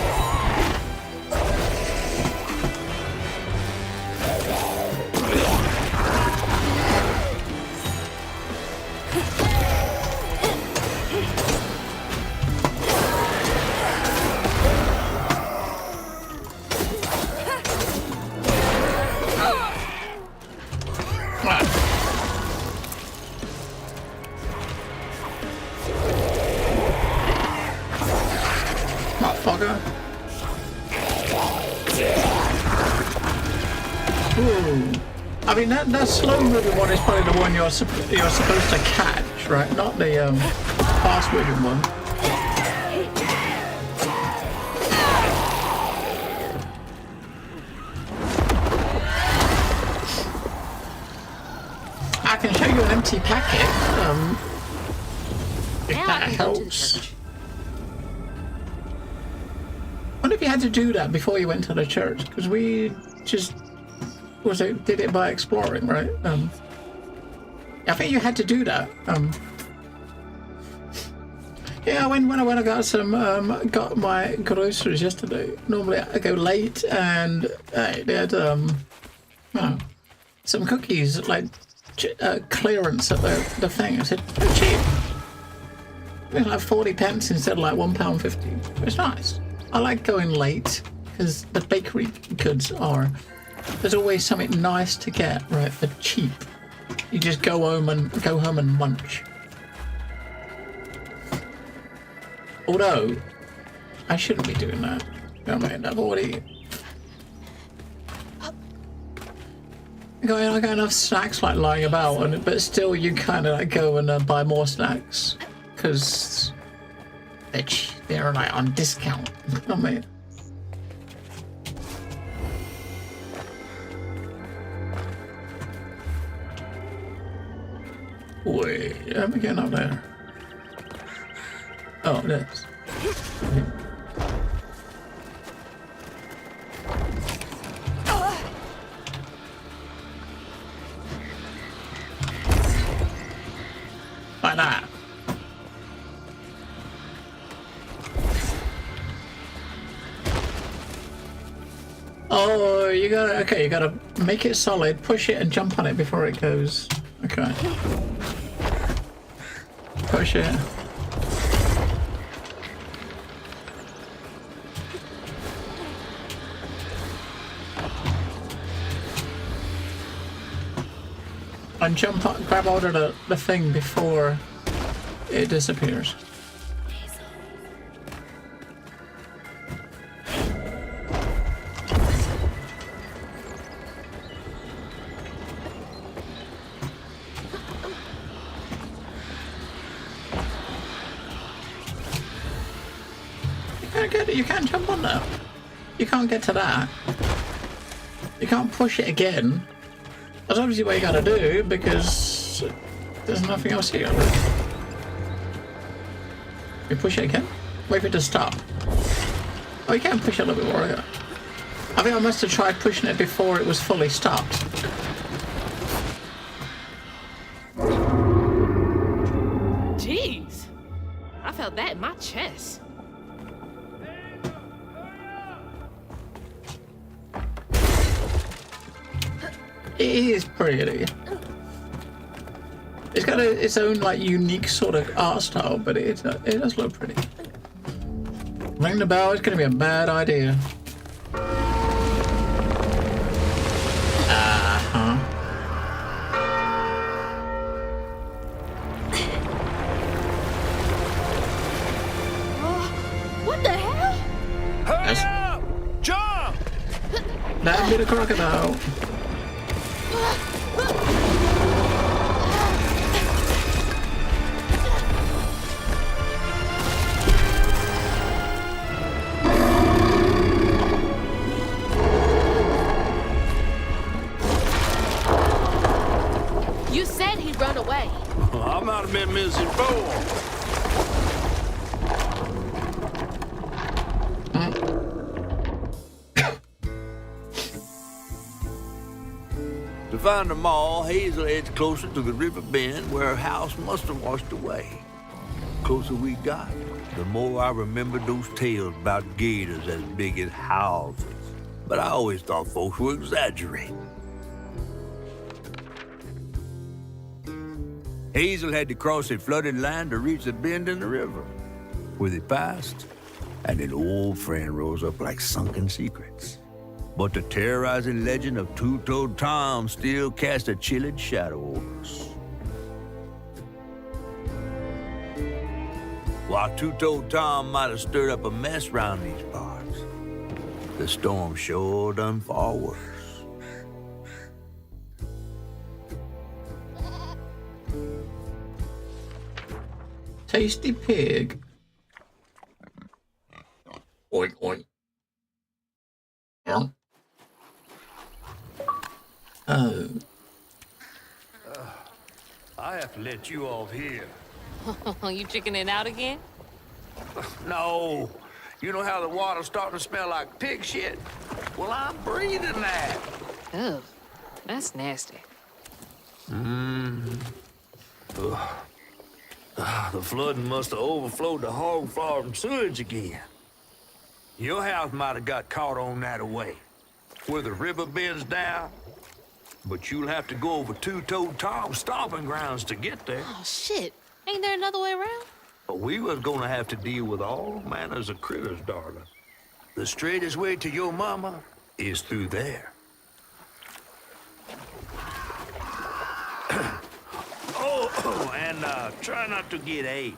Motherfucker. Ooh. I mean, that slow-moving one is probably the one you're supposed to catch, right? Not the fast-moving one. I can show you an empty packet. If that helps. I wonder if you had to do that before you went to the church, because we just did it by exploring, right? I think you had to do that. Yeah, when I got my groceries yesterday. Normally I go late, and they had some cookies like clearance at the thing. I said, oh, cheap. It was like 40 pence instead of like £1.50. It's nice. I like going late because the bakery goods are. There's always something nice to get, right? For cheap. You just go home and munch. Although, I shouldn't be doing that. I mean, I've already. I got enough snacks like lying about, but still, you kind of like go and buy more snacks because they're like on discount. I mean. Wait, how am I getting up there? Oh, it is. Like that. Oh, you gotta make it solid, push it and jump on it before it goes. Okay. Push it. And jump on, grab hold of the thing before it disappears. You can't jump on that. You can't get to that. You can't push it again. That's obviously what you gotta do because there's nothing else here. You push it again? Wait for it to stop. Oh, you can push it a little bit more. I think I must have tried pushing it before it was fully stopped. Jeez. I felt that in my chest. It is pretty. It's got its own like unique sort of art style, but it does look pretty. Ring the bell. It's going to be a bad idea. What the hell? Hurry up! Jump! That'd be the crocodile. You said he'd run away. I might have been misinformed. find them all, Hazel heads closer to the river bend where her house must have washed away. The closer we got, the more I remembered those tales about gators as big as houses. But I always thought folks were exaggerating. Hazel had to cross a flooded land to reach the bend in the river, where they passed, and an old friend rose up like sunken secrets. But the terrorizing legend of Two-Toed Tom still cast a chilling shadow over us. While Two-Toed Tom might have stirred up a mess round these parts, the storm sure done far worse. Tasty pig. Oink, oink. Yeah. Oh. I have to let you off here. You chickening out again? No. You know how the water's starting to smell like pig shit? Well, I'm breathing that. Ugh, that's nasty. The flooding must have overflowed the hog farm sewage again. Your house might have got caught on that away, where the river bends down. But you'll have to go over Two-Toed Tom's stomping grounds to get there. Oh, shit. Ain't there another way around? But we was gonna have to deal with all manners of critters, darling. The straightest way to your mama is through there. And try not to get ate.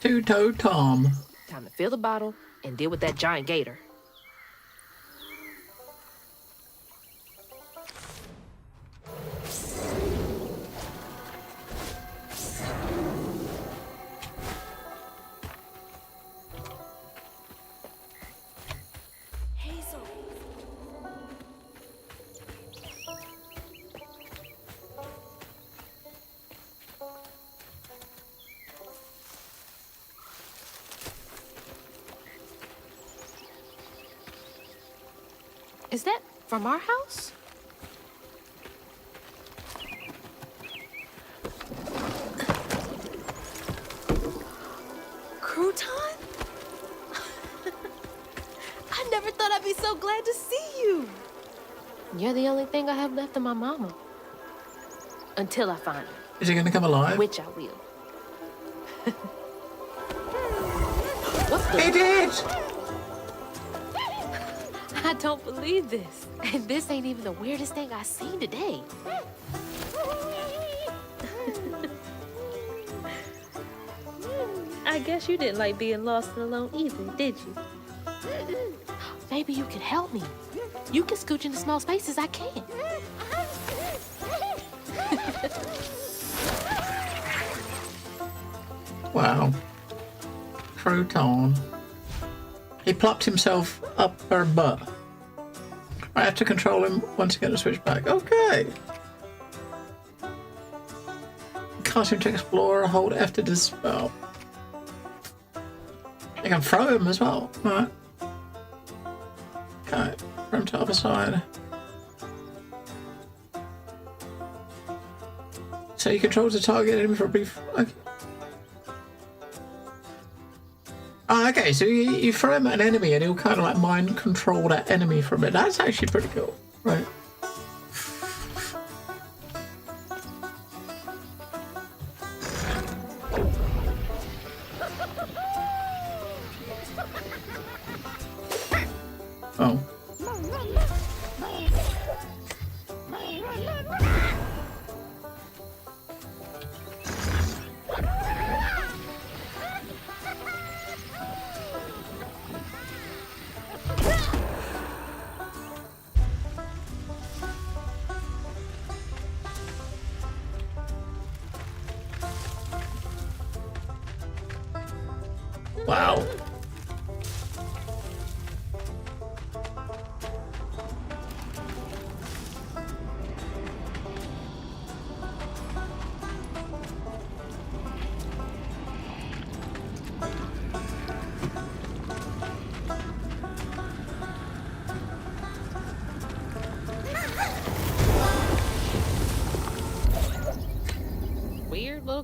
Two-Toed Tom. Time to fill the bottle and deal with that giant gator. Hazel. Is that from our house? Crouton? I never thought I'd be so glad to see you. You're the only thing I have left of my mama. Until I find her. Is he going to come alive? Which I will. What's the... He did! I don't believe this. And this ain't even the weirdest thing I've seen today. I guess you didn't like being lost and alone either, did you? Maybe you can help me. You can scooch into small spaces I can't. Wow. Crouton. He plopped himself up her butt. I have to control him once again to switch back. Okay. Cast him to explore, hold F to dispel. I can throw him as well. Alright. Okay. Throw him to the other side. So he controls the target enemy for a brief... Okay. Oh, okay, so you throw him at an enemy and he'll kind of like mind control that enemy for a bit. That's actually pretty cool, right? Oh. Wow.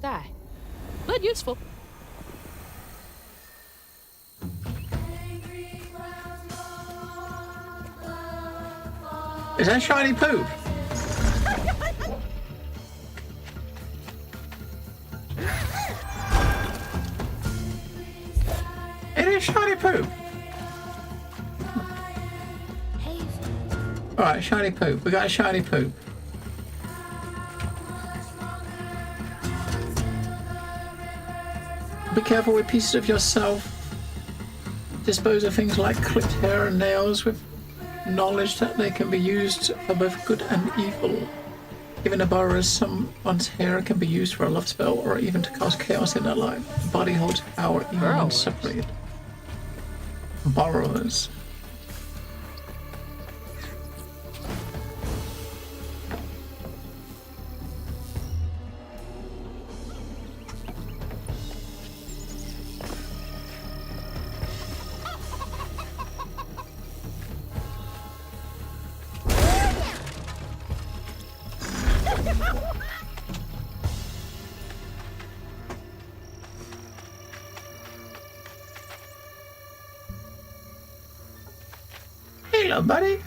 sky. But useful. Is that shiny poop? It is shiny poop. Alright, shiny poop. We got a shiny poop. Be careful with pieces of yourself. Dispose of things like clipped hair and nails with knowledge that they can be used for both good and evil. Even a borrower, someone's hair can be used for a love spell or even to cause chaos in their life. The body holds power even when separated. Borrowers. Hello, buddy.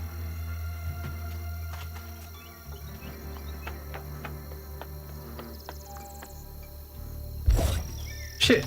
Shit.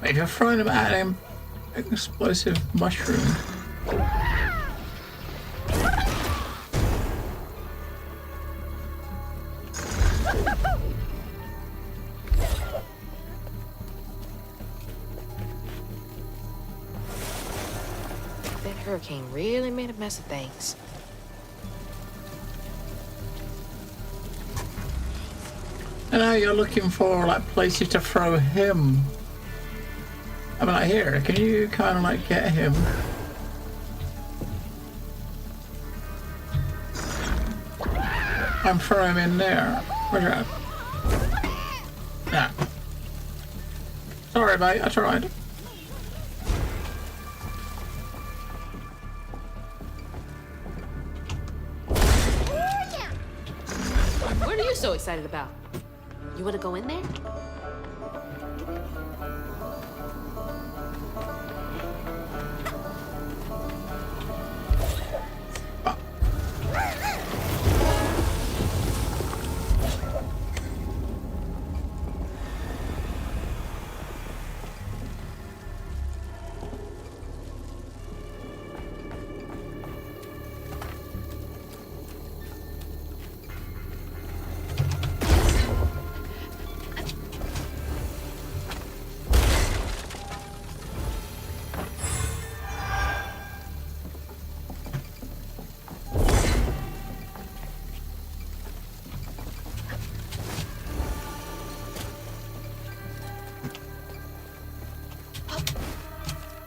If you're throwing them at an explosive mushroom. That hurricane really made a mess of things. And now you're looking for like places to throw him. I'm like, here, can you kind of like get him? I'm throwing him in there. Where's that? Nah. Sorry, mate, I tried. What are you so excited about? You want to go in there?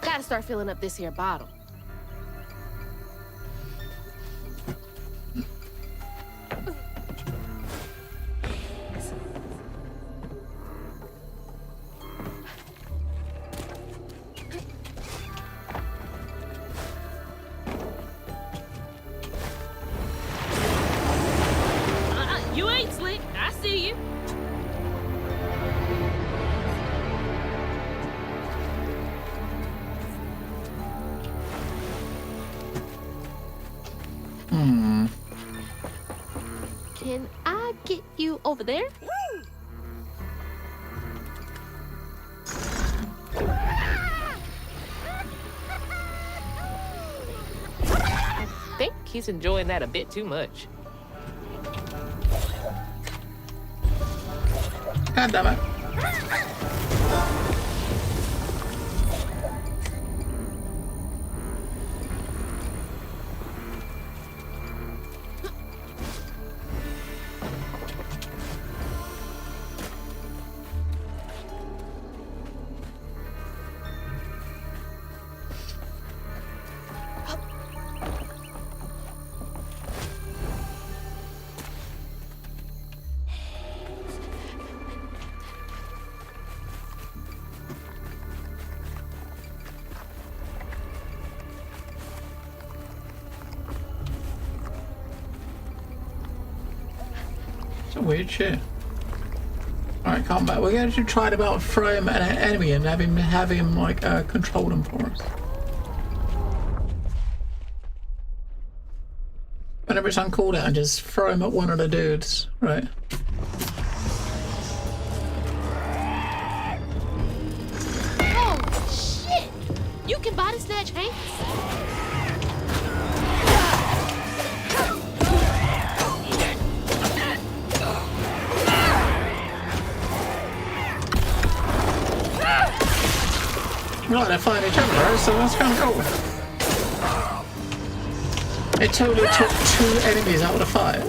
Gotta start filling up this here bottle. You ain't slick. I see you. Can I get you over there? Thank he's enjoying that a bit too much. God damn it. It's a weird shit. Alright, combat. We're going to try to about throw him at an enemy and have him like control him for us. Whenever it's on cooldown, just throw him at one of the dudes, right? Oh shit! You can body snatch Hank? Right, they're fighting each other, right? So that's kind of cool. It totally took 2 enemies out of the fight.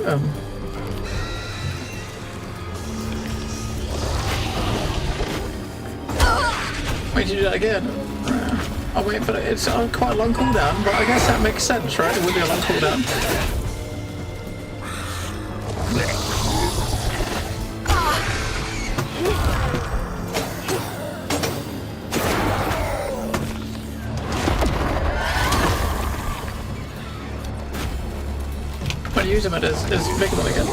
Wait to do that again. I'll wait for it. It's quite a long cooldown, but I guess that makes sense, right? It would be a long cooldown. Use him as victim again.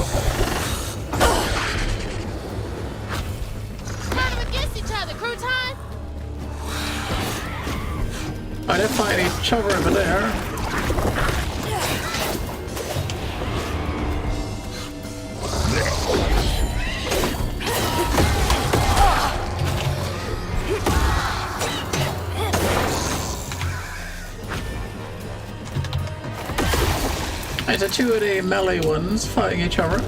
Turn them against each other, crew time. Oh, they're fighting each other over there. There's 2 of the melee ones fighting each other.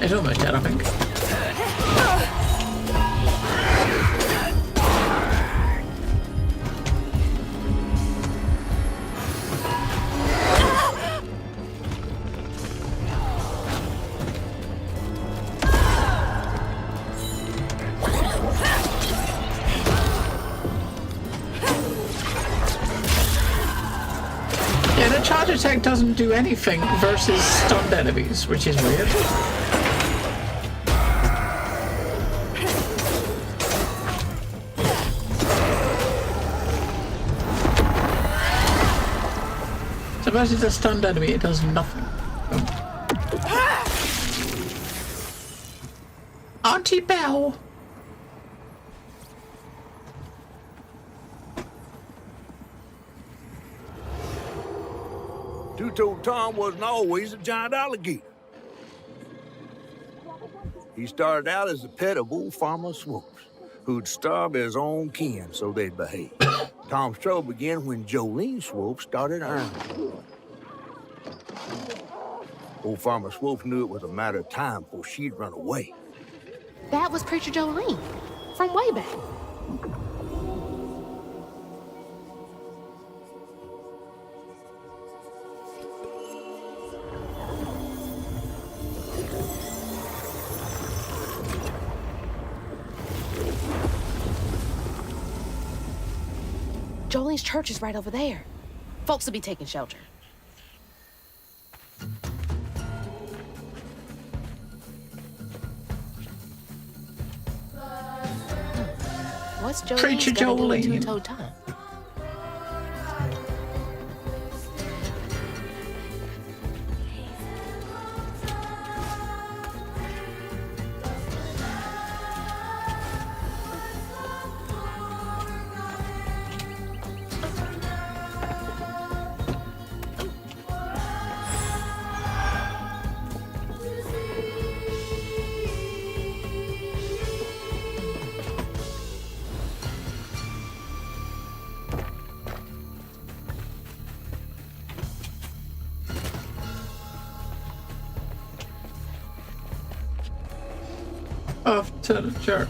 It's almost dead, I think. Charge attack doesn't do anything versus stunned enemies, which is weird. So versus a stunned enemy, it does nothing. Auntie Belle! Two-Toed Tom wasn't always a giant alligator. He started out as a pet of old Farmer Swoops, who'd starve his own kin so they'd behave. Tom's trouble began when Jolene Swope started earning. Old Farmer Swope knew it was a matter of time before she'd run away. That was Preacher Jolene from way back. Jolene's church is right over there. Folks will be taking shelter. What's Jolene's Preacher gotta do with Jolene. Two-Toed Tom? off to the church.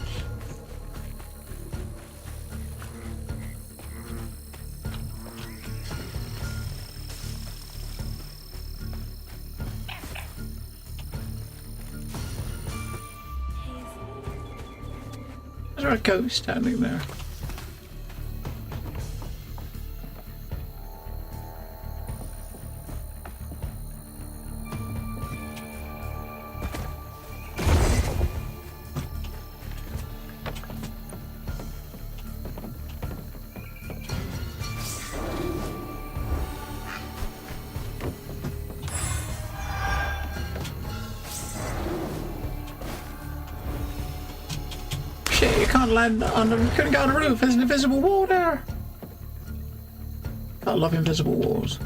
Is there a ghost standing there? Shit, you can't land on the... You couldn't go on the roof. There's an invisible wall there. I love invisible walls.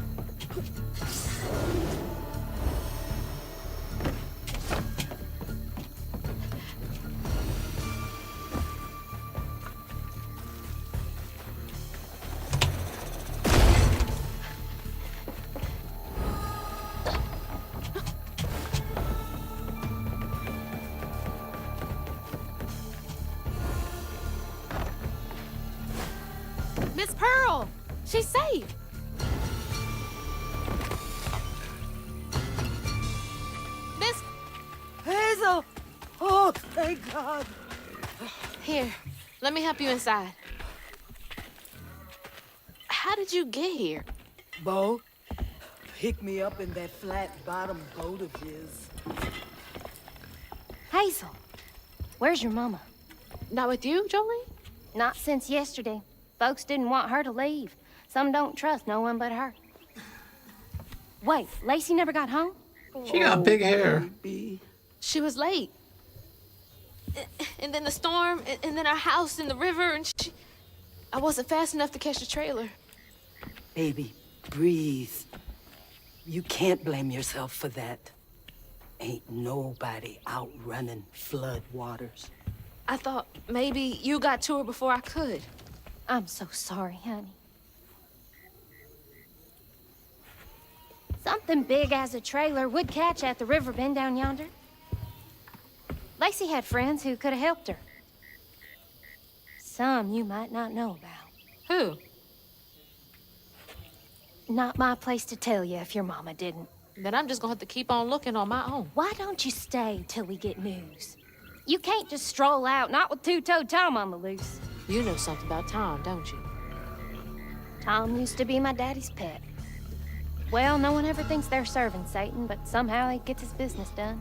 Miss Pearl! She's safe! Miss... Hazel! Oh, thank God. Here, let me help you inside. How did you get here? Bo, pick me up in that flat-bottom boat of his. Hazel, where's your mama? Not with you, Jolie? Not since yesterday. Folks didn't want her to leave. Some don't trust no one but her. Wait, Lacey never got home? She got big hair. She was late. And then the storm, and then our house in the river, and I wasn't fast enough to catch the trailer. Baby, breathe. You can't blame yourself for that. Ain't nobody outrunning flood waters. I thought maybe you got to her before I could. I'm so sorry, honey. Something big as a trailer would catch at the river bend down yonder. Lacey had friends who could have helped her. Some you might not know about. Who? Not my place to tell you if your mama didn't. Then I'm just gonna have to keep on looking on my own. Why don't you stay till we get news? You can't just stroll out, not with two-toed Tom on the loose. You know something about Tom, don't you? Tom used to be my daddy's pet. Well, no one ever thinks they're serving Satan, but somehow he gets his business done.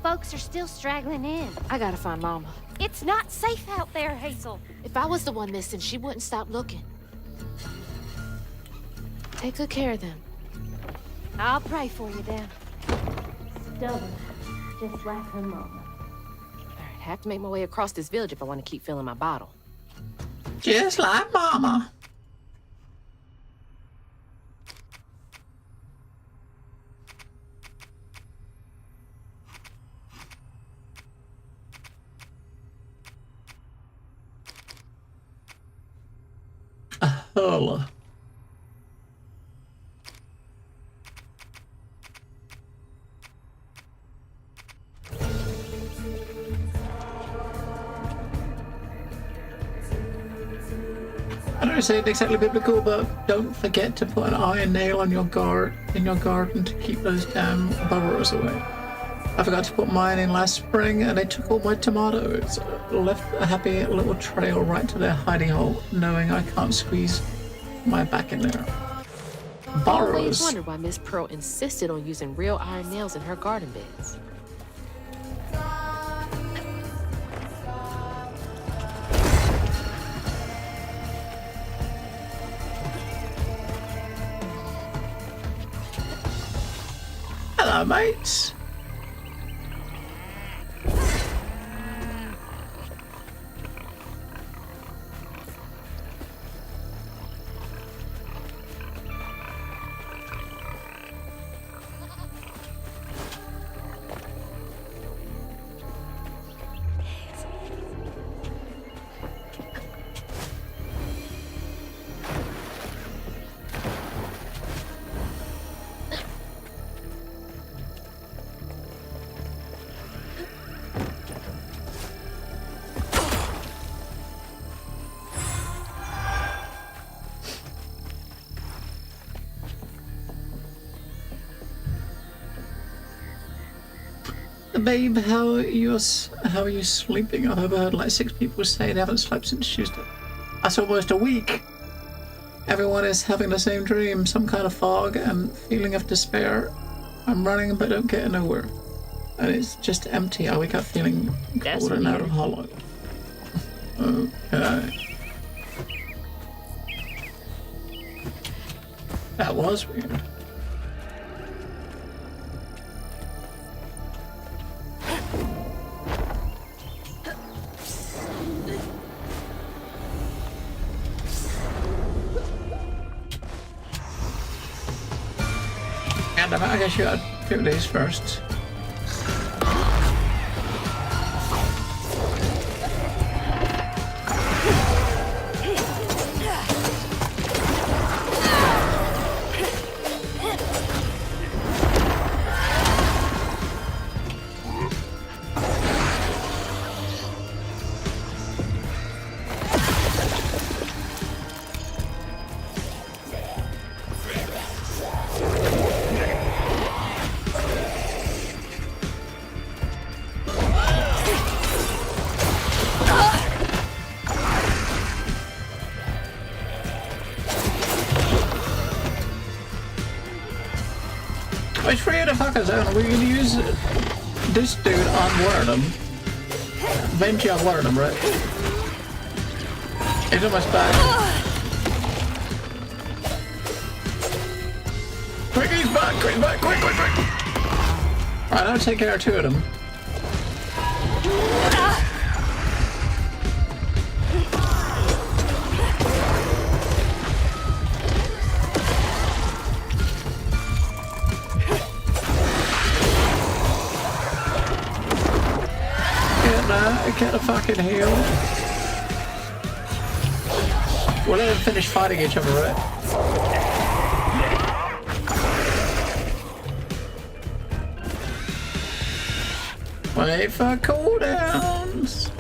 Folks are still straggling in. I gotta find Mama. It's not safe out there, Hazel. If I was the one missing, she wouldn't stop looking. Take good care of them. I'll pray for you then. Stubborn, just like her mama. I have to make my way across this village if I want to keep filling my bottle. Just like Mama. Holla. I don't say it exactly biblical, but don't forget to put an iron nail on your in your garden to keep those damn burrows away. I forgot to put mine in last spring, and they took all my tomatoes. Left a happy little trail right to their hiding hole, knowing I can't squeeze my back in there. I always Burrows. wondered why Miss Pearl insisted on using real iron nails in her garden beds. Hello, mates. Babe, how are you sleeping? I've overheard like 6 people say they haven't slept since Tuesday. That's almost a week. Everyone is having the same dream, some kind of fog and feeling of despair. I'm running but don't get nowhere. And it's just empty. I wake up feeling cold and out of hollow. Okay. That was weird. And I guess you gotta do these first. It's free in the fucker zone. We can use this dude on Wordham. Benji on Wordham, right? He's almost back. Quick, he's back! Quick, back! Quick, quick, quick! Right, I'll take care of 2 of them. Get a fucking heal. We'll let them finish fighting each other, right? Wait for cooldowns.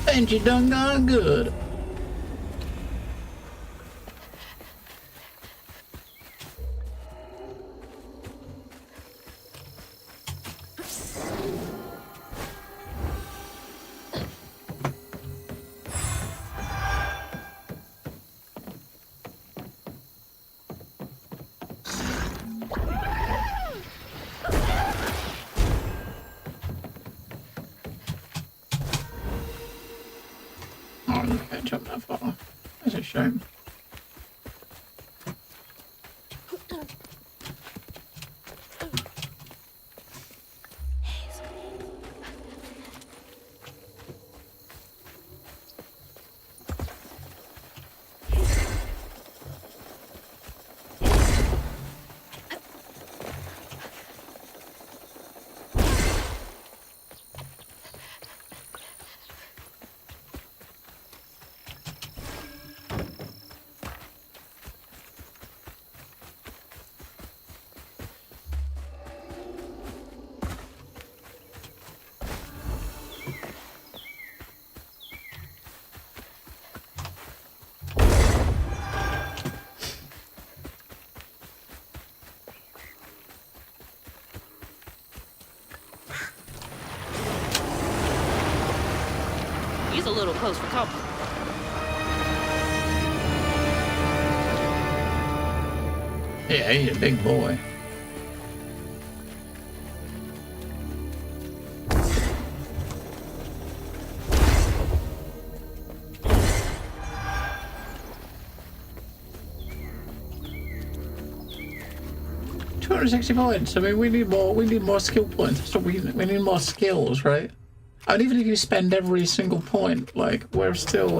Benji done gone good. A little close for comfort. Yeah, he's a big boy. $260 points. I mean, we need more skill points. So we need more skills, right? And even if you spend every single point, like, we're still,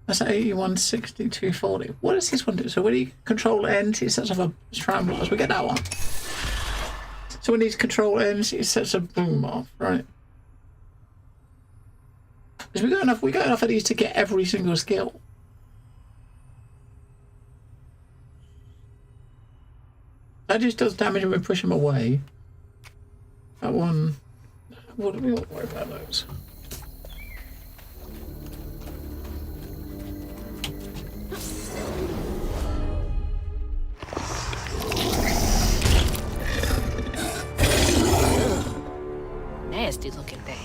that's 81, 60, 240. What does this one do? So when you control ends, it sets off a tram blast. We get that one. So when these control ends, it sets a boom off, right? Because we got enough of these to get every single skill. That just does damage when we push them away. That one, we won't worry about those. Nasty looking thing.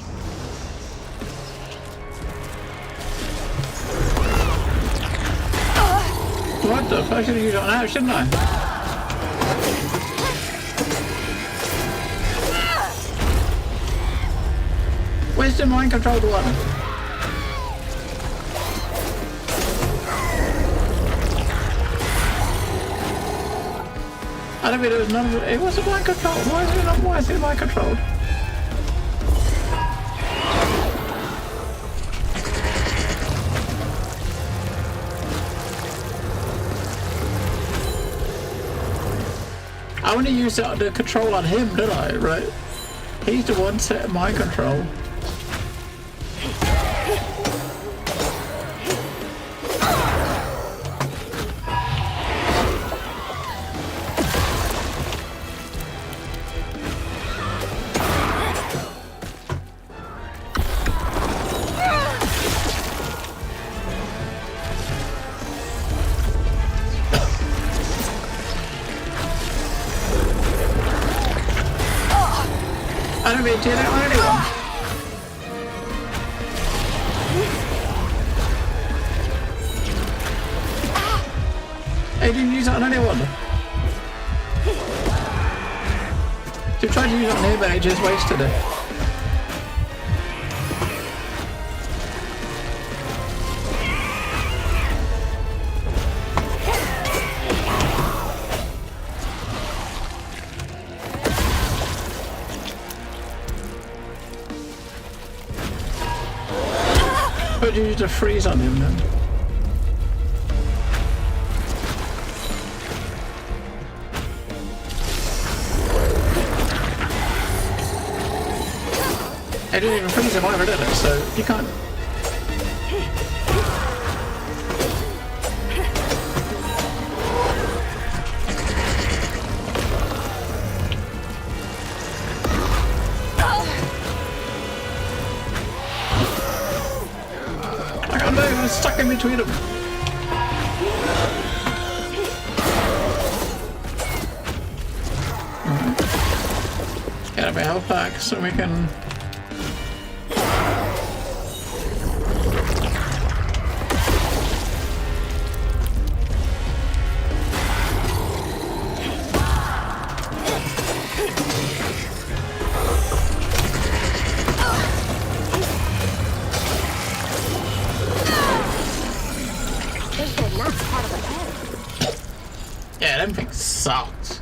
What the fuck? I should have used it on that, shouldn't I? Where's the mind controlled one? I don't mean it was none of it. Wasn't mind controlled. Why is it not? Why is it mind controlled? I only used the control on him, did I? Right? He's the one setting my control. I don't mean to do that on anyone. I didn't use that on anyone. You tried to use it on him, but I just wasted it. But you used a freeze on him then. I didn't even freeze him either, did it? So you can't. I can't move, I'm stuck in between them. Get my health back so we can. Yeah, them things sucks.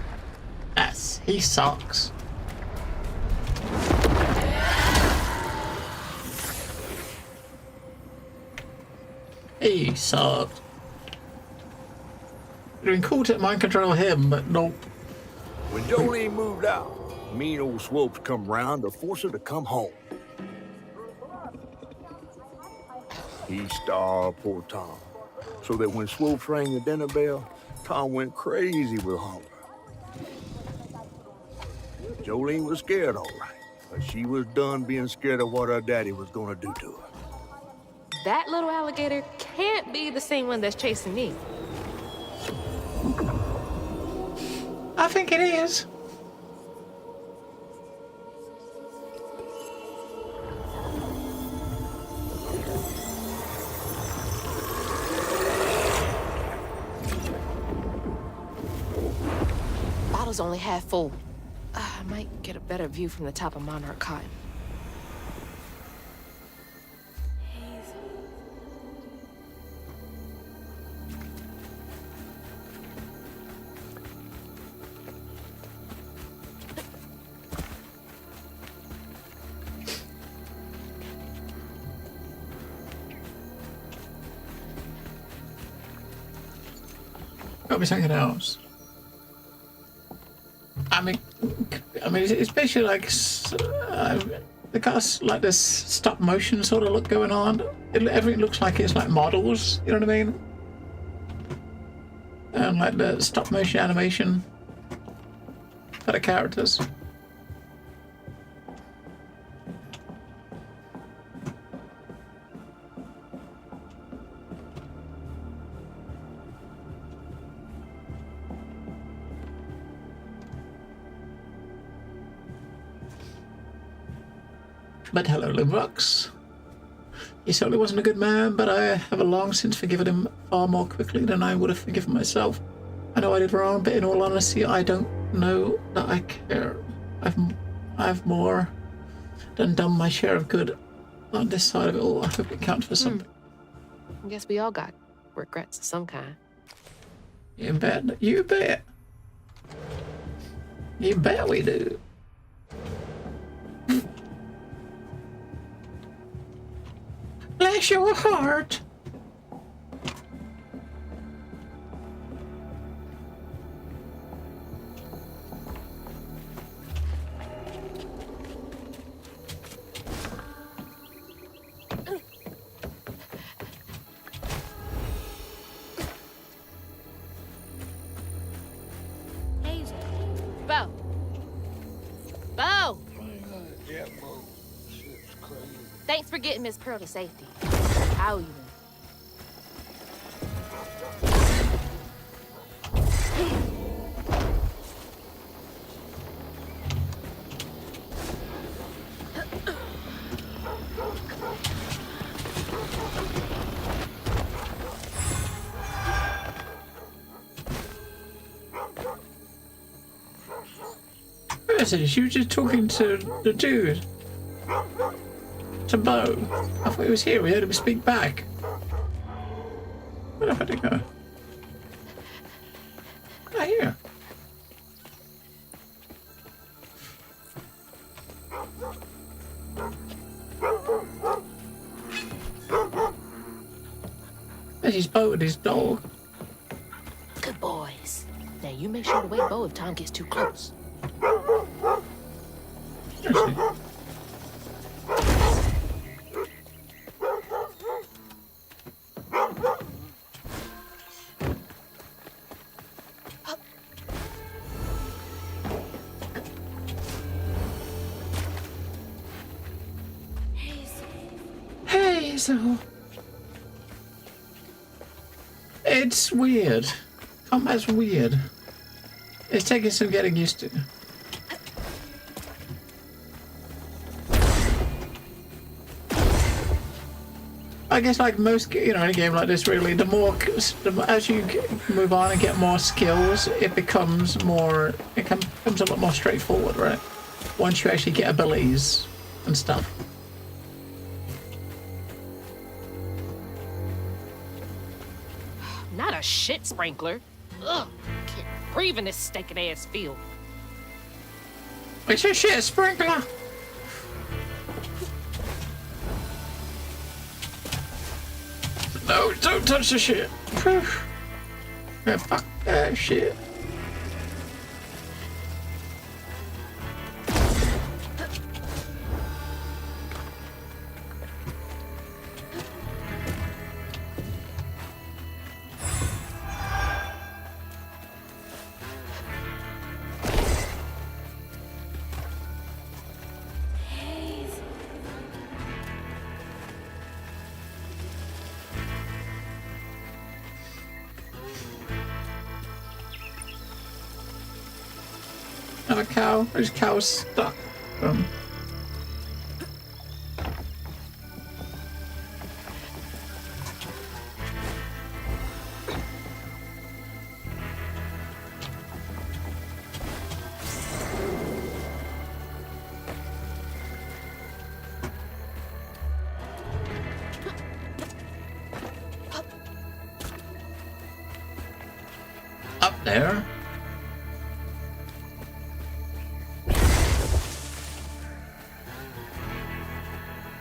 Yes, he sucks. He sucked. It'd been cool to mind control him, but nope. When Jolene moved out, mean old Swopes come round to force her to come home. He starved poor Tom, so that when Swopes rang the dinner bell, Tom went crazy with hunger. Jolene was scared, all right, but she was done being scared of what her daddy was gonna do to her. That little alligator can't be the same one that's chasing me. I think it is. Bottle's only half full. I might get a better view from the top of Monarch Cotton. Gotta be something else. I mean, it's basically like the cast like this stop motion sort of look going on. Everything looks like it's like models. You know what I mean? And like the stop motion animation for the characters. But hello, Limrox. He certainly wasn't a good man, but I have long since forgiven him far more quickly than I would have forgiven myself. I know I did wrong, but in all honesty, I don't know that I care. I've more than done my share of good on this side of it all. I hope it counts for something. I guess we all got regrets of some kind. You bet. You bet. You bet we do. Bless your heart. Hazel. Bo. Bo. Thanks for getting Miss Pearl to safety. How you been? You were just talking to the dude. To Bo. I thought he was here. We heard him speak back. Where the fuck did he go? Not here. There's his Bo with his dog. Good boys. Now you make sure to wake Bo if Tom gets too close. Hazel. It's weird. Combat's weird. It's taking some getting used to. I guess like most, in a game like this, really, as you move on and get more skills, it becomes a lot more straightforward, right? Once you actually get abilities and stuff. Not a shit sprinkler. Ugh, can't breathe in this stinking ass field. It's a shit sprinkler. No, don't touch the shit. Yeah, fuck that shit. A cow. There's cows stuck. Up there.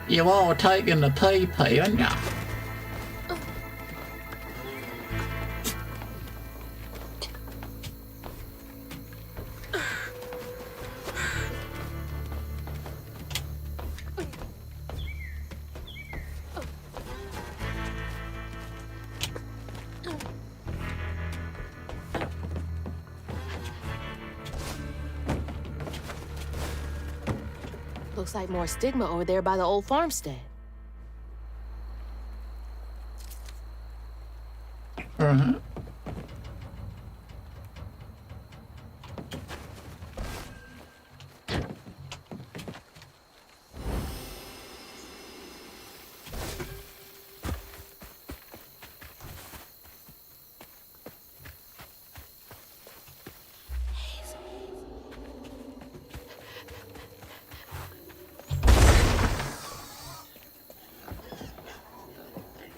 You all taking the pee-pee, aren't ya? Looks like more stigma over there by the old farmstead. Uh-huh.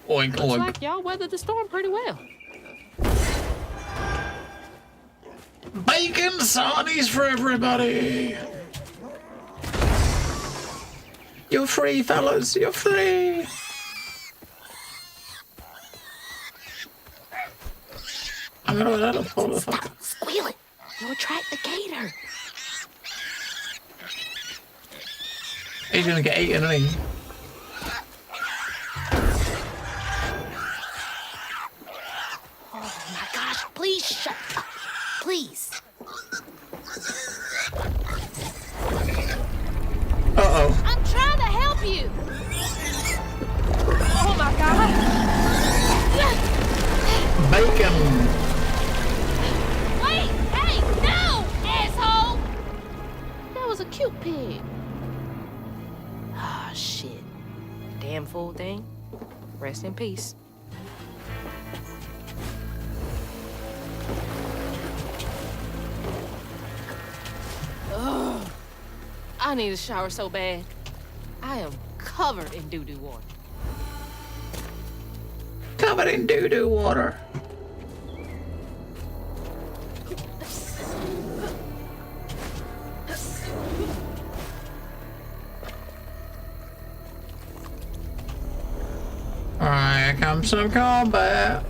Oink, Looks oink. like y'all weathered the storm pretty well. Bacon sarnies for everybody. You're free, fellas. You're free. I'm gonna let him pull the fuck. Squealing. You'll attract the gator. He's gonna get eaten, isn't he? Oh my gosh, please shut up. Please. Uh-oh. I'm trying to help you. Oh my god. Bacon. Wait, hey, no, asshole. That was a cute pig. Ah, shit. Damn fool thing. Rest in peace. Ugh. I need a shower so bad. I am covered in doo-doo water. Covered in doo-doo water. Alright, here comes some combat.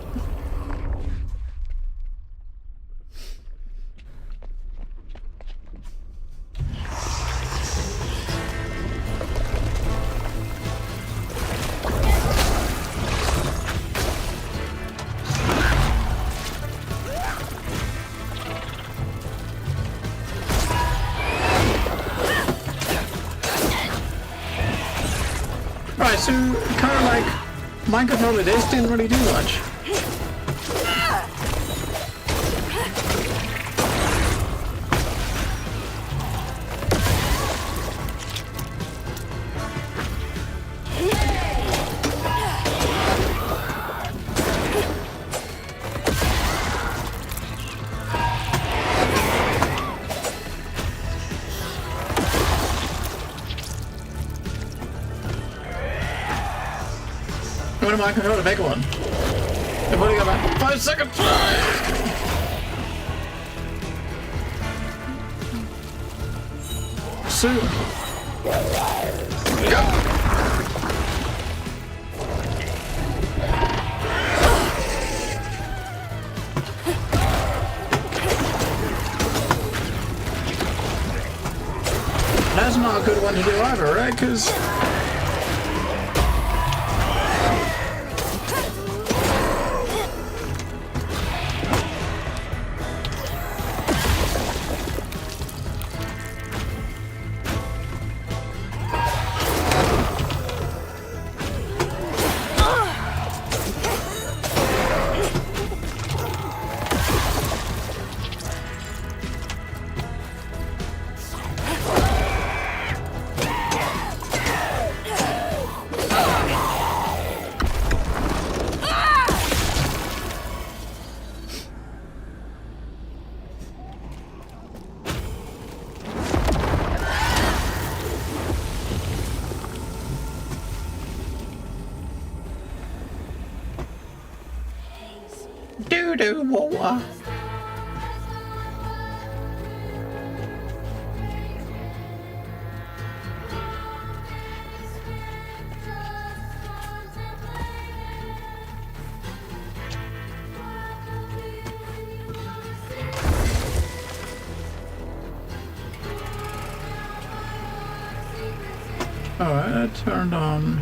Right, so kind of like mind control of this didn't really do much. You want to mind control the bigger one? I've only got about 5 seconds left. Soon. Go. That's not a good one to do either, right? Because doo-doo water. Alright, that turned on.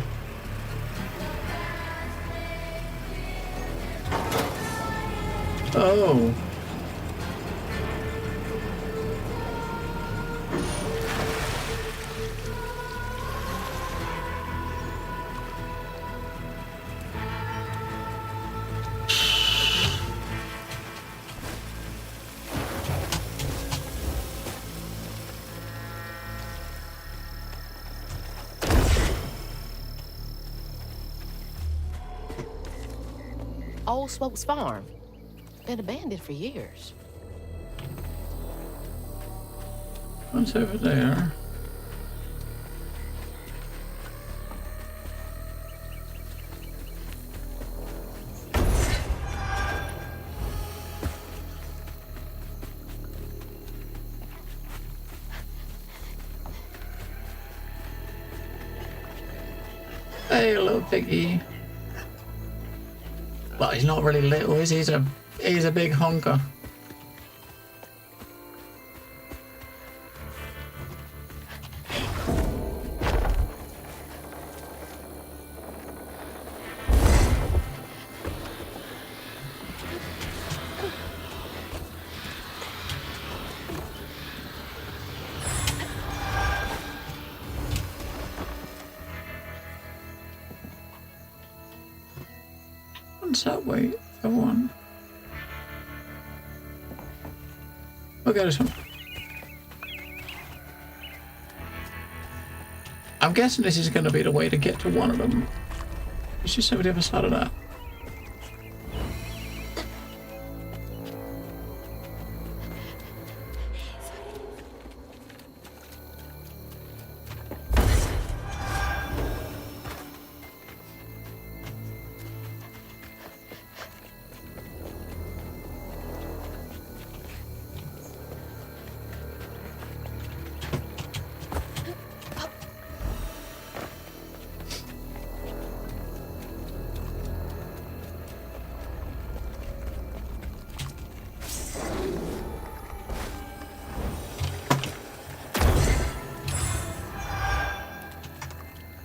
Oh. Old Smokes Farm. Been abandoned for years. What's over there? Hey, little piggy. Well, he's not really little, is he? He's a big honker. What's that? Wait, go on. We'll go this one. I'm guessing this is going to be the way to get to one of them. Let's just over the other side of that.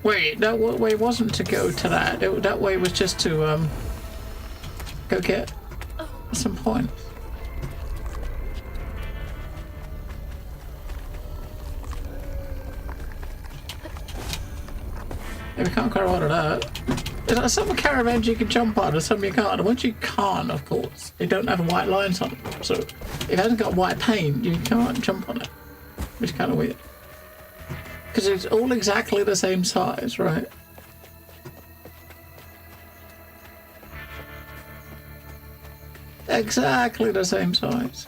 Wait, that way wasn't to go to that. That way was just to go get some points. Yeah, we can't go out of that. There's some caravans you can jump on and some you can't. And once you can't, of course, they don't have white lines on them. So if it hasn't got white paint, you can't jump on it. Which is kind of weird. Because it's all exactly the same size, right? Exactly the same size.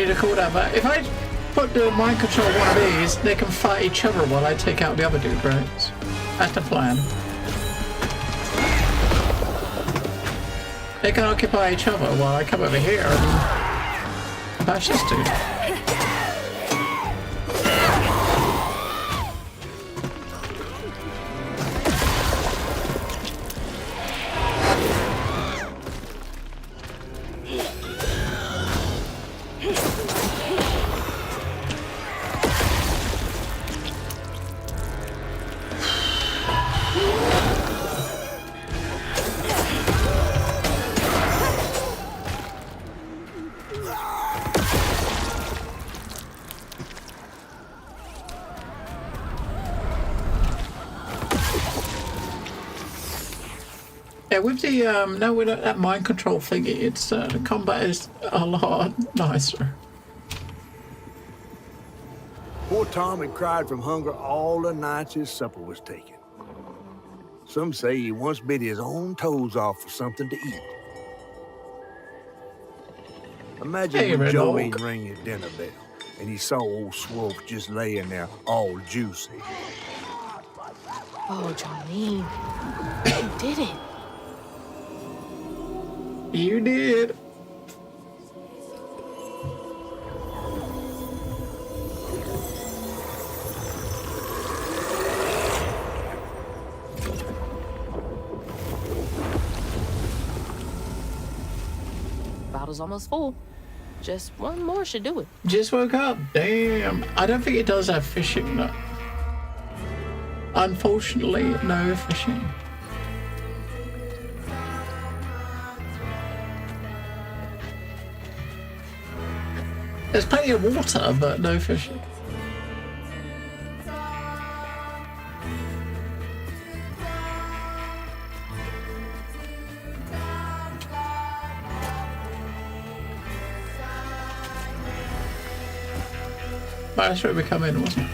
To call that, but if I put the mind control on one of these, they can fight each other while I take out the other dude, right? That's the plan. They can occupy each other while I come over here and bash this dude. With the now with that mind control thingy, it's the combat is a lot nicer. Poor Tom had cried from hunger all the nights his supper was taken. Some say he once bit his own toes off for something to eat. Imagine when Jolene rang your dinner bell. and he saw old Swolf just laying there, all juicy. Oh, Jolene. You did it. You did. Bottle's almost full. Just one more should do it. Just woke up. Damn. I don't think it does have fishing, no. Unfortunately, no fishing. There's plenty of water, but no fishing. That's where we come in, wasn't it?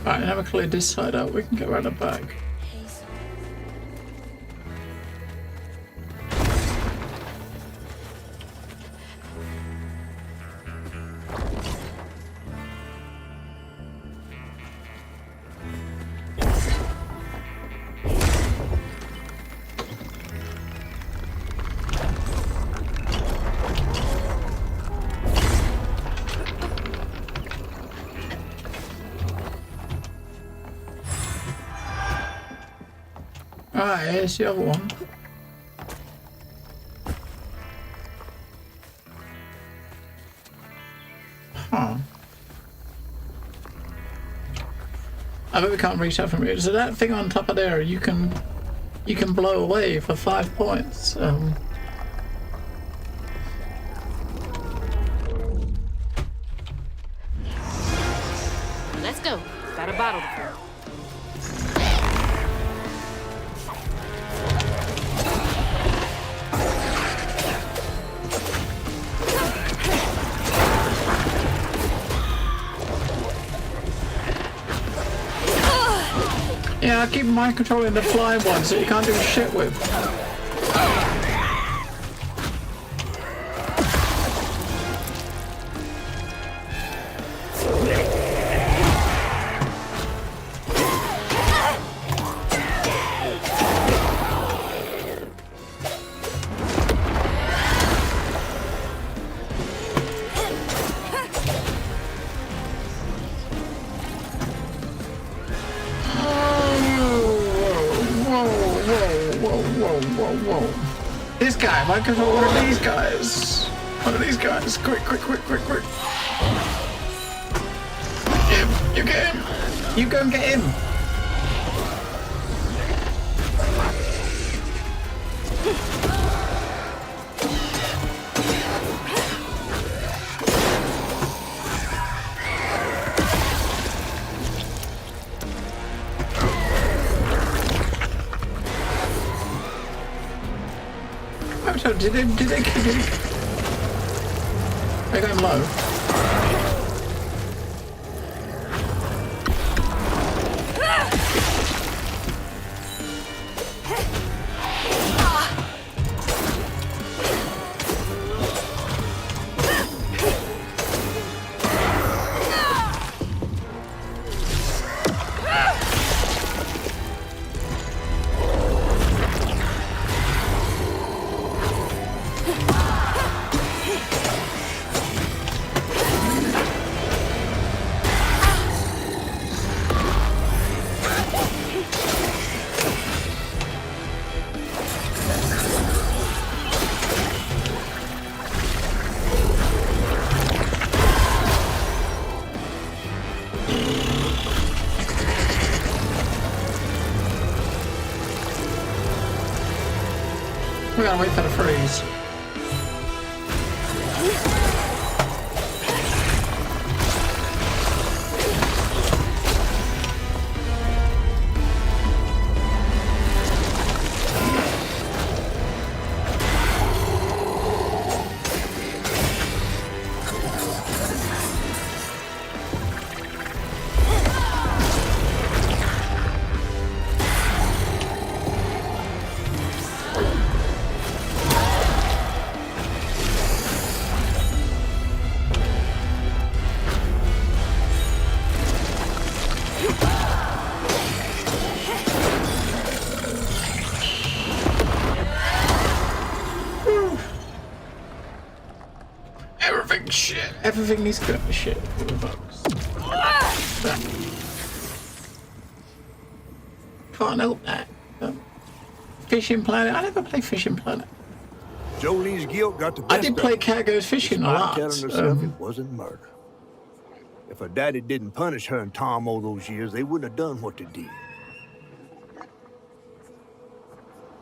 Right, now we cleared this side out, we can go around the back. Alright, here's the other one. Huh. I bet we can't reach out from here. So that thing on top of there, you can blow away for 5 points. Let's go. Got a bottle to fill. Yeah, I keep mind controlling the flying one so you can't do shit with. This guy, I control one of these guys. One of these guys. Quick. Him. You get him. You go and get him. So did they got him low? We gotta wait for the freeze. Everything needs to go to shit, folks. Can't help that. Fishing Planet. I never played Fishing Planet. Jolene's guilt got the best I did play Cat Goes Fishing a lot. telling herself it wasn't murder. If her daddy didn't punish her and Tom all those years, they wouldn't have done what they did.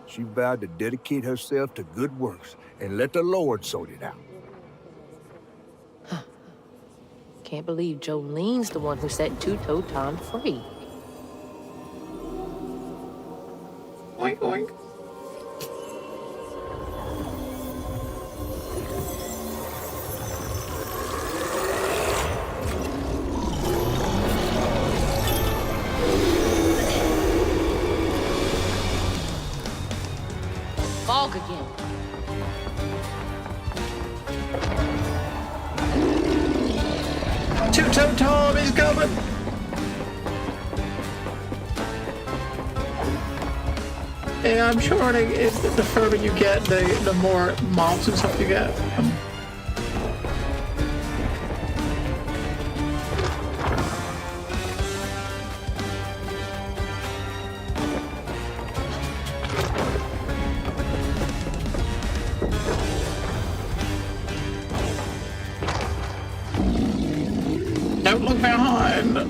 She vowed to dedicate herself to good works and let the Lord sort it out. Can't believe Jolene's the one who set Two-Toe Tom free. Oink, oink. Fog again. Two-Toe Tom is coming. Yeah, I'm sure the further you get, the more mobs and stuff you get. Don't look behind.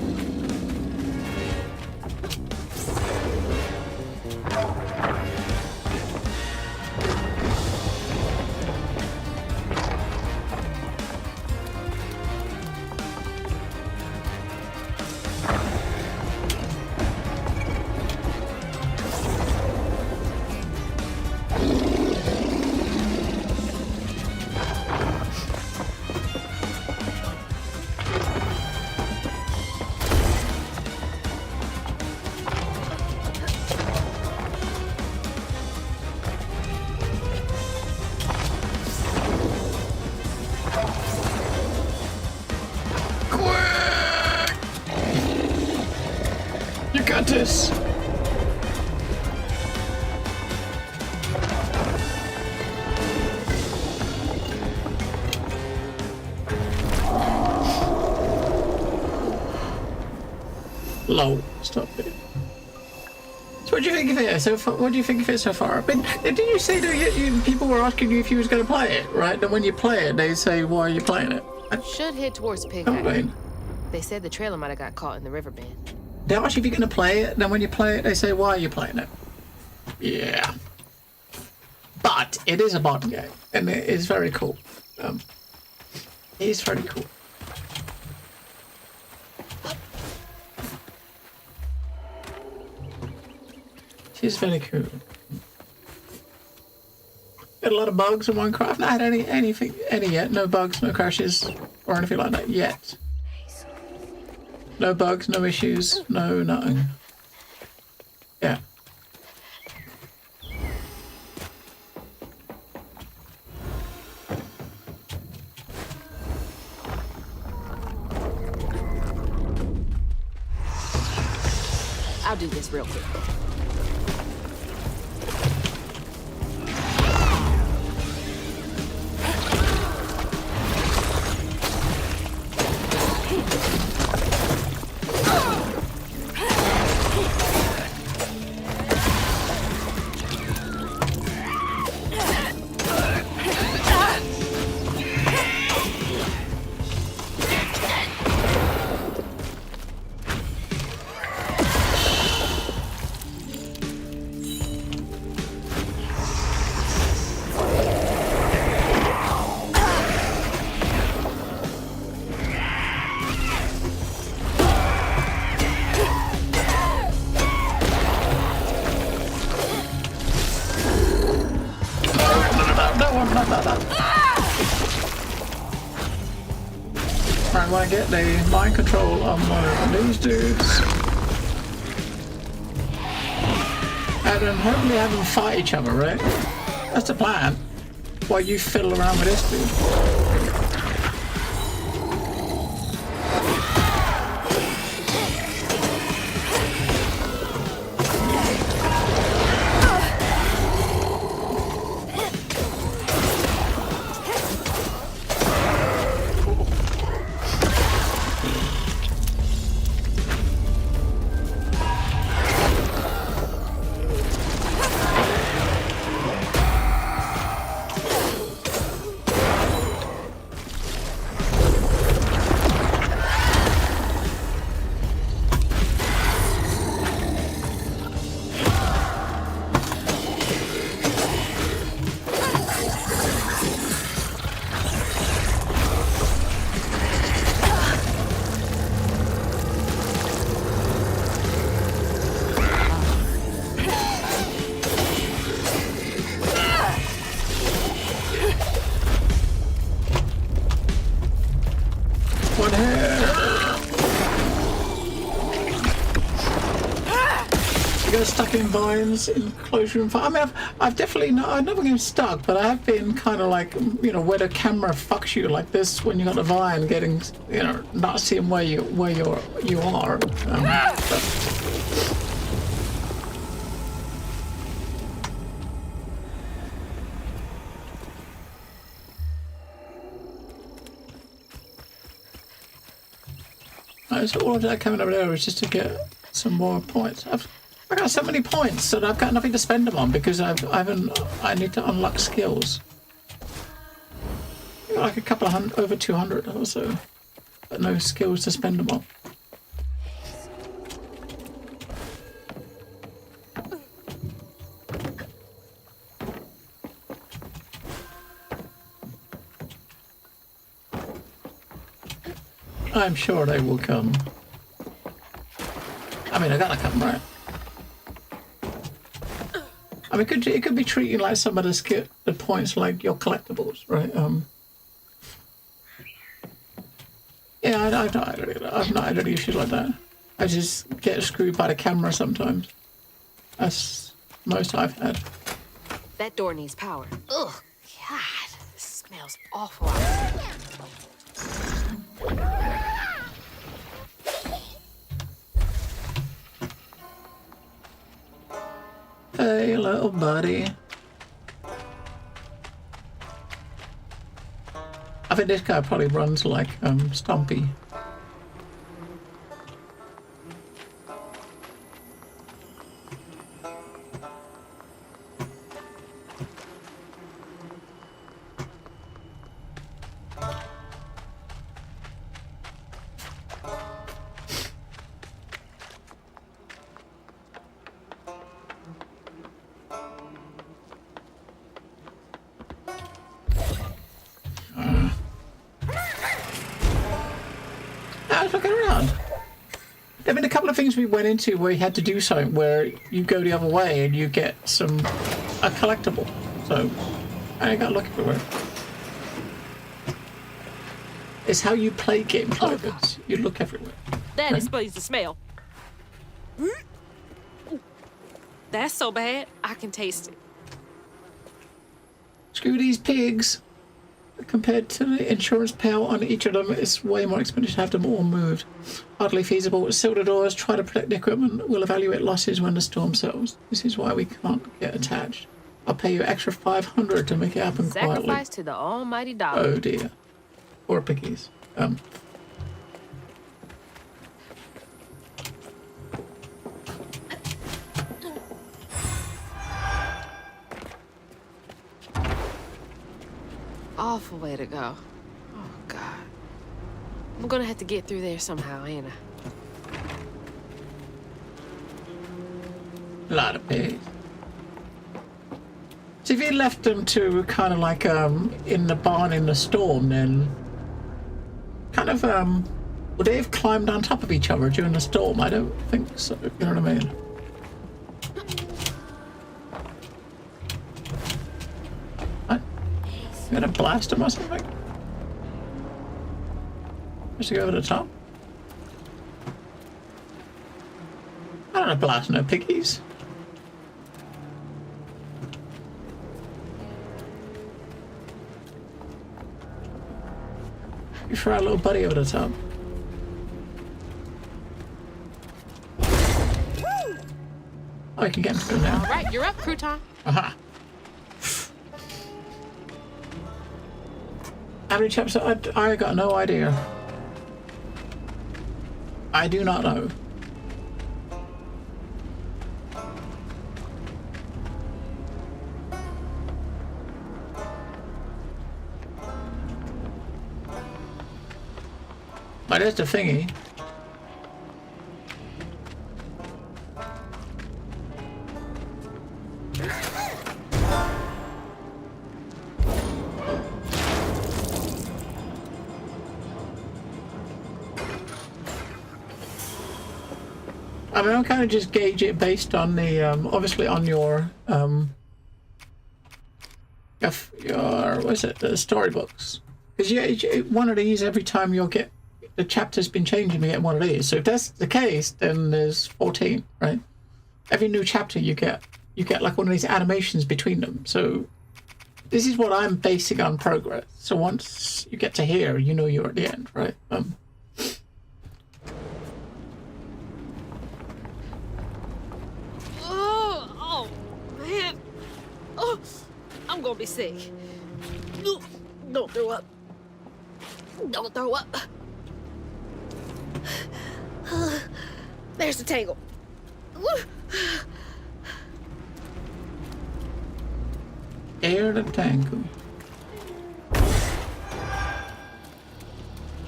Got this. Lol, stop it. So what do you think of it so far? What do you think of it so far? But didn't you say that people were asking you if you was going to play it, right? And when you play it, they say, "Why are you playing it?" Should head towards Pig Hut. They said the trailer might have got caught in the riverbed. They ask you if you're going to play it, then when you play it, they say, "Why are you playing it?" Yeah. But it is a mod game, and it is very cool. It is very cool. She's very cool. Got a lot of bugs in Minecraft. Not had any yet. No bugs, no crashes, or anything like that yet. No bugs, no issues, no nothing. Yeah. I'll do this real quick. I want to get the mind control on one of these dudes. And then hopefully have them fight each other, right? That's the plan. While you fiddle around with this dude. get stuck in vines in closed room. I mean, I've definitely not. I've never been stuck, but I've been kind of like, you know, where the camera fucks you like this when you got a vine, getting, you know, not seeing where you are. So all of that coming over there is just to get some more points. I got so many points that I've got nothing to spend them on because I need to unlock skills. I got like a couple of hundred, over 200 or so, but no skills to spend them on. I'm sure they will come. I mean, I gotta come, right? I mean, it could be treating like some of the points like your collectibles, right? Yeah, I've not had any issues like that. I just get screwed by the camera sometimes. That's most I've had. That door needs power. Ugh, God, this smells awful. Hey, little buddy. I think this guy probably runs like Stumpy. We went into where you had to do something where you go the other way and you get a collectible. So I got lucky for it. It's how you play games like this. You look everywhere. That explains the smell. That's so bad, I can taste it. Screw these pigs. Compared to the insurance payout on each of them, it's way more expensive to have them all moved. Hardly feasible. Seal the doors, try to protect the equipment. We'll evaluate losses when the storm settles. This is why we can't get attached. I'll pay you extra 500 to make it happen quietly. Sacrifice to the almighty dollar. Oh dear. Poor piggies. Awful way to go. Oh, God. I'm gonna have to get through there somehow, ain't I? A lot of pigs. So if you left them to kind of like in the barn in the storm, then kind of would they have climbed on top of each other during the storm? I don't think so. You know what I mean? You gonna blast him or something? Just to go over the top? I don't know, blast no piggies. You throw our little buddy over the top. Oh, you can get him through now. All right, you're up, Crouton. Aha. How many chaps? I got no idea. I do not know. But there's the thingy. I mean, I'll kind of just gauge it based on the, obviously on your, what is it, the storybooks. Because one of these, every time you'll get, the chapter's been changing, you get one of these. So if that's the case, then there's 14, right? every new chapter you get like one of these animations between them. So this is what I'm basing on progress. So once you get to here, you know you're at the end, right? Oh man. Oh, I'm gonna be sick. Don't throw up. Don't throw up. There's the tangle. Air the tangle.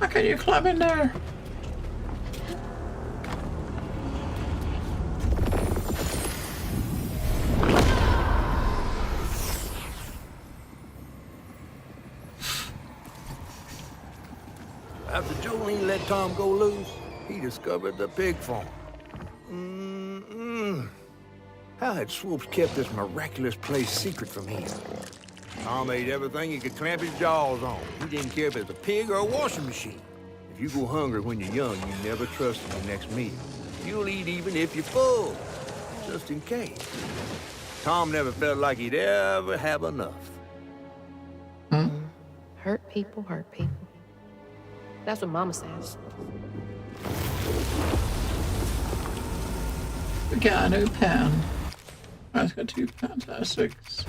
How can you climb in there? After Jolene let Tom go loose, he discovered the pig farm. How had Swoops kept this miraculous place secret from him? Tom ate everything he could clamp his jaws on. He didn't care if it was a pig or a washing machine. If you go hungry when you're young, you never trust in your next meal. You'll eat even if you're full, just in case. Tom never felt like he'd ever have enough. Hurt people, hurt people. That's what Mama says. We got a new pen. Oh, it's got 2 pens out of 6.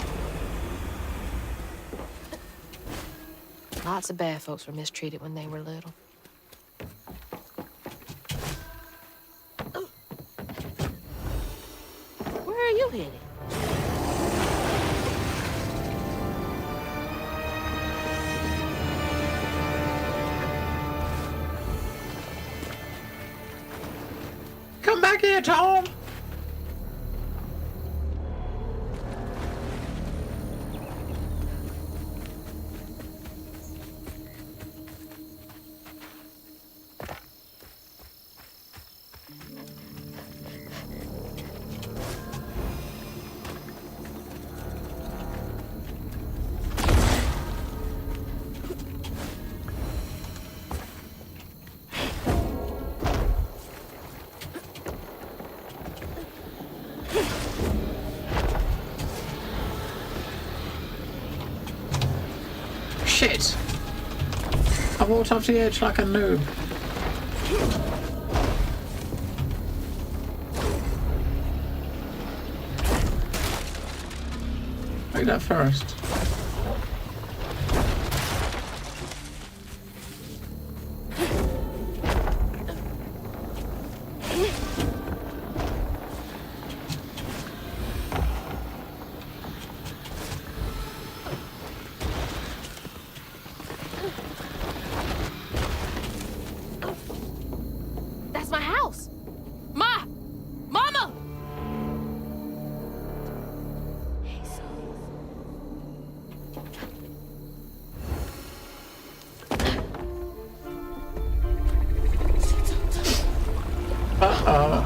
Lots of bad folks were mistreated when they were little. Where are you headed? Come back here, Tom. Shit! I walked off the edge like a noob. Make that first. That's my house. Mama! Uh-oh.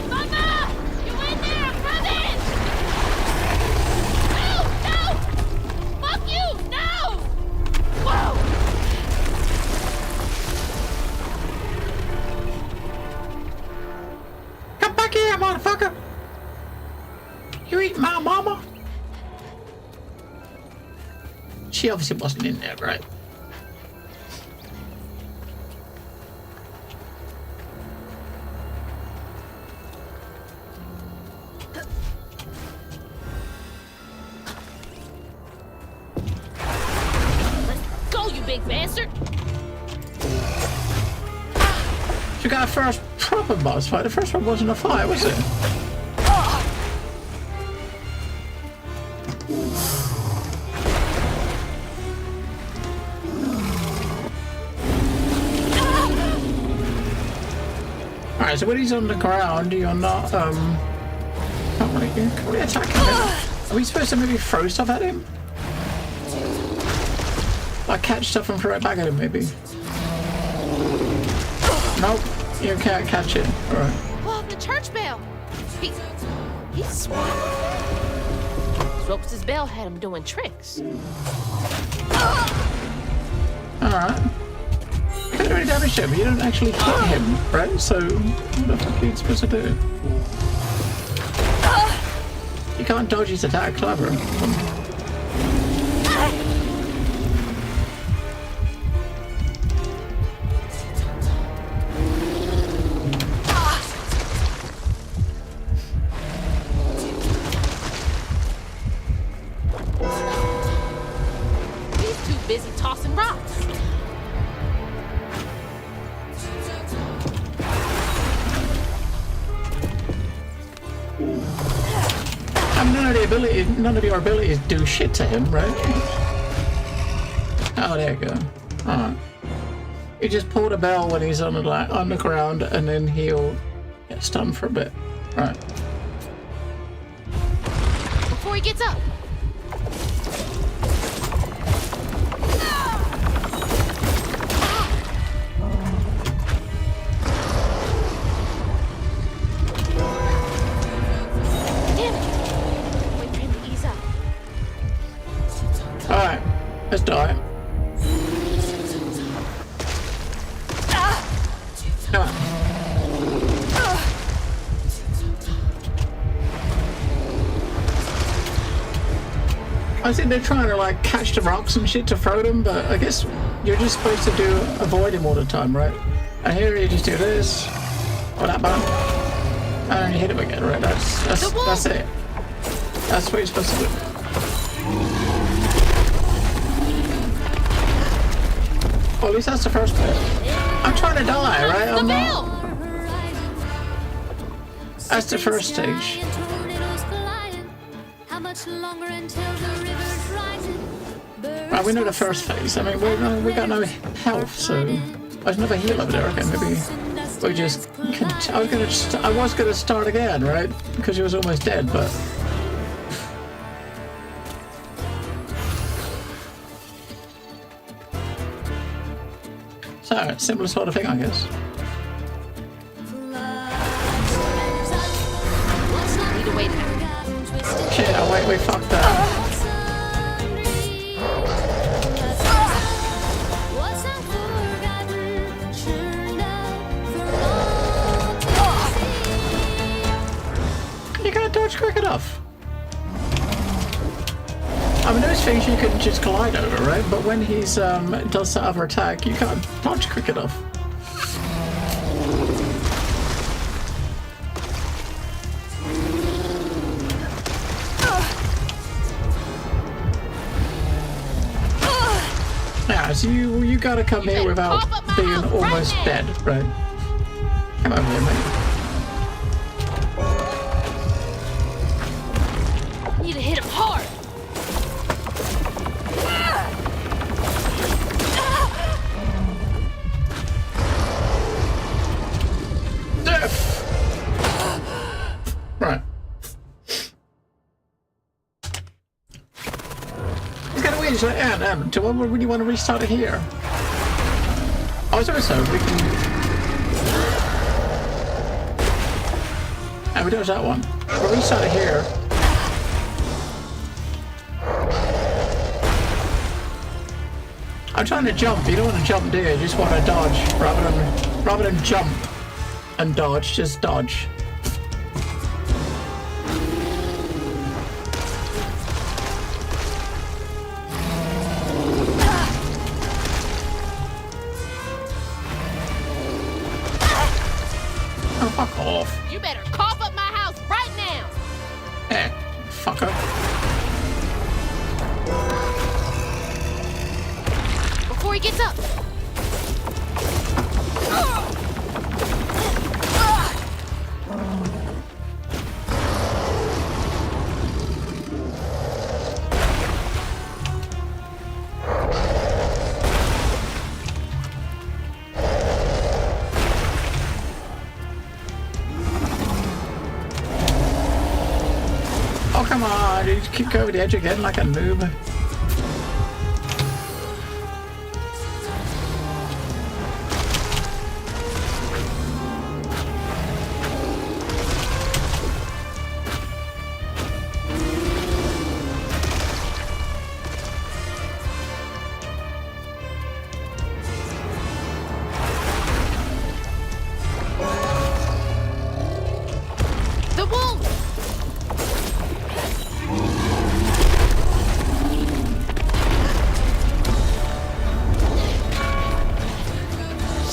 Mama! You in there? Come in! No! Fuck you! No! Whoa! Come back here, motherfucker! You eat my mama? She obviously wasn't in there, right? Go, you big bastard! You got a first proper boss fight. The first one wasn't a fight, was it? Alright, so when he's on the ground, you're not, can't really attack him. Are we supposed to maybe throw stuff at him? Like catch stuff and throw it back at him, maybe? Nope, you can't catch it. Alright. Well, the church bell. He's smart. Ropes' bell had him doing tricks. Alright. Can't do any damage damage him. You don't actually hit him, right? So what the fuck are you supposed to do? You can't dodge his attack clever. He's too busy tossing rocks. I mean, none of your abilities do shit to him, right? Oh, there you go. Alright. You just pull the bell when he's on the ground, and then he'll get stunned for a bit. Right. Before he gets up. Alright, let's die. Come on. I think they're trying to like catch the rocks and shit to throw them, but I guess you're just supposed to avoid him all the time, right? And here you just do this, or that button, and then you hit him again, right? That's it. That's what you're supposed to do. Well, at least that's the first bit. I'm trying to die, right? I'm not. That's the first stage. Right, we know the first phase. I mean, we got no health, so there's another heal over there. Okay, maybe we just. I was gonna start again, right? Because he was almost dead, but. So, similar sort of thing, I guess. Need to wait now. Shit, oh wait, we fucked that. You can't dodge quick enough. I mean, those things you can just glide over, right? But when he's does that other attack, you can't dodge quick enough. Yeah, so you gotta come here without being almost dead, right? Come over here, mate. Need to hit him hard. Right. It's kind of weird. It's like, do I really want to restart it here? Oh, so we can. And we dodge that one. We'll restart it here. I'm trying to jump. You don't want to jump, do you? You just want to dodge rather than jump and dodge. Just dodge. Oh, fuck off. You better cough up my house right now. Eh, fucker. Before he gets up. Oh, come on. You just keep going over the edge again like a noob.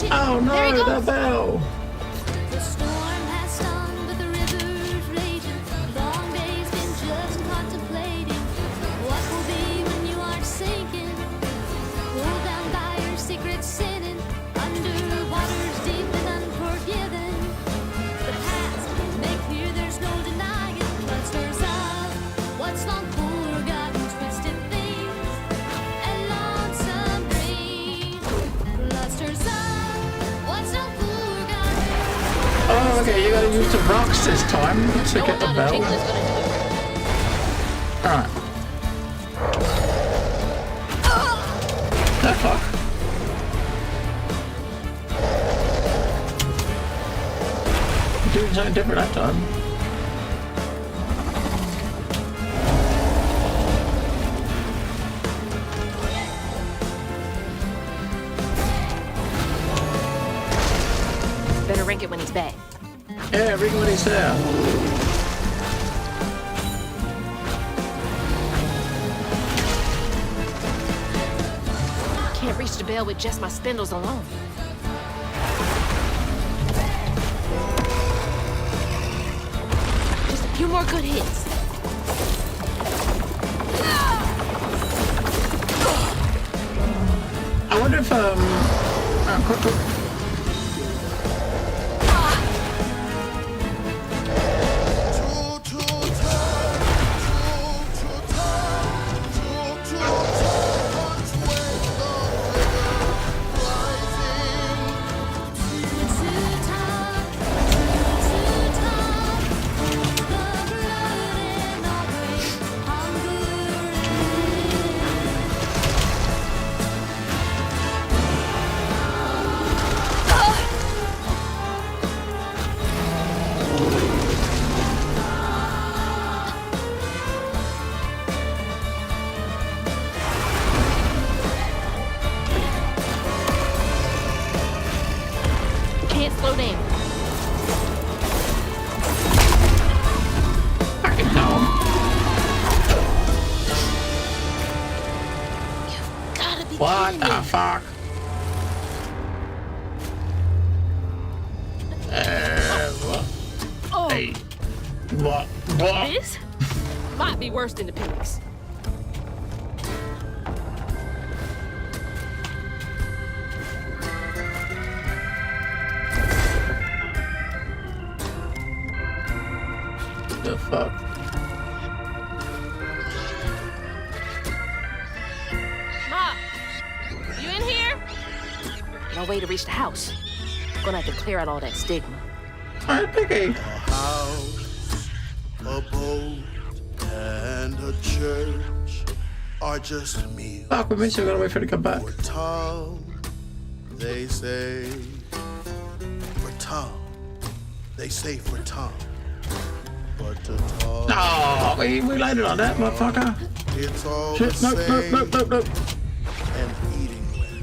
it. Oh There he no, goes. the bell. The storm has stung, but the river's raging. Long days been just contemplating what will be when you aren't sinking. Pulled down by your secret sinning, under waters deep and unforgiven. The past make clear there's no denying. Clusters of what's long forgotten, twisted things, and lonesome dreams. Clusters of what's long forgotten. Oh, okay, you gotta use the rocks this time to get the bell. Alright. The fuck? Doing something different that time. Better rank it when he's back. Yeah, ring when he's there. Can't reach the bell with just my spindles alone. Just a few more good hits. I wonder if quick. Can't slow down. Fucking hell. Gotta be What kidding the me. fuck? Oh, Hey. What? What? this might be worse than the pigs. The fuck? Ma, you in here? No way to reach the house. Gonna have to clear out all that stigma. Alright, Piggy. A house, a boat, and a church are just meals Fuck, we missed you. We gotta wait for it to come back. for Tom. They say for Tom. They say for Tom. But to Tom, Oh, we landed on that, motherfucker. it's all Shit, the nope. same. And eating well.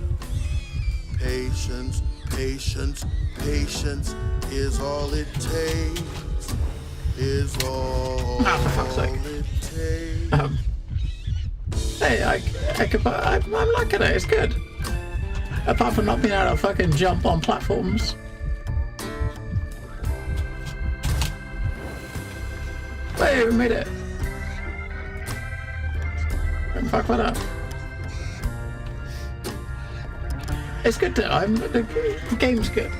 Patience, patience, patience is all it takes. Is all for fuck's sake. it takes. Hey, I'm liking it. It's good. Apart from not being able to fucking jump on platforms. Hey, we made it. Fuck with that. It's good to. The game's good.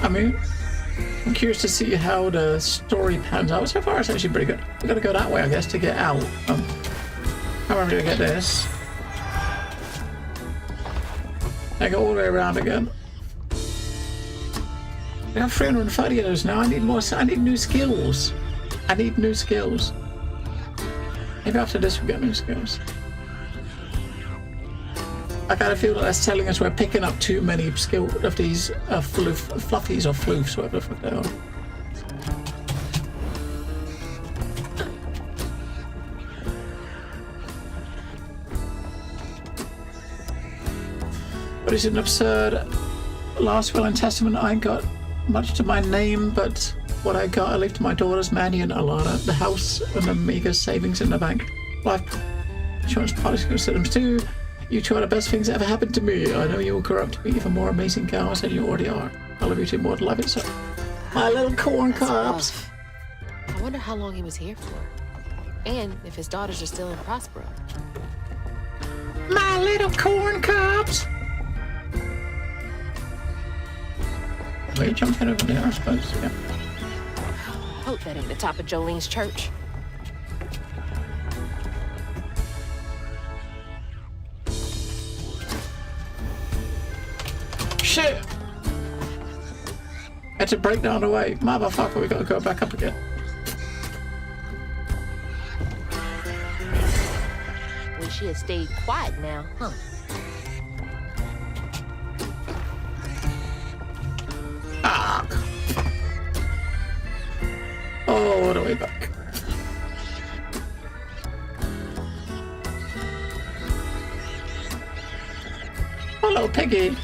I mean, I'm curious to see how the story pans out. So far, it's actually pretty good. We gotta go that way, I guess, to get out. How am I gonna get this? I go all the way around again. We have 330 of those now. I need more. I need new skills. I need new skills. Maybe after this we get new skills. I kind of feel like that's telling us we're picking up too many skill of these fluffies or floofs, whatever the fuck they are. But it's an absurd last will and testament. I ain't got much to my name, but what I got I leave to my daughters, Manny and Alana. The house and the meager savings in the bank. Life insurance policy considers too. You two are the best things that ever happened to me. I know you will grow up to be even more amazing girls than you already are. I love you two more than love it, so. My little corn cobs. I wonder how long he was here for. And if his daughters are still in Prospero. My little corn cobs. Well, you jumped in over there, I suppose. Yeah. Hope that ain't the top of Jolene's church. Shit! Had to break down the way. Motherfucker, we gotta go back up again. Wish she had stayed quiet now, huh? Ah! Oh, all the way back. Hello, Piggy.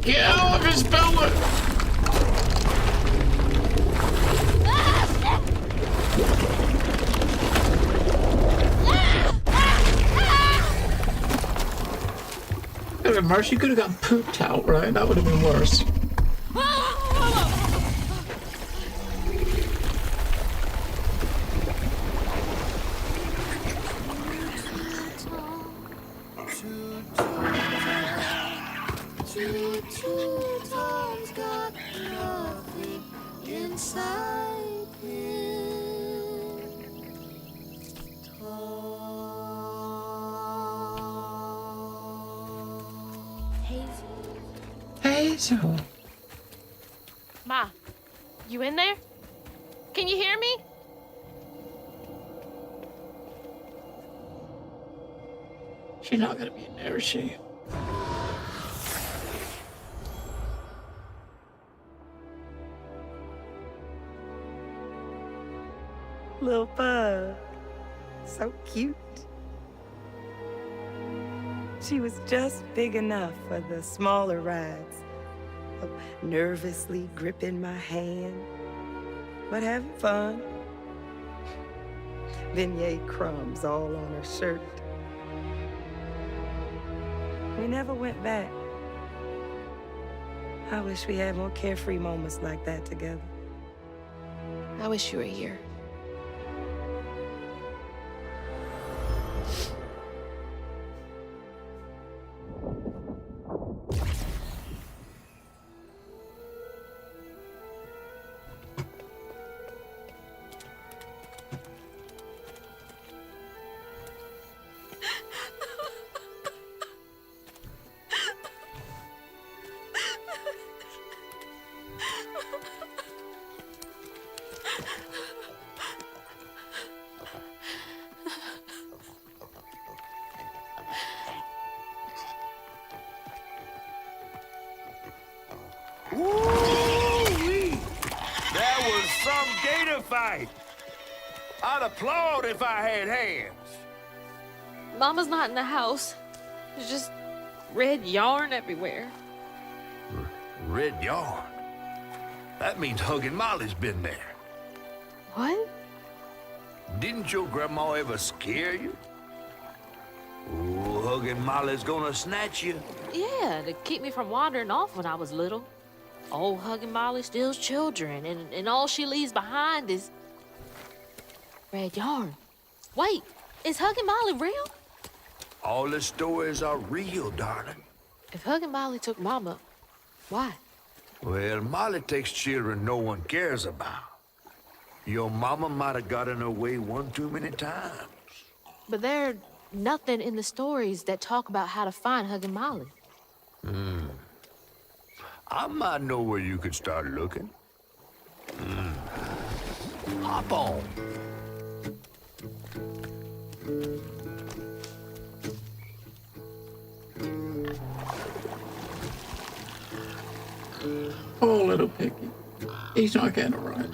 Get out of his belly! Mercy, you could have gotten pooped out, right? That would have been worse. Tom's got nothing inside him. Hazel. Ma, you in there? Can you hear me? She's not gonna be in there, is she? Little bug. So cute. She was just big enough for the smaller rides. Nervously gripping my hand, but having fun. Beignet crumbs all on her shirt. We never went back. I wish we had more carefree moments like that together. I wish you were here. Woo-wee! That was some gator fight. I'd applaud if I had hands. Mama's not in the house. There's just red yarn everywhere. Red yarn? That means Huggin' Molly's been there. What? Didn't your grandma ever scare you? Oh, Huggin' Molly's gonna snatch you. Yeah, to keep me from wandering off when I was little. Old Huggin' Molly steals children, and all she leaves behind is red yarn. Wait, is Huggin' Molly real? All the stories are real, darling. If Huggin' Molly took Mama, why? Well, Molly takes children no one cares about. Your mama might have got in her way one too many times. But there's nothing in the stories that talk about how to find Huggin' Molly. I might know where you could start looking. Hop on. Poor little piggy. He's not getting it right.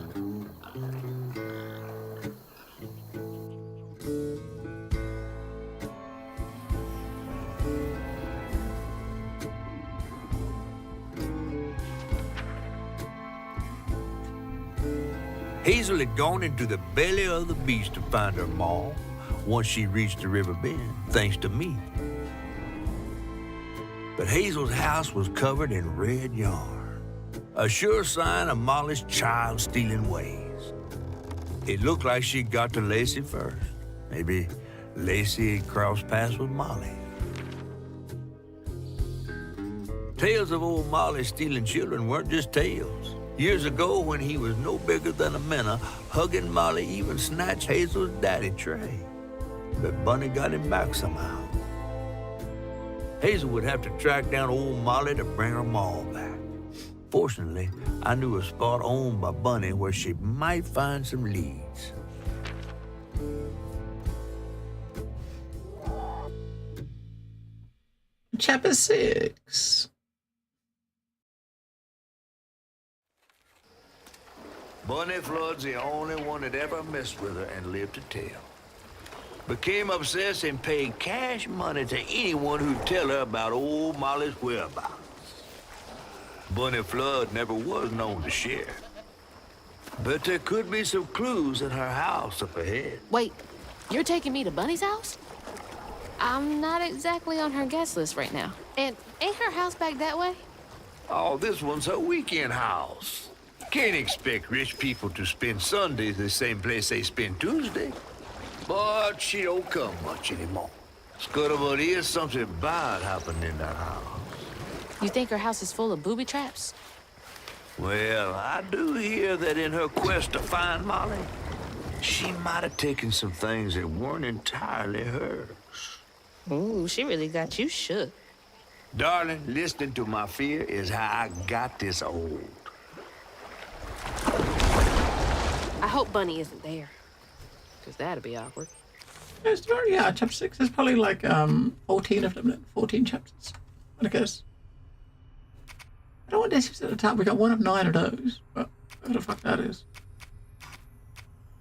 Hazel had gone into the belly of the beast to find her ma once she reached the river bend, thanks to me. But Hazel's house was covered in red yarn, a sure sign of Molly's child-stealing ways. It looked like she'd got to Lacey first. Maybe Lacey had crossed paths with Molly. Tales of old Molly stealing children weren't just tales. Years ago, when he was no bigger than a minnow, Huggin' Molly even snatched Hazel's daddy, Trey. But Bunny got him back somehow. Hazel would have to track down old Molly to bring her ma back. Fortunately, I knew a spot owned by Bunny where she might find some leads. Chapter 6. Bunny Flood's the only one that ever messed with her and lived to tell. Became obsessed and paid cash money to anyone who'd tell her about old Molly's whereabouts. Bunny Flood never was known to share. But there could be some clues in her house up ahead. Wait, you're taking me to Bunny's house? I'm not exactly on her guest list right now. And ain't her house back that way? Oh, this one's her weekend house. Can't expect rich people to spend Sundays the same place they spend Tuesday. But she don't come much anymore. Scuttlebutt is something bad happening in that house. You think her house is full of booby traps? Well, I do hear that in her quest to find Molly, she might have taken some things that weren't entirely hers. Ooh, she really got you shook. Darling, listening to my fear is how I got this old. I hope Bunny isn't there. Because that'd be awkward. It's very, yeah, chapter 6. There's probably like 14 of them, 14 chapters, I guess. I don't want this at the top. We got 1 of 9 of those. But what the fuck that is?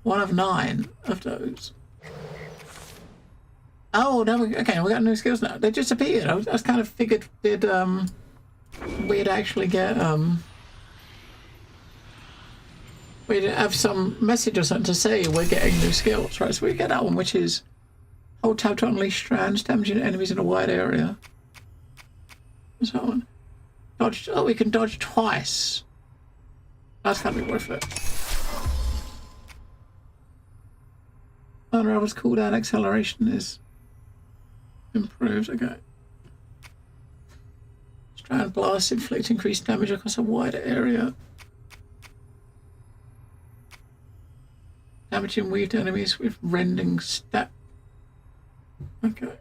1 of 9 of those. Oh, now we got new skills now. They just appeared. I was kind of figured we'd actually get we'd have some message or something to say we're getting new skills, right? So we get that one, which is hold tab to unleash strands, damaging enemies in a wide area. And so on. Dodge. Oh, we can dodge twice. That's gotta be worth it. Unravel's cooldown acceleration is improved. Okay. Strand blast inflict increased damage across a wider area. Damaging weaved enemies with rending step. Okay.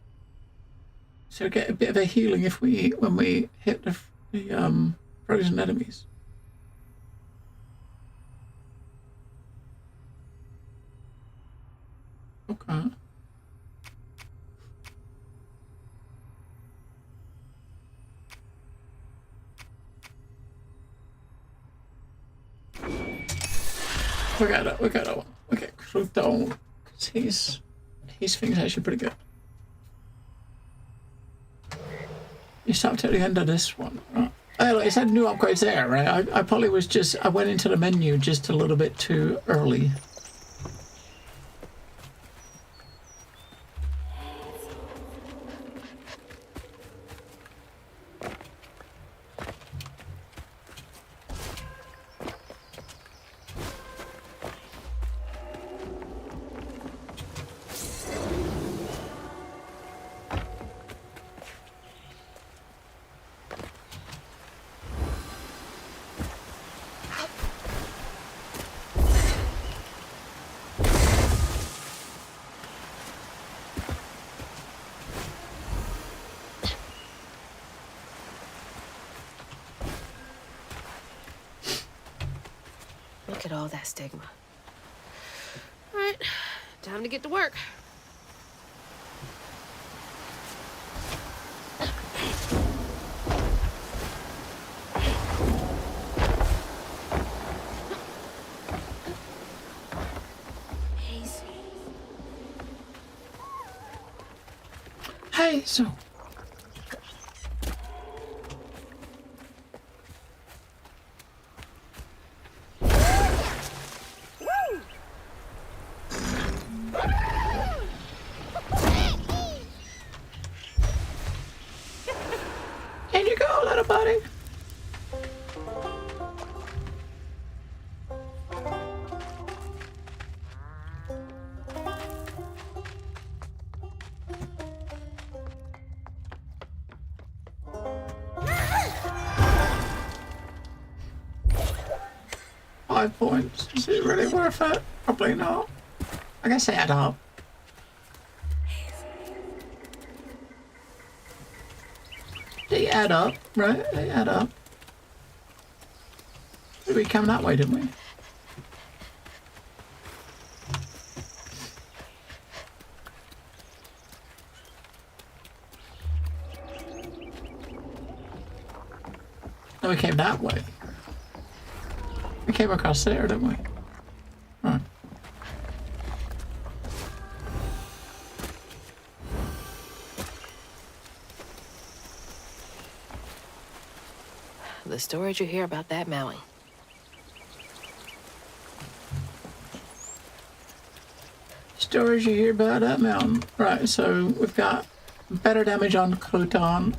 So get a bit of a healing if when we hit the frozen enemies. Okay. We got that one. Okay, Crouton, because his thing's actually pretty good. You stopped at the end of this one. Right. Oh, look, it said new upgrades there, right? I probably was just, I went into the menu just a little bit too early. at all that stigma. All right, time to get to work. Hey, so. In you go, little buddy. $5 points. Is it really worth it? Probably not. I guess they add up. They add up, right? They add up. We came that way, didn't we? No, we came that way. We came across there, didn't we? Right. The stories you hear about that Maui. Stories you hear about that mountain. Right, so we've got better damage on Crouton.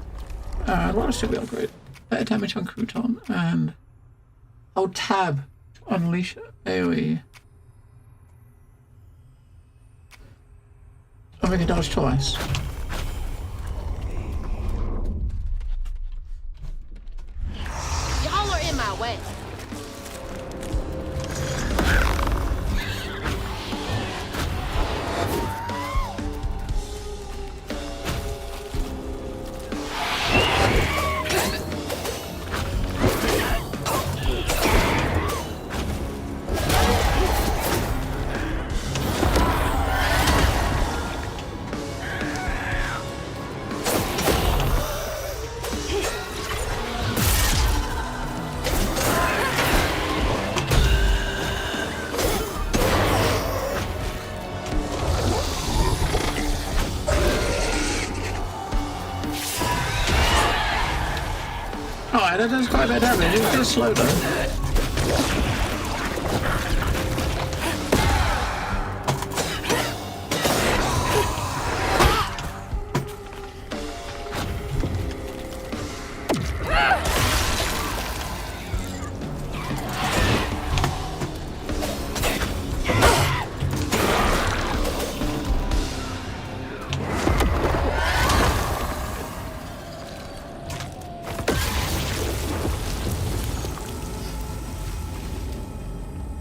What else did we upgrade? Better damage on Crouton and tab to unleash AoE. Oh, we can dodge twice. Y'all are in my way. Alright, that does quite a bit of damage. It's just slow though.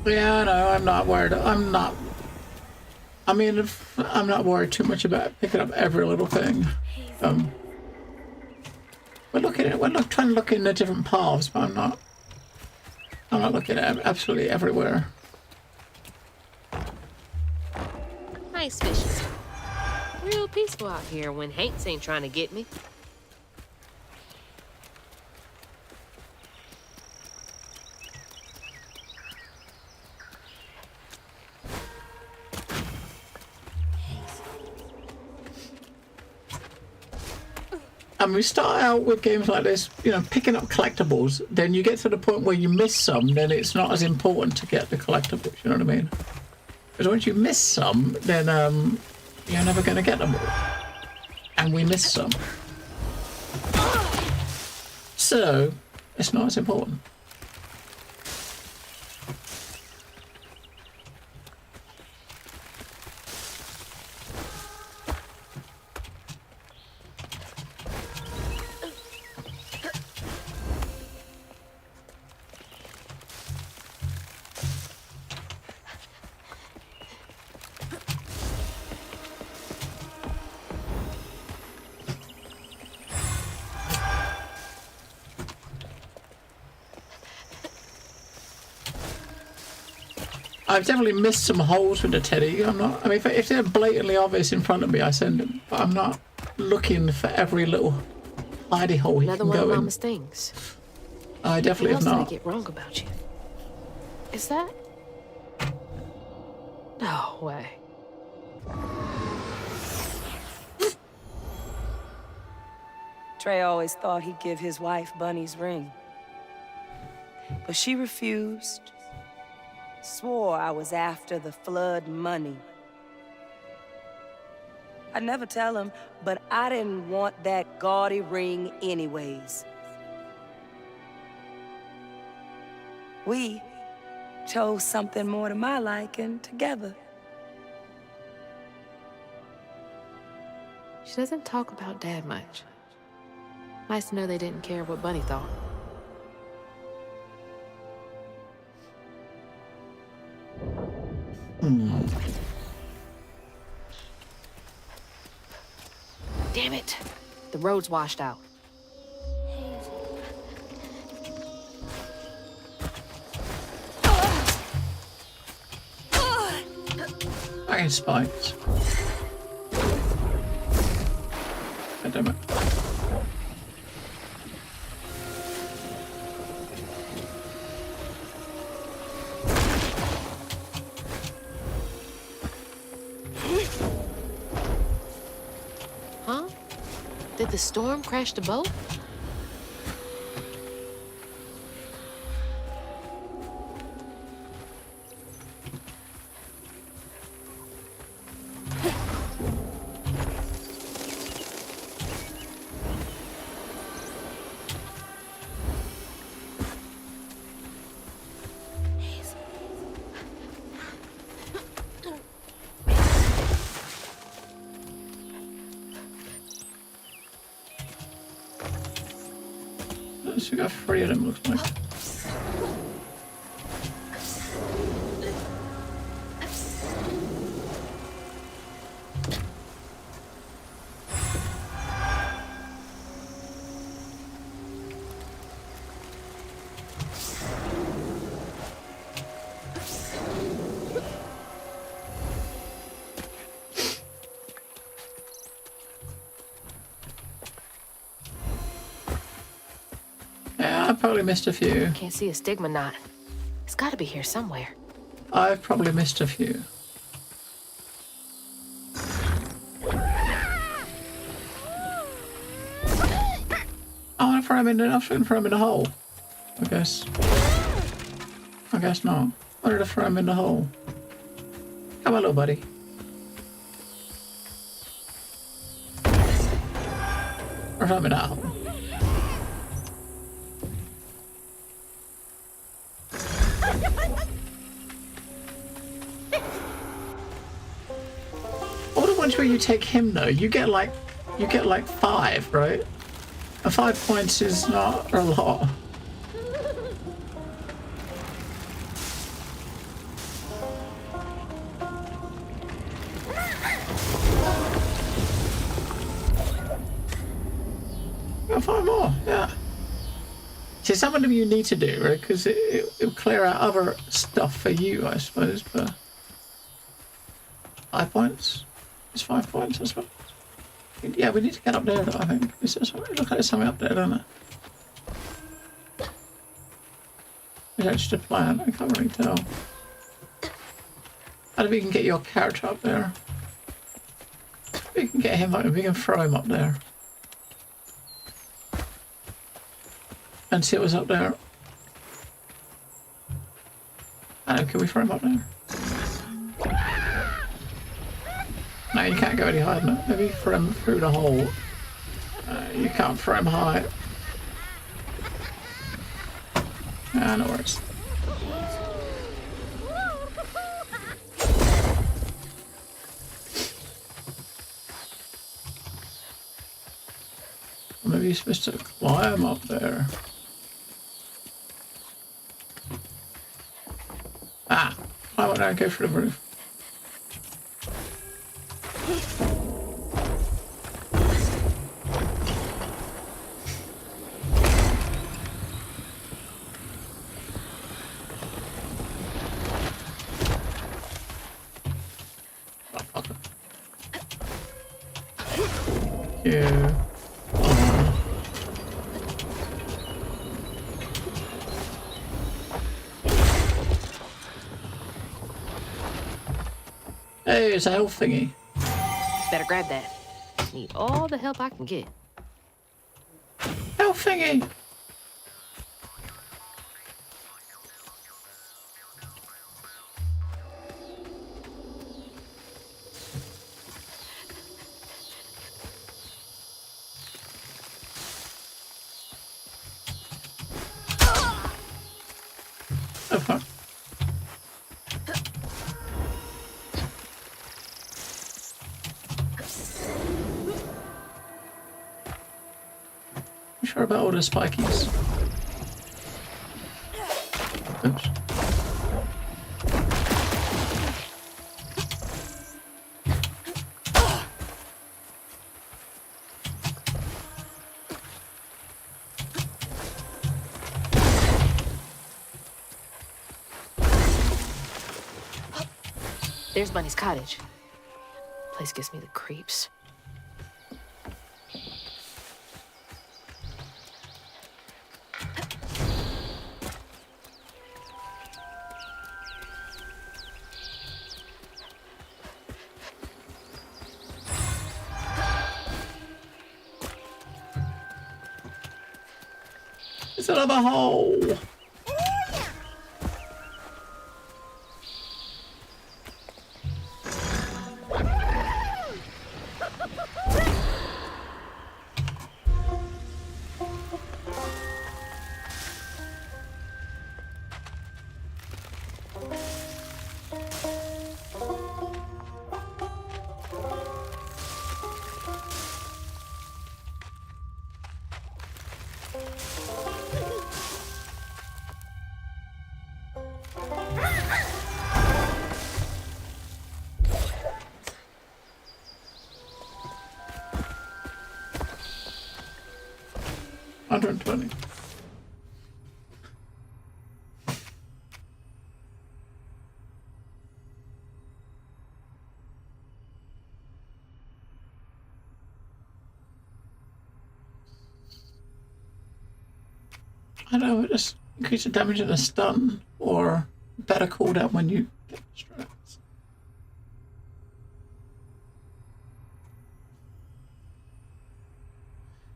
Yeah, no, I'm not worried. I'm not worried too much about picking up every little thing. We're trying to look in the different paths, but I'm not looking at absolutely everywhere. Nice fishing. Real peaceful out here when Hanks ain't trying to get me. And we start out with games like this, you know, picking up collectibles. Then you get to the point where you miss some, then it's not as important to get the collectibles. You know what I mean? Because once you miss some, then you're never going to get them all. And we miss some. So it's not as important. I've definitely missed some holes with the teddy. I'm not. I mean, if they're blatantly obvious in front of me, I send them. But I'm not looking for every little hidey hole he Another can one go of in. Mama's things. I definitely have What else not. did I get wrong about you? Is that? No way. Trey always thought he'd give his wife Bunny's ring. But she refused. Swore I was after the flood money. I'd never tell him, but I didn't want that gaudy ring anyways. We chose something more to my liking together. She doesn't talk about Dad much. Nice to know they didn't care what Bunny thought. Damn it! The road's washed out. Fucking spikes. God damn it. Huh? Did the storm crash the boat? So we got 3 of them, looks like. Yeah, I probably missed a few. Can't see a stigma knot. It's gotta be here somewhere. I've probably missed a few. I want to throw him in the, I'm going to throw him in the hole. I guess. I guess not. I wanted to throw him in the hole. Come on, little buddy. Or throw him in that hole. All the ones where you take him though, you get like 5, right? And 5 points is not a lot. Got 5 more, yeah. See, some of them you need to do, right? Because it'll clear out other stuff for you, I suppose, but 5 points? It's 5 points, I suppose. Yeah, we need to get up there, though, I think. It looks like there's something up there, doesn't it? Is that just a plant? I can't really tell. How do we can get your character up there? We can get him up, we can throw him up there. And see what's up there. I don't know, can we throw him up there? No, you can't go any higher than that. Maybe throw him through the hole. You can't throw him high. Ah, no worries. Maybe you're supposed to climb up there. Ah, why would I go for the roof? you. Hey, it's a health thingy. Better grab that. Need all the help I can get. Health thingy. Oh fuck. I'm sure about all the spikies. Oops. There's Bunny's cottage. Place gives me the creeps. It's another hole. $120. I don't know, just increase the damage in a stun or better cooldown when you get strats.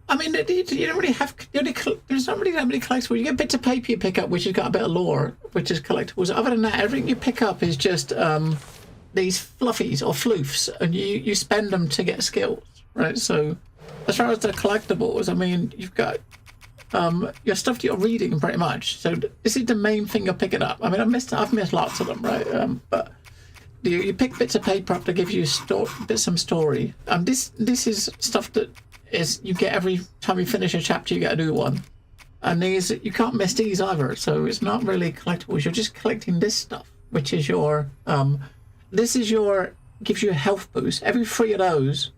I mean, you don't really have. There's not really that many collectibles. You get bits of paper you pick up, which has got a bit of lore, which is collectibles. Other than that, everything you pick up is just these fluffies or floofs, and you spend them to get skills, right? So, as far as the collectibles, I mean, you've got your stuff that you're reading pretty much. So this is the main thing you're picking up. I mean, I've missed lots of them, right? But you pick bits of paper up to give you some story. This is stuff that is you get every time you finish a chapter. You get a new one, and these you can't miss these either. So it's not really collectibles. You're just collecting this stuff, which is your gives you a health boost. Every 3 of those,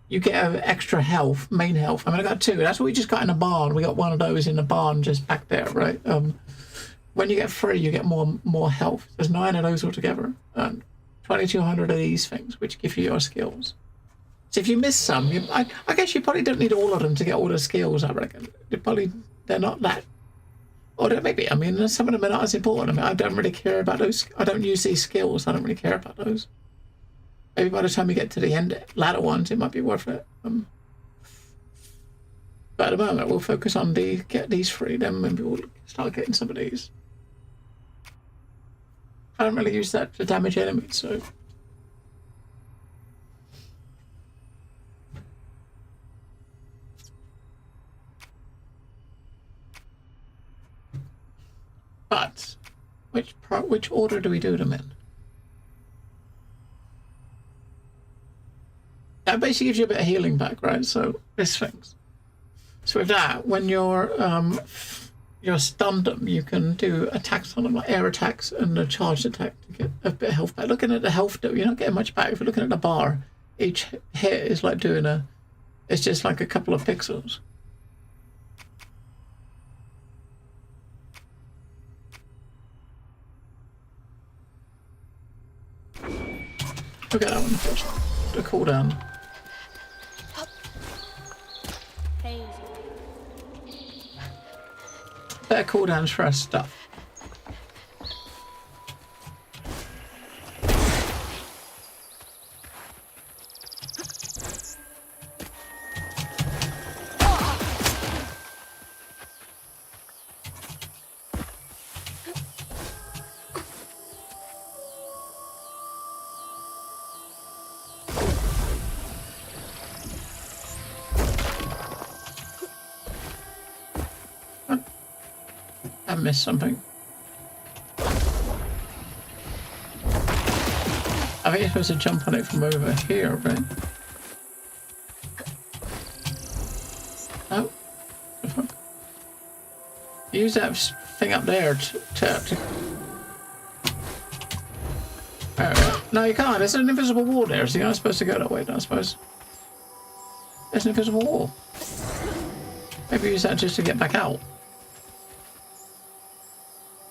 you get an extra health, main health. I mean, I got 2. That's what we just got in the barn. We got 1 of those in the barn just back there, right? When you get 3, you get more health. There's 9 of those altogether, and 2,200 of these things, which give you your skills. So if you miss some, I guess you probably don't need all of them to get all the skills, I reckon. They're not that... Or maybe, I mean, some of them are not as important. I mean, I don't really care about those. I don't use these skills. I don't really care about those. Maybe by the time you get to the end, latter ones, it might be worth it. But at the moment, we'll focus on get these 3, then maybe we'll start getting some of these. I don't really use that to damage enemies, so... But which order do we do them in? That basically gives you a bit of healing back, right? So this things. So with that, when you're stunned them, you can do attacks on them, like air attacks and a charged attack to get a bit of health back. Looking at the health, you're not getting much back. If you're looking at the bar, each hit is like doing it's just like a couple of pixels. Look at that one first. The cooldown. better cooldowns for our stuff. I missed something. I think you're supposed to jump on it from over here, right? Oh. The fuck? Use that thing up there to... No, you can't. There's an invisible wall there, so you're not supposed to go that way, I suppose. There's an invisible wall. Maybe use that just to get back out.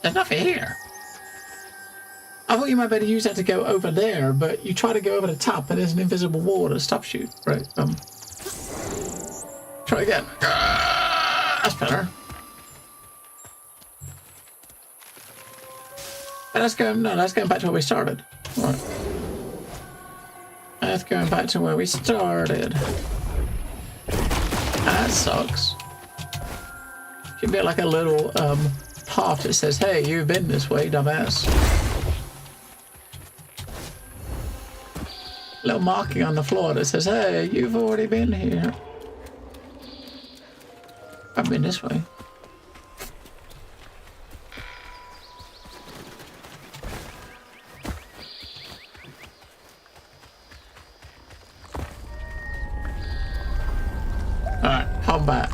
There's nothing here. I thought you might better use that to go over there, but you try to go over the top and there's an invisible wall that stops you, right? Try again. That's better. And that's going back to where we started. All right. That's going back to where we started. That sucks. Should be like a little path that says, hey, you've been this way, dumbass. A little marking on the floor that says, hey, you've already been here. I've been this way. Alright, come back.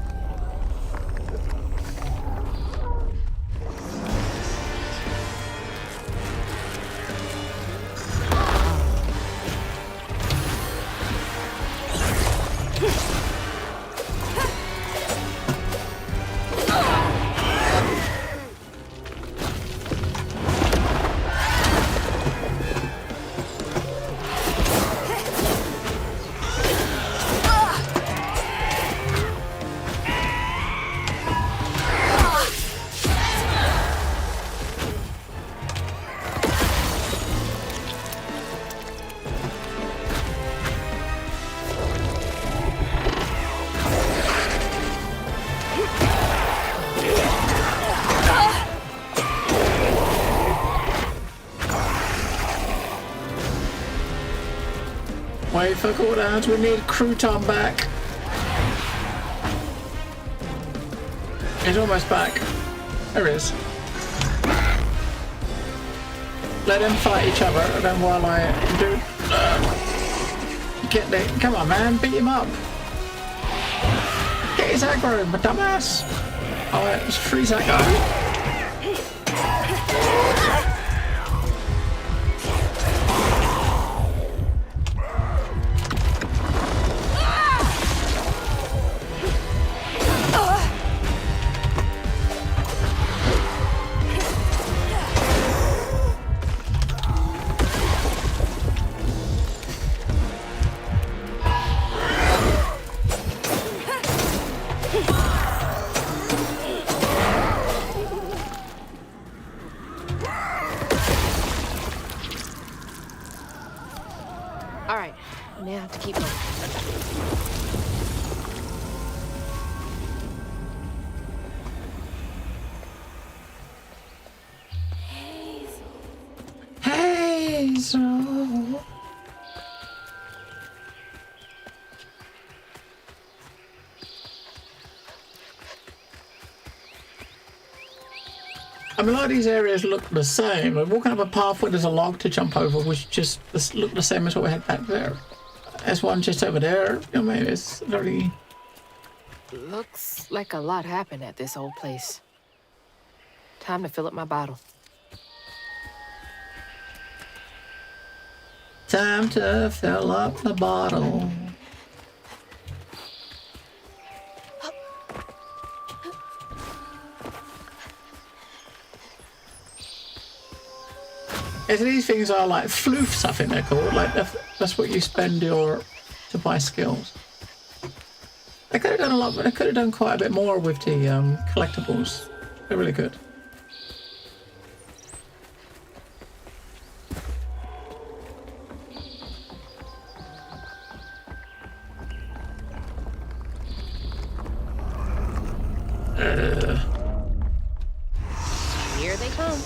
Wait for cooldowns, we need Crouton back. He's almost back. There he is. Let them fight each other, and then while I do... get the... Come on, man, beat him up. Get his aggro, my dumbass. Alright, let's freeze that guy. I mean, a lot of these areas look the same. We're walking up a path where there's a log to jump over, which just look the same as what we had back there. There's one just over there. You know, maybe it's very... Looks like a lot happened at this old place. Time to fill up my bottle. Time to fill up the bottle. These things are like floofs, I think they're called. Like that's what you spend to buy skills. They could have done a lot, but they could have done quite a bit more with the collectibles. They're really good. Here they come.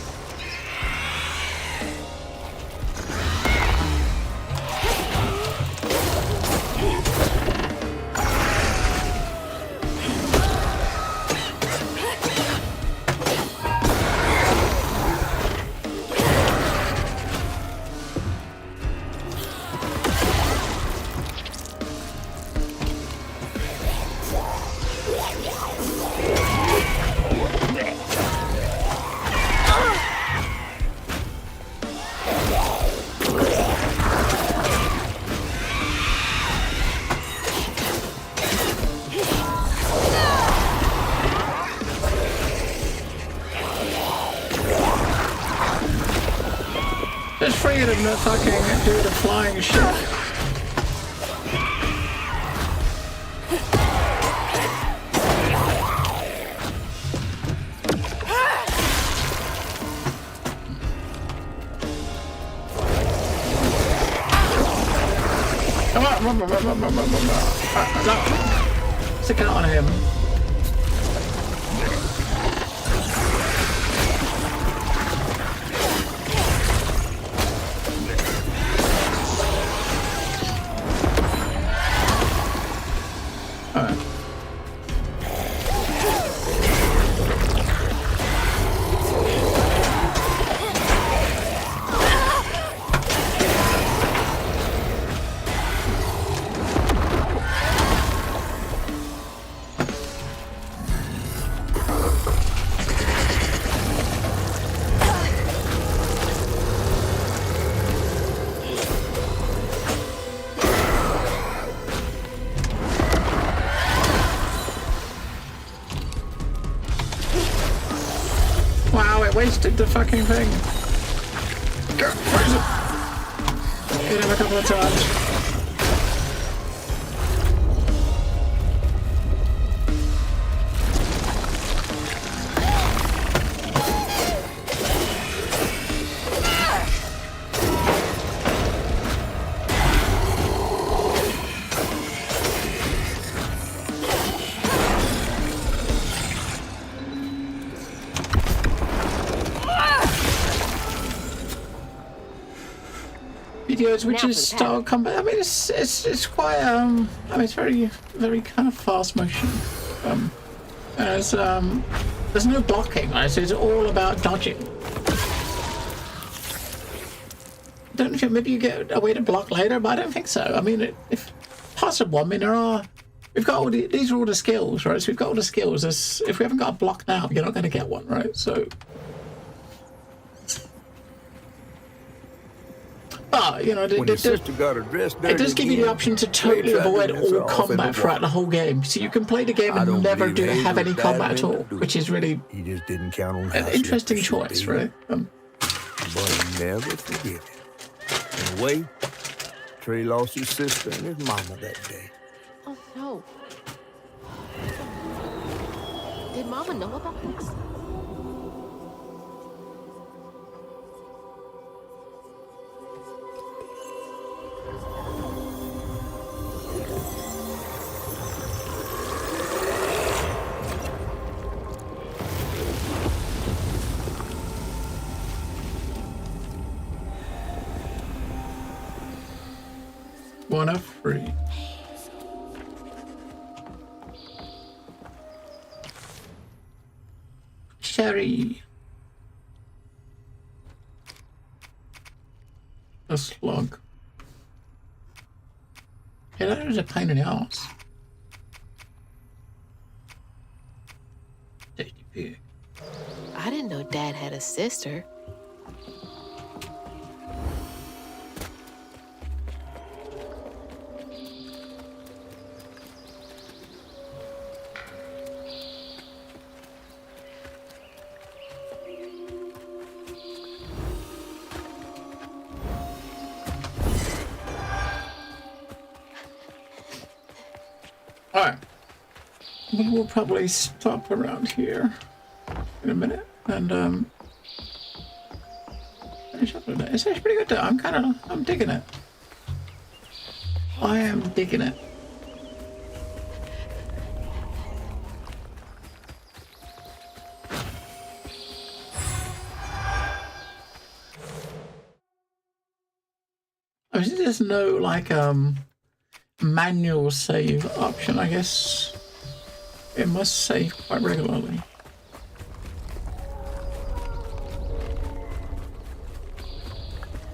Just free them to fucking do the flying shit. Come on, no. Stick out on him. Wow, it wasted the fucking thing. Where is it? Hit him a couple of times. Videos which is style combat. I mean, it's quite I mean, it's very kind of fast motion. There's no blocking. Right? So it's all about dodging. Don't think maybe you get a way to block later, but I don't think so. I mean, if possible, I mean we've got all these are all the skills, right? So we've got all the skills. If we haven't got a block now, you're not going to get one, right? So. But, you know, it does give you the option to totally avoid all combat throughout the whole game. So you can play the game and never have any combat at all, which is really an interesting choice, right? But never forget it. In a way, Trey lost his sister and his mama that day. Oh, no. Did Mama know about this? One of free. Cherry. A slug. Yeah, that was a pain in the ass. Tasty pig. I didn't know Dad had a sister. Alright. We'll probably stop around here. in a minute and finish up with it. It's actually pretty good. I'm digging it. I am digging it. There's no like manual save option. I guess it must save quite regularly.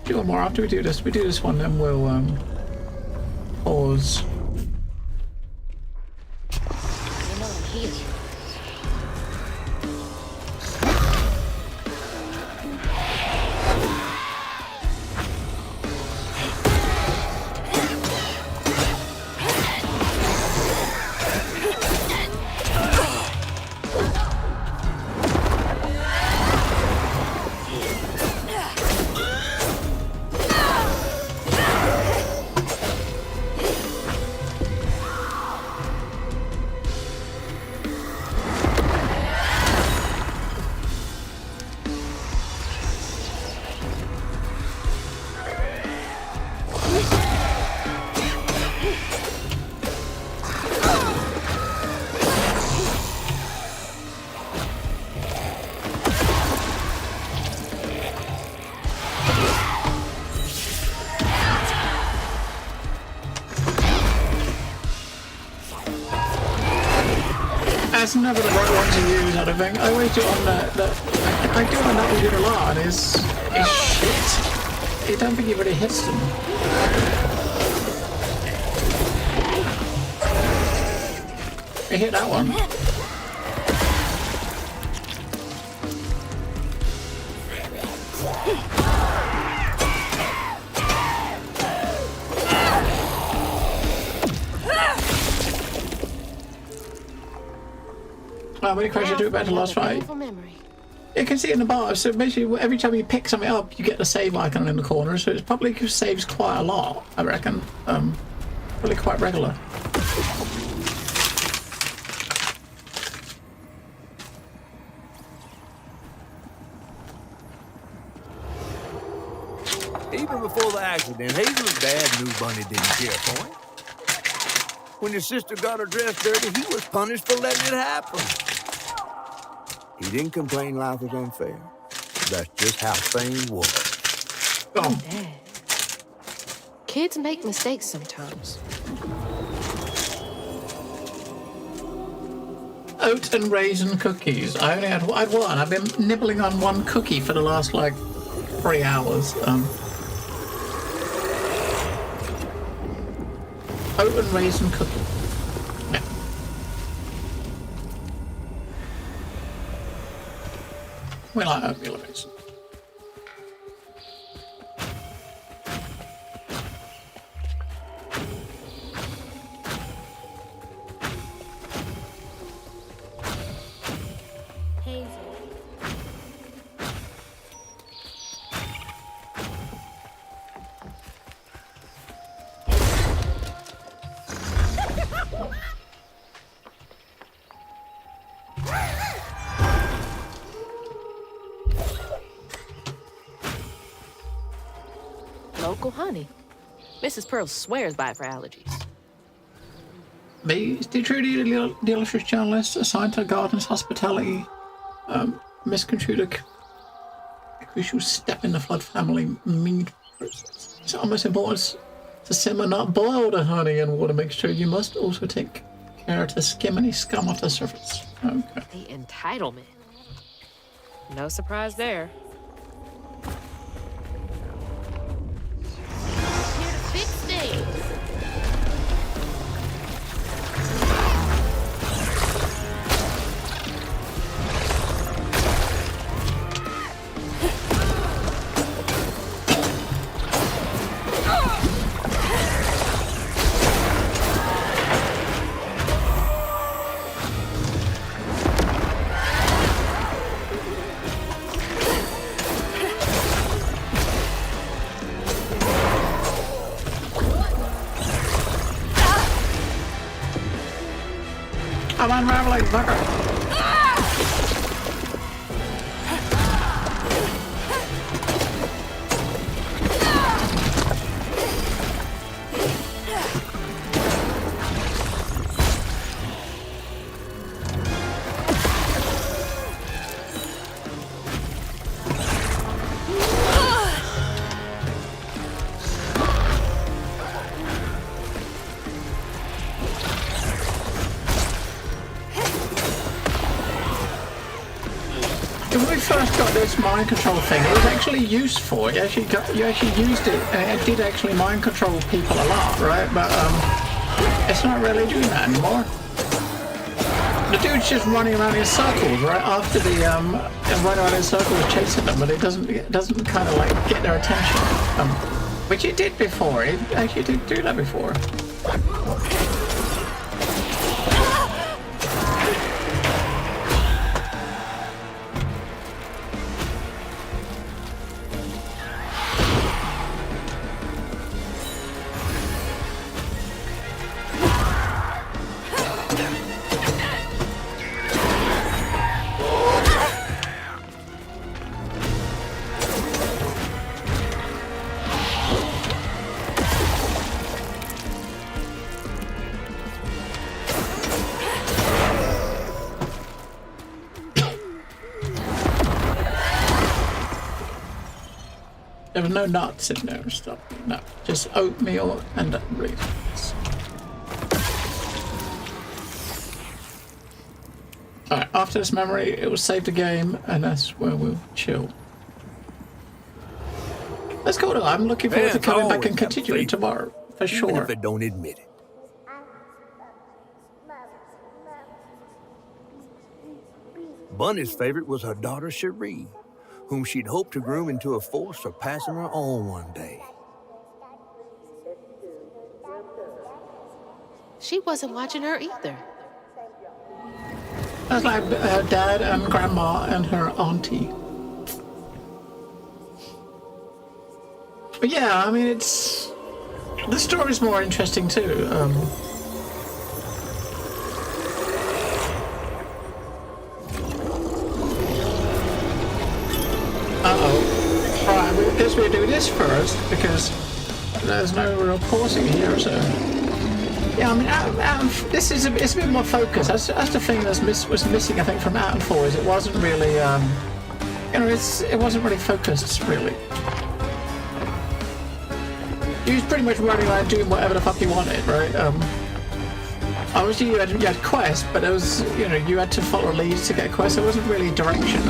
Do one more after we do this. We do this one, then we'll pause. You know I'm here. That's never the right one to use, I don't think. I always do it on I do on that one a lot, and it's shit. I don't think it really hits them. I hit that one. Oh, when you crash into it back to last fight. You can see it in the bar, so basically every time you pick something up, you get the save icon in the corner, so it probably saves quite a lot, I reckon. Probably quite regular. Even before the accident, Hazel's dad knew Bunny didn't care for him. When his sister got her dress dirty, he was punished for letting it happen. He didn't complain life was unfair. That's just how things was. Oh. Dad. Kids make mistakes sometimes. Oat and raisin cookies. I only had one. I've been nibbling on one cookie for the last like 3 hours. Oat and raisin cookie. Yeah. We like oatmeal and raisin. Local honey. Mrs. Pearl swears by it for allergies. Me, the truly the illustrious journalist assigned to Garden's hospitality, misconstrued a crucial step in the Flood family mead process. It's almost important to simmer, not boil the honey and water mixture. You must also take care to skim any scum off the surface. Okay. The entitlement. No surprise there. Here to fix things. I'm unraveling, fucker. we first got this mind control thing, it was actually useful. You actually used it, and it did actually mind control people a lot, right? But it's not really doing that anymore. The dude's just running around in circles, right? After the running around in circles chasing them, but it doesn't kind of like get their attention, which it did before. It actually did do that before. There was no nuts in there and stuff. No, just oatmeal and raisins. Alright, after this memory, it will save the game, and that's where we'll chill. Let's go to. I'm looking forward to coming back and continuing tomorrow, for sure. Even if I don't admit it. Bunny's favorite was her daughter Cherie, whom she'd hoped to groom into a force surpassing her own one day. She wasn't watching her either. That's like her dad and grandma and her auntie. But yeah, I mean, it's... The story's more interesting too. Right, I guess we'll do this first, because there's no real pausing here, so... Yeah, I mean, this is it's a bit more focused. That's the thing that was missing, I think, from Atom 4, is it wasn't really, you know, it wasn't really focused, really. He was pretty much running around doing whatever the fuck he wanted, right? Obviously you had quests, but it was, you know, you had to follow leads to get quests. There wasn't really direction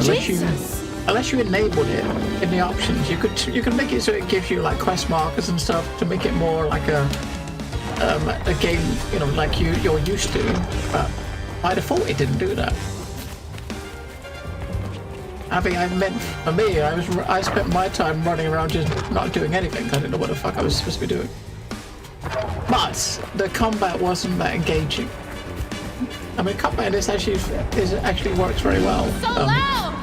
unless you enabled it in the options. You could make it so it gives you like quest markers and stuff to make it more like a game, you know, like you're used to. But by default, it didn't do that. I think I meant for me, I spent my time running around just not doing anything. I didn't know what the fuck I was supposed to be doing. But the combat wasn't that engaging. I mean, combat actually works very well. So loud!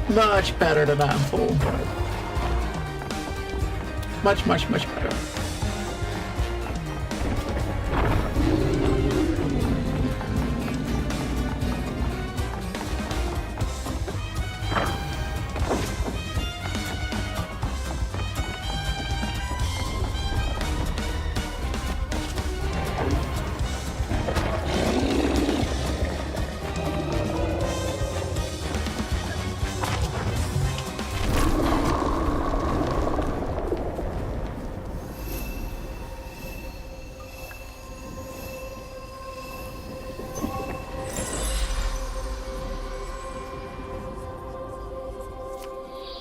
Much better than Atom 4. Much better.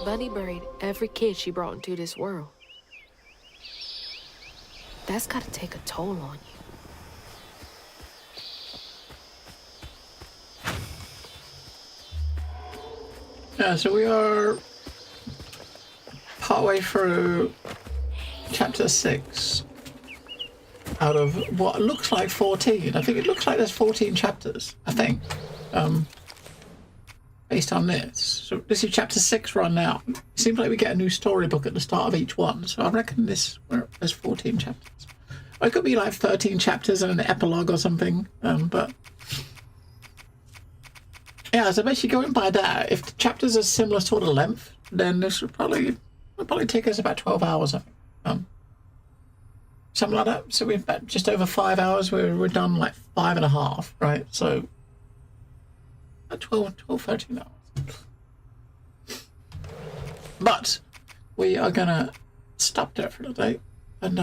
Bunny buried every kid she brought into this world. That's gotta take a toll on you. Yeah, so we are partway through chapter 6 out of what looks like 14. I think it looks like there's 14 chapters, I think, based on this. So this is chapter 6 right now. It seems like we get a new storybook at the start of each one, so I reckon there's 14 chapters. Or it could be like 13 chapters and an epilogue or something, but... Yeah, so basically going by that, if the chapters are similar sort of length, then this will probably take us about 12 hours, I think. Something like that. So we've got just over 5 hours. We're done like 5.5, right? So 12, 13 hours. But we are gonna stop there for today, and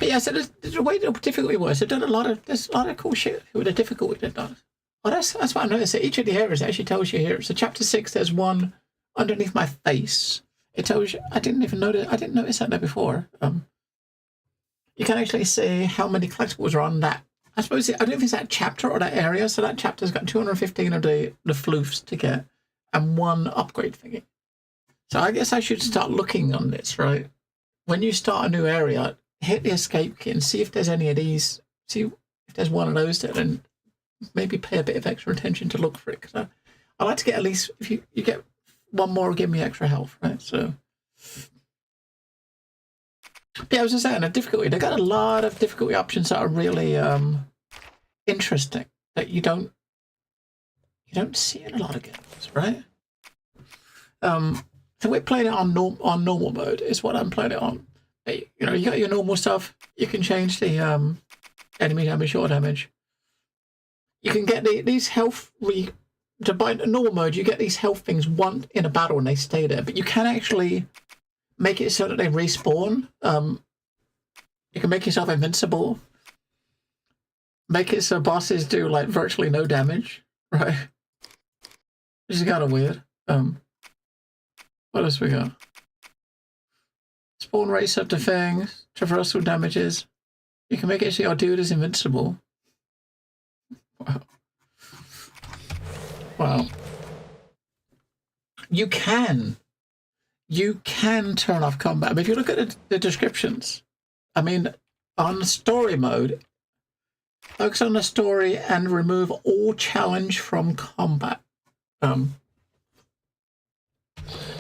But yeah, so the way the difficulty was, there's a lot of cool shit with the difficulty that does. Well, that's what I noticed. That each of the areas actually tells you here. So chapter 6, there's one underneath my face. It tells you. I didn't notice that there before. You can actually see how many collectibles are on that. I suppose I don't know if it's that chapter or that area. So that chapter's got 215 of the floofs to get and one upgrade thingy. So I guess I should start looking on this, right? When you start a new area, hit the escape key and see if there's any of these. See if there's one of those there, and maybe pay a bit of extra attention to look for it. Because I like to get at least, if you get one more, give me extra health, right? So, yeah, I was just saying, the difficulty, they got a lot of difficulty options that are really interesting that you don't see in a lot of games, right? So we're playing it on normal mode is what I'm playing it on. You know, you got your normal stuff. You can change the enemy damage, your damage. You can get these health to buy normal mode. You get these health things once in a battle and they stay there. But you can actually make it so that they respawn. You can make yourself invincible. Make it so bosses do like virtually no damage, right? Which is kind of weird. What else we got? Spawn rates up to things, traversal damages. You can make it so your dude is invincible. Wow. Wow. You can turn off combat. But if you look at the descriptions, I mean, on story mode, focus on the story and remove all challenge from combat.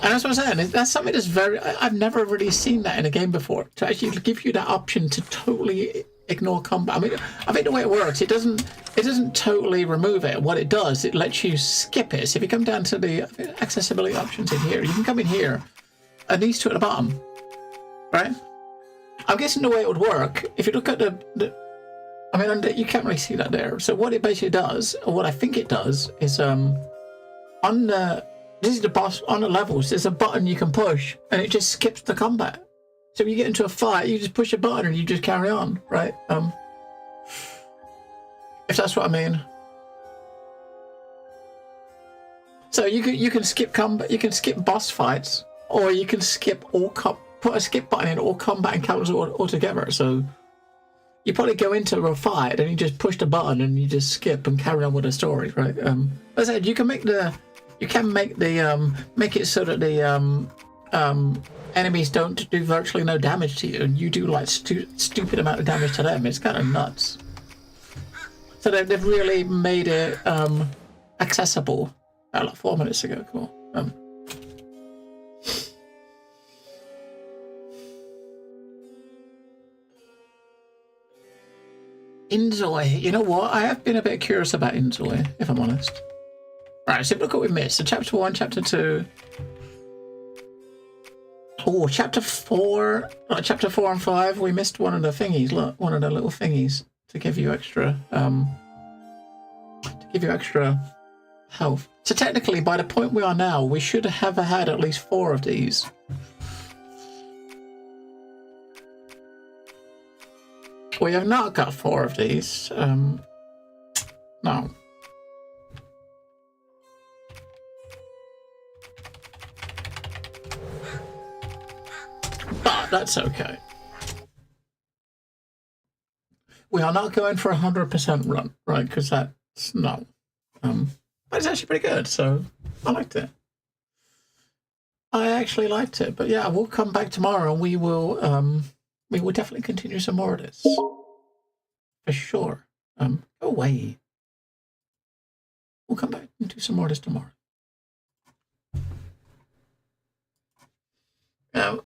And that's what I'm saying. That's something that's I've never really seen that in a game before. To actually give you that option to totally ignore combat. I mean, I think the way it works, it doesn't totally remove it. What it does, it lets you skip it. So if you come down to the accessibility options in here, you can come in here, and these two at the bottom, right? I'm guessing the way it would work, if you look at I mean, you can't really see that there. So what it basically does, or what I think it does, is this is the boss on the levels. There's a button you can push, and it just skips the combat. So if you get into a fight, you just push a button and you just carry on, right? If that's what I mean. So you can skip combat, you can skip boss fights, or you can skip put a skip button in all combat encounters altogether. So you probably go into a fight and you just push the button and you just skip and carry on with the story, right? As I said, you can make it so that the enemies don't do virtually no damage to you, and you do like stupid amount of damage to them. It's kind of nuts. So they've really made it accessible. Like 4 minutes ago, cool. Inzoi. You know what? I have been a bit curious about Inzoi, if I'm honest. Right, so look what we missed. So chapter 1, chapter 2. Oh, chapter 4 and 5. We missed one of the thingies. Look, one of the little thingies to give you extra health. So technically, by the point we are now, we should have had at least 4 of these. We have not got 4 of these. No. But that's okay. We are not going for 100% run, right? Because that's no. But it's actually pretty good, so I liked it. I actually liked it, but yeah, we'll come back tomorrow and we will definitely continue some more of this. For sure. Go away. We'll come back and do some more of this tomorrow.